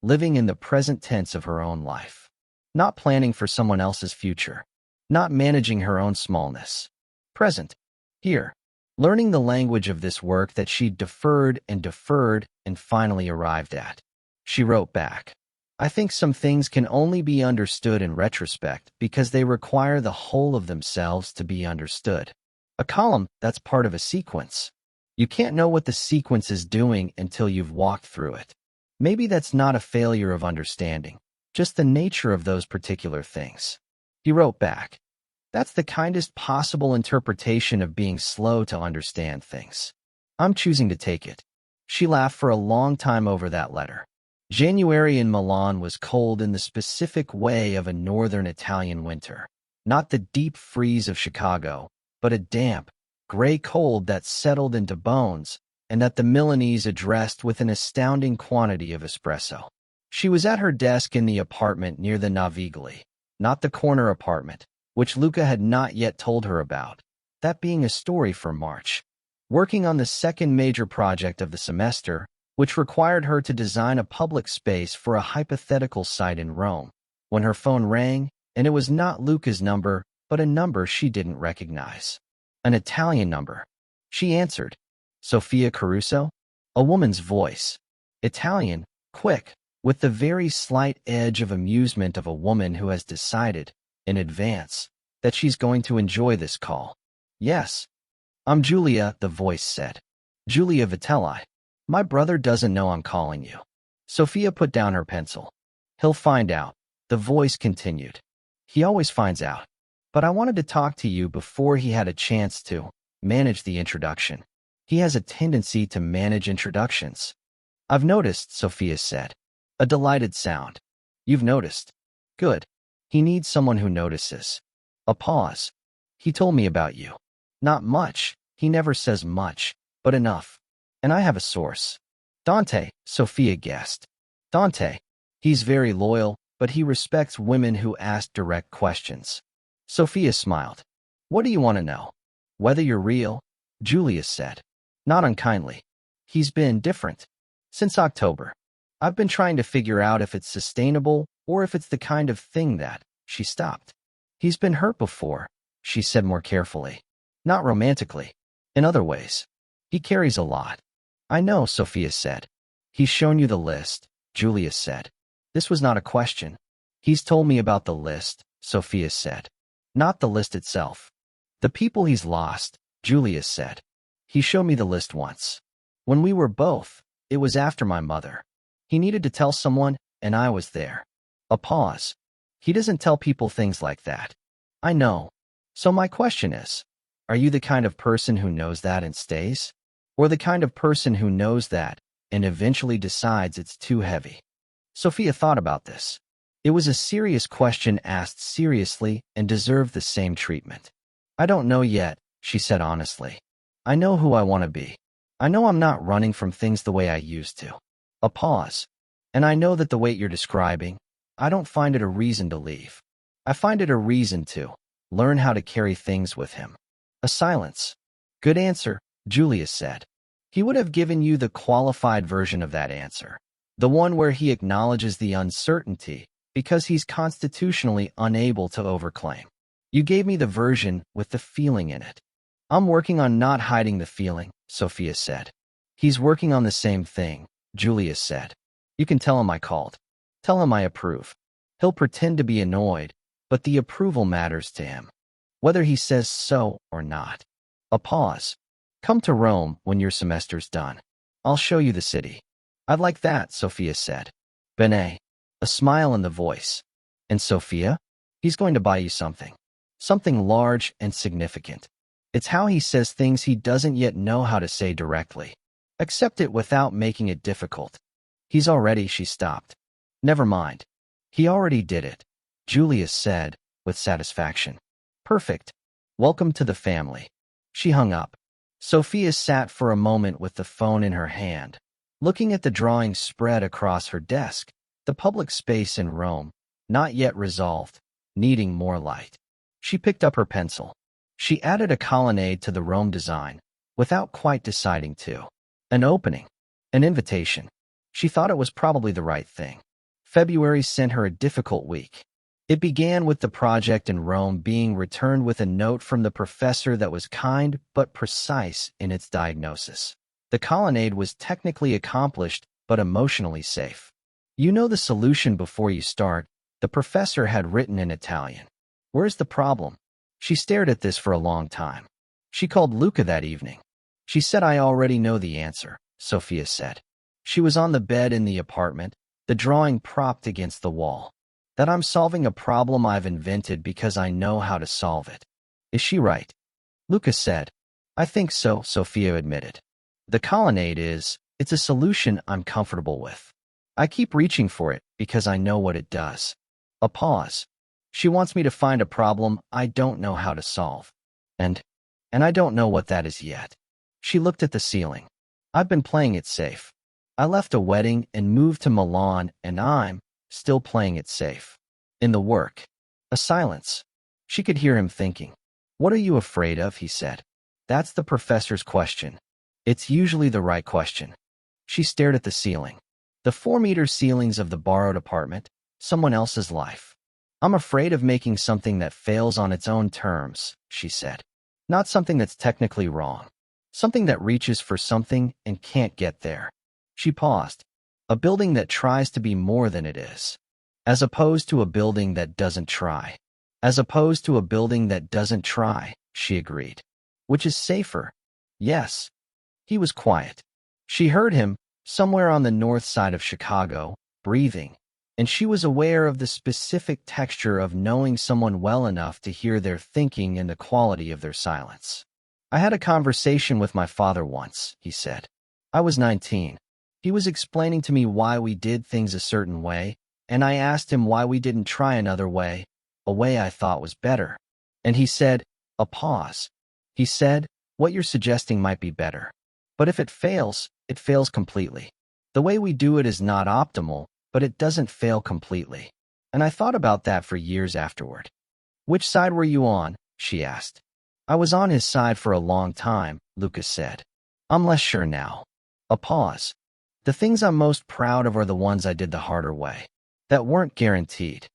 living in the present tense of her own life. Not planning for someone else's future. Not managing her own smallness. Present. Here. Learning the language of this work that she deferred and finally arrived at. She wrote back, I think some things can only be understood in retrospect because they require the whole of themselves to be understood. A column, that's part of a sequence. You can't know what the sequence is doing until you've walked through it. Maybe that's not a failure of understanding, just the nature of those particular things. He wrote back, that's the kindest possible interpretation of being slow to understand things. I'm choosing to take it. She laughed for a long time over that letter. January in Milan was cold in the specific way of a northern Italian winter. Not the deep freeze of Chicago, but a damp, gray cold that settled into bones and that the Milanese addressed with an astounding quantity of espresso. She was at her desk in the apartment near the Navigli, not the corner apartment, which Luca had not yet told her about, that being a story for March. Working on the second major project of the semester, which required her to design a public space for a hypothetical site in Rome, when her phone rang, and it was not Luca's number, but a number she didn't recognize. An Italian number. She answered. Sophia Caruso? A woman's voice. Italian, quick, with the very slight edge of amusement of a woman who has decided, in advance, that she's going to enjoy this call. Yes. I'm Julia, the voice said. Julia Vitelli. My brother doesn't know I'm calling you. Sophia put down her pencil. He'll find out, the voice continued. He always finds out. But I wanted to talk to you before he had a chance to manage the introduction. He has a tendency to manage introductions. I've noticed, Sophia said. A delighted sound. You've noticed. Good. He needs someone who notices. A pause. He told me about you. Not much. He never says much, but enough. And I have a source. Dante, Sophia guessed. Dante. He's very loyal, but he respects women who ask direct questions. Sophia smiled. What do you want to know? Whether you're real? Julia said. Not unkindly. He's been different. Since October. I've been trying to figure out if it's sustainable or if it's the kind of thing that, she stopped. He's been hurt before, she said more carefully. Not romantically. In other ways. He carries a lot. I know, Sophia said. He's shown you the list, Julia said. This was not a question. He's told me about the list, Sophia said. Not the list itself. The people he's lost, Julia said. He showed me the list once. When we were both, it was after my mother. He needed to tell someone, and I was there. A pause. He doesn't tell people things like that. I know. So my question is, are you the kind of person who knows that and stays? Or the kind of person who knows that and eventually decides it's too heavy? Sophia thought about this. It was a serious question asked seriously and deserved the same treatment. I don't know yet, she said honestly. I know who I want to be. I know I'm not running from things the way I used to. A pause. And I know that the way you're describing, I don't find it a reason to leave. I find it a reason to learn how to carry things with him. A silence. Good answer, Julia said. He would have given you the qualified version of that answer. The one where he acknowledges the uncertainty because he's constitutionally unable to overclaim. You gave me the version with the feeling in it. I'm working on not hiding the feeling, Sophia said. He's working on the same thing, Julia said. You can tell him I called. Tell him I approve. He'll pretend to be annoyed, but the approval matters to him. Whether he says so or not. A pause. Come to Rome when your semester's done. I'll show you the city. I'd like that, Sophia said. Bene. A smile in the voice. And Sophia? He's going to buy you something. Something large and significant. It's how he says things he doesn't yet know how to say directly. Accept it without making it difficult. She stopped. Never mind. He already did it, Julius said, with satisfaction. Perfect. Welcome to the family. She hung up. Sophia sat for a moment with the phone in her hand, looking at the drawing spread across her desk, the public space in Rome, not yet resolved, needing more light. She picked up her pencil. She added a colonnade to the Rome design, without quite deciding to. An opening. An invitation. She thought it was probably the right thing. February sent her a difficult week. It began with the project in Rome being returned with a note from the professor that was kind but precise in its diagnosis. The colonnade was technically accomplished but emotionally safe. You know the solution before you start, the professor had written in Italian. Where's the problem? She stared at this for a long time. She called Luca that evening. She said, I already know the answer, Sophia said. She was on the bed in the apartment, the drawing propped against the wall. That I'm solving a problem I've invented because I know how to solve it. Is she right? Luca said. I think so, Sophia admitted. The colonnade it's a solution I'm comfortable with. I keep reaching for it because I know what it does. A pause. She wants me to find a problem I don't know how to solve. And I don't know what that is yet. She looked at the ceiling. I've been playing it safe. I left a wedding and moved to Milan, and I'm still playing it safe. In the work. A silence. She could hear him thinking. What are you afraid of, he said. That's the professor's question. It's usually the right question. She stared at the ceiling. The 4-meter ceilings of the borrowed apartment, someone else's life. I'm afraid of making something that fails on its own terms, she said. Not something that's technically wrong. Something that reaches for something and can't get there. She paused. A building that tries to be more than it is. As opposed to a building that doesn't try. As opposed to a building that doesn't try, she agreed. Which is safer. Yes. He was quiet. She heard him, somewhere on the north side of Chicago, breathing, and she was aware of the specific texture of knowing someone well enough to hear their thinking and the quality of their silence. I had a conversation with my father once, he said. I was 19. He was explaining to me why we did things a certain way, and I asked him why we didn't try another way, a way I thought was better. And he said, a pause. He said, what you're suggesting might be better. But if it fails completely. The way we do it is not optimal, but it doesn't fail completely. And I thought about that for years afterward. Which side were you on? She asked. I was on his side for a long time, Lucas said. I'm less sure now. A pause. The things I'm most proud of are the ones I did the harder way. That weren't guaranteed.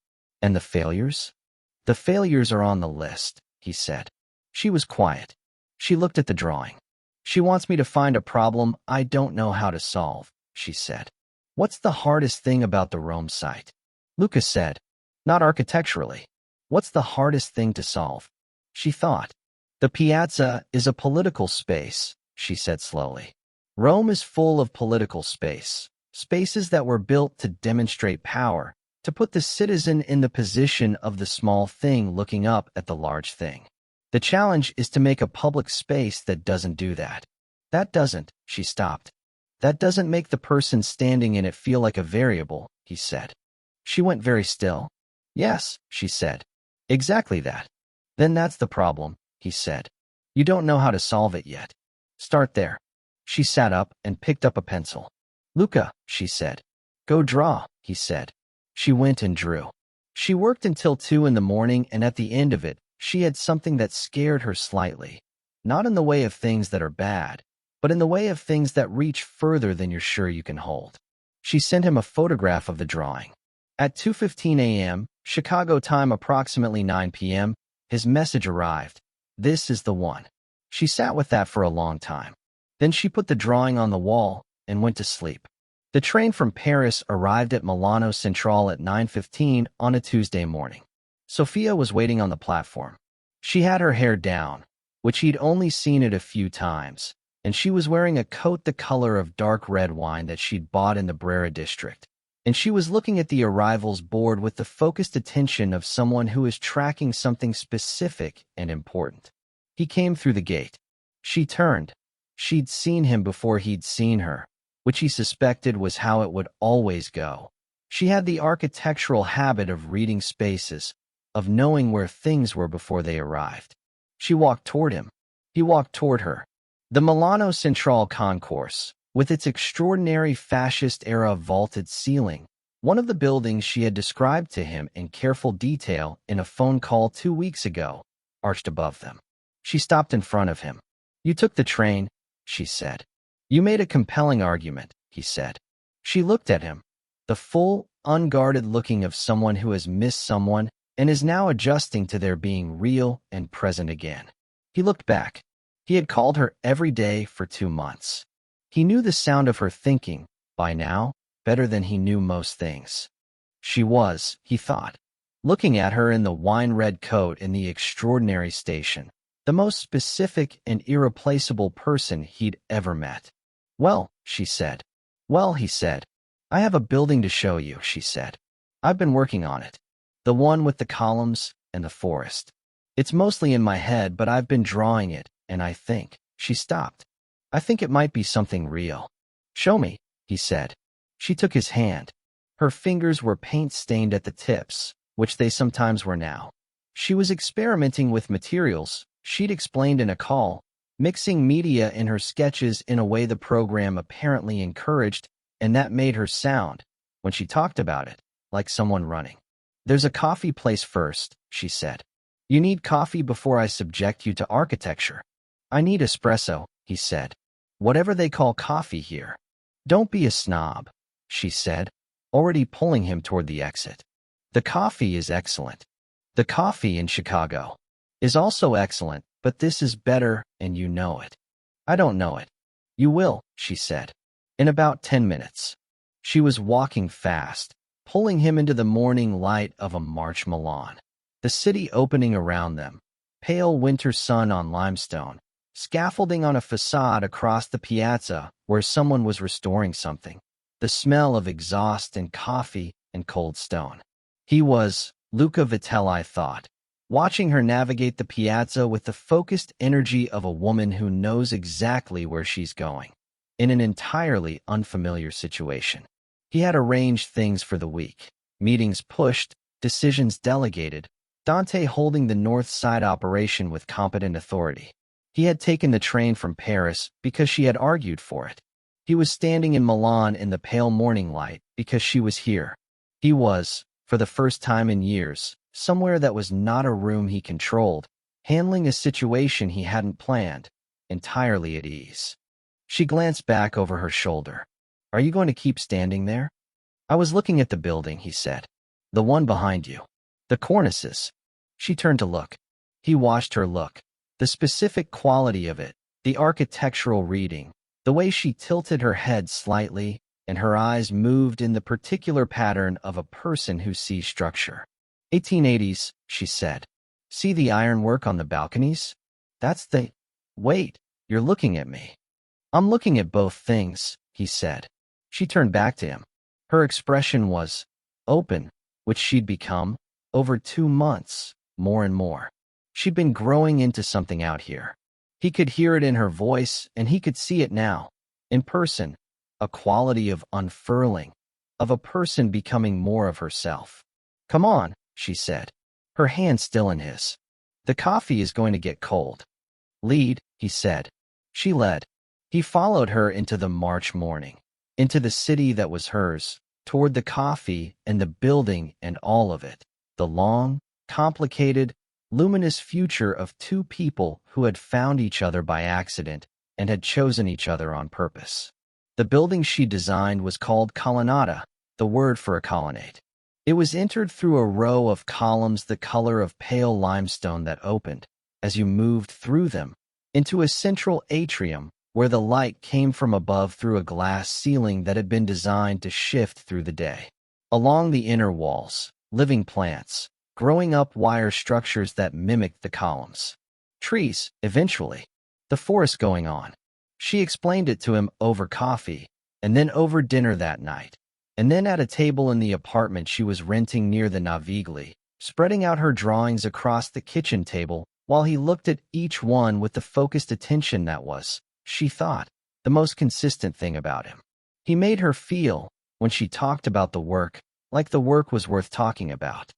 And the failures? The failures are on the list, he said. She was quiet. She looked at the drawing. She wants me to find a problem I don't know how to solve, she said. What's the hardest thing about the Rome site? Lucas said. Not architecturally. What's the hardest thing to solve? She thought. The piazza is a political space, she said slowly. Rome is full of political space, spaces that were built to demonstrate power, to put the citizen in the position of the small thing looking up at the large thing. The challenge is to make a public space that doesn't do that. She stopped. That doesn't make the person standing in it feel like a variable, he said. She went very still. Yes, she said. Exactly that. Then that's the problem, he said. You don't know how to solve it yet. Start there. She sat up and picked up a pencil. Luca, she said. Go draw, he said. She went and drew. She worked until 2 in the morning, and at the end of it, she had something that scared her slightly. Not in the way of things that are bad, but in the way of things that reach further than you're sure you can hold. She sent him a photograph of the drawing. At 2:15 a.m., Chicago time, approximately 9 p.m., his message arrived. This is the one. She sat with that for a long time. Then she put the drawing on the wall and went to sleep. The train from Paris arrived at Milano Centrale at 9:15 on a Tuesday morning. Sophia was waiting on the platform. She had her hair down, which he'd only seen it a few times, and she was wearing a coat the color of dark red wine that she'd bought in the Brera district. And she was looking at the arrivals board with the focused attention of someone who is tracking something specific and important. He came through the gate. She turned. She'd seen him before he'd seen her, which he suspected was how it would always go. She had the architectural habit of reading spaces, of knowing where things were before they arrived. She walked toward him. He walked toward her. The Milano Central Concourse, with its extraordinary fascist-era vaulted ceiling, one of the buildings she had described to him in careful detail in a phone call 2 weeks ago, arched above them. She stopped in front of him. "You took the train," she said. "You made a compelling argument," he said. She looked at him, the full, unguarded looking of someone who has missed someone and is now adjusting to their being real and present again. He looked back. He had called her every day for 2 months. He knew the sound of her thinking, by now, better than he knew most things. She was, he thought, looking at her in the wine-red coat in the extraordinary station, the most specific and irreplaceable person he'd ever met. "Well," she said. "Well," he said. "I have a building to show you," she said. "I've been working on it. The one with the columns and the forest. It's mostly in my head, but I've been drawing it, and I think—" She stopped. "I think it might be something real." "Show me," he said. She took his hand. Her fingers were paint-stained at the tips, which they sometimes were now. She was experimenting with materials, she'd explained in a call, mixing media in her sketches in a way the program apparently encouraged, and that made her sound, when she talked about it, like someone running. "There's a coffee place first," she said. "You need coffee before I subject you to architecture." "I need espresso," he said. "Whatever they call coffee here." "Don't be a snob," she said, already pulling him toward the exit. "The coffee is excellent. The coffee in Chicago is also excellent, but this is better, and you know it." "I don't know it." "You will," she said. "In about 10 minutes." She was walking fast, pulling him into the morning light of a March Milan. The city opening around them, pale winter sun on limestone, scaffolding on a facade across the piazza where someone was restoring something, the smell of exhaust and coffee and cold stone. He was, Luca Vitelli thought, watching her navigate the piazza with the focused energy of a woman who knows exactly where she's going, in an entirely unfamiliar situation. He had arranged things for the week, meetings pushed, decisions delegated, Dante holding the North Side operation with competent authority. He had taken the train from Paris because she had argued for it. He was standing in Milan in the pale morning light because she was here. He was, for the first time in years, somewhere that was not a room he controlled, handling a situation he hadn't planned, entirely at ease. She glanced back over her shoulder. "Are you going to keep standing there?" "I was looking at the building," he said. "The one behind you. The cornices." She turned to look. He watched her look. The specific quality of it, the architectural reading, the way she tilted her head slightly, and her eyes moved in the particular pattern of a person who sees structure. 1880s, she said. "See the ironwork on the balconies? That's the—" "Wait, you're looking at me." "I'm looking at both things," he said. She turned back to him. Her expression was open, which she'd become, over 2 months, more and more. She'd been growing into something out here. He could hear it in her voice, and he could see it now, in person, a quality of unfurling, of a person becoming more of herself. "Come on," she said, her hand still in his. "The coffee is going to get cold." "Lead," he said. She led. He followed her into the March morning, into the city that was hers, toward the coffee and the building and all of it, the long, complicated, luminous future of 2 people who had found each other by accident and had chosen each other on purpose. The building she designed was called Colonnata, the word for a colonnade. It was entered through a row of columns the color of pale limestone that opened, as you moved through them, into a central atrium where the light came from above through a glass ceiling that had been designed to shift through the day. Along the inner walls, living plants, growing up wire structures that mimicked the columns. Trees, eventually. The forest going on. She explained it to him over coffee, and then over dinner that night, and then at a table in the apartment she was renting near the Navigli, spreading out her drawings across the kitchen table while he looked at each one with the focused attention that was, she thought, the most consistent thing about him. He made her feel, when she talked about the work, like the work was worth talking about.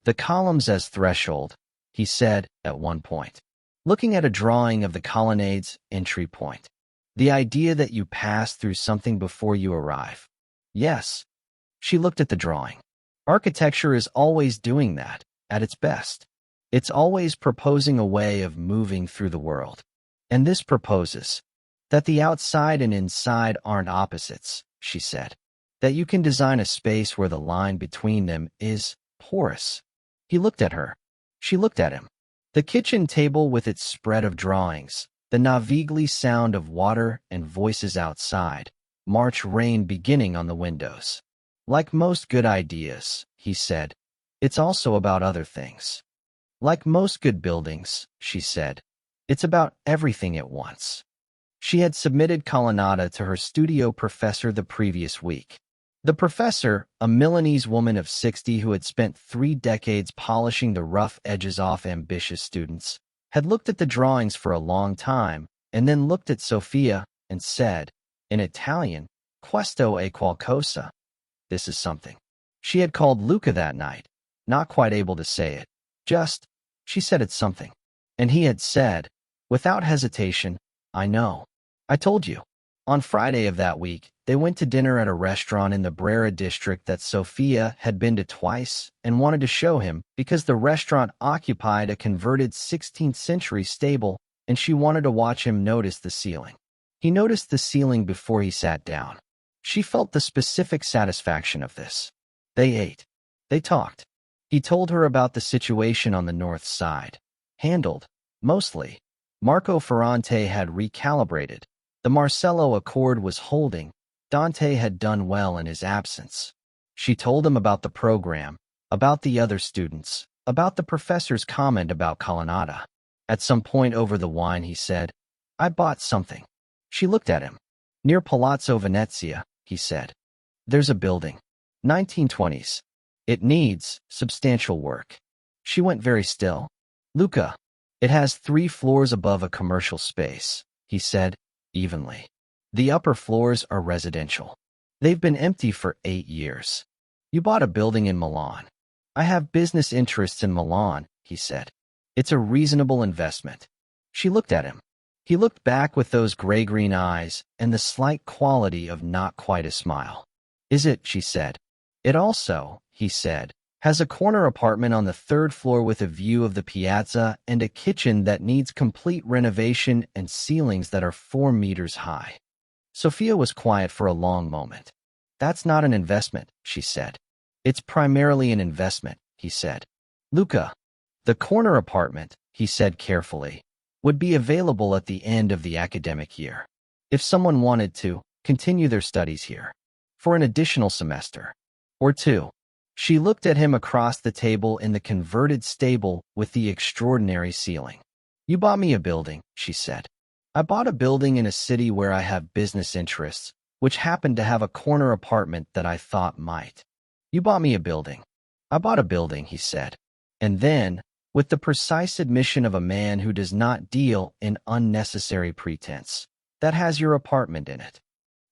The columns as threshold, he said at one point, looking at a drawing of the colonnade's entry point. The idea that you pass through something before you arrive. Yes. She looked at the drawing. Architecture is always doing that, at its best. It's always proposing a way of moving through the world. And this proposes that the outside and inside aren't opposites, she said. That you can design a space where the line between them is porous. He looked at her. She looked at him. The kitchen table with its spread of drawings, the navigli sound of water and voices outside, March rain beginning on the windows. Like most good ideas, he said, it's also about other things. Like most good buildings, she said, it's about everything at once. She had submitted Colonnata to her studio professor the previous week. The professor, a Milanese woman of 60 who had spent 3 decades polishing the rough edges off ambitious students, had looked at the drawings for a long time and then looked at Sophia and said, in Italian, questo è qualcosa. This is something. She had called Luca that night, not quite able to say it. Just, she said it's something. And he had said, without hesitation, I know. I told you. On Friday of that week, they went to dinner at a restaurant in the Brera district that Sophia had been to twice and wanted to show him because the restaurant occupied a converted 16th century stable and she wanted to watch him notice the ceiling. He noticed the ceiling before he sat down. She felt the specific satisfaction of this. They ate. They talked. He told her about the situation on the north side. Handled, mostly. Marco Ferrante had recalibrated. The Marcello Accord was holding. Dante had done well in his absence. She told him about the program, about the other students, about the professor's comment about Colonnata. At some point over the wine he said, I bought something. She looked at him. Near Palazzo Venezia, he said. There's a building. 1920s. It needs substantial work. She went very still. Luca. It has 3 floors above a commercial space, he said, evenly. The upper floors are residential. They've been empty for 8 years. You bought a building in Milan. I have business interests in Milan, he said. It's a reasonable investment. She looked at him. He looked back with those gray-green eyes and the slight quality of not quite a smile. Is it, she said. It also, he said, has a corner apartment on the 3rd floor with a view of the piazza and a kitchen that needs complete renovation and ceilings that are 4 meters high. Sophia was quiet for a long moment. That's not an investment, she said. It's primarily an investment, he said. Luca. The corner apartment, he said carefully, would be available at the end of the academic year. If someone wanted to continue their studies here. For an additional semester. Or 2. She looked at him across the table in the converted stable with the extraordinary ceiling. You bought me a building, she said. I bought a building in a city where I have business interests, which happened to have a corner apartment that I thought might. You bought me a building. I bought a building, he said. And then, with the precise admission of a man who does not deal in unnecessary pretense, that has your apartment in it.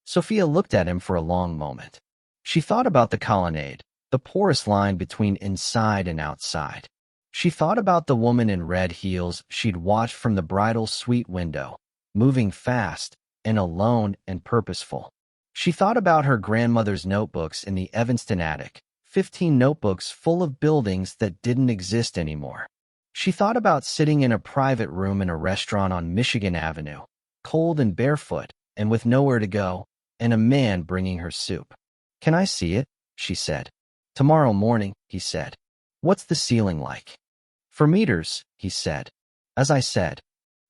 Sophia looked at him for a long moment. She thought about the colonnade, the porous line between inside and outside. She thought about the woman in red heels she'd watched from the bridal suite window, moving fast and alone and purposeful. She thought about her grandmother's notebooks in the Evanston attic, 15 notebooks full of buildings that didn't exist anymore. She thought about sitting in a private room in a restaurant on Michigan Avenue, cold and barefoot and with nowhere to go, and a man bringing her soup. Can I see it? She said. Tomorrow morning, he said. What's the ceiling like? 4 meters, he said. As I said.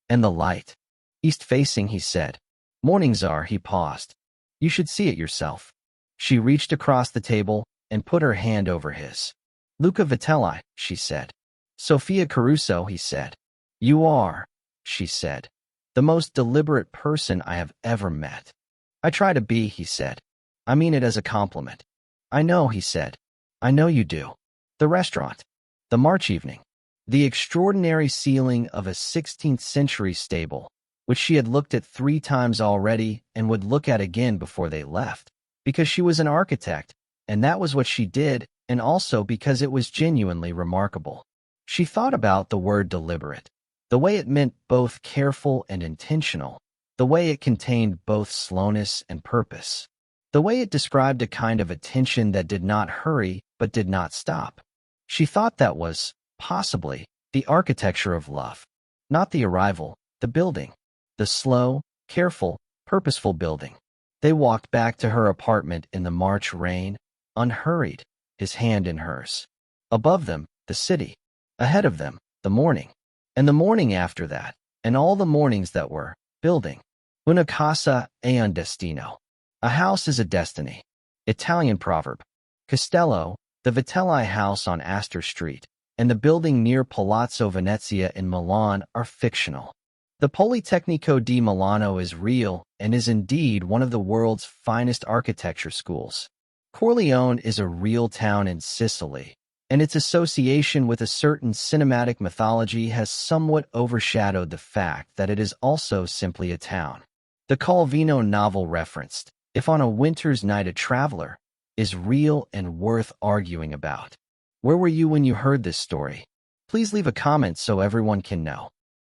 And the light? East-facing, he said. Mornings are, he paused. You should see it yourself. She reached across the table and put her hand over his. Luca Vitelli, she said. Sophia Caruso, he said. You are, she said, the most deliberate person I have ever met. I try to be, he said. I mean it as a compliment. I know, he said. I know you do. The restaurant. The March evening. The extraordinary ceiling of a 16th-century stable, which she had looked at 3 times already and would look at again before they left, because she was an architect, and that was what she did, and also because it was genuinely remarkable. She thought about the word deliberate, the way it meant both careful and intentional, the way it contained both slowness and purpose, the way it described a kind of attention that did not hurry but did not stop. She thought that was, possibly, the architecture of love. Not the arrival, the building. The slow, careful, purposeful building. They walked back to her apartment in the March rain, unhurried, his hand in hers. Above them, the city. Ahead of them, the morning. And the morning after that, and all the mornings that were, building. Una casa è un destino. A house is a destiny. Italian proverb. Castello, the Vitelli house on Astor Street, and the building near Palazzo Venezia in Milan are fictional. The Politecnico di Milano is real and is indeed one of the world's finest architecture schools. Corleone is a real town in Sicily, and its association with a certain cinematic mythology has somewhat overshadowed the fact that it is also simply a town. The Calvino novel referenced, If on a Winter's Night a Traveler, is real and worth arguing about. Where were you when you heard this story? Please leave a comment so everyone can know.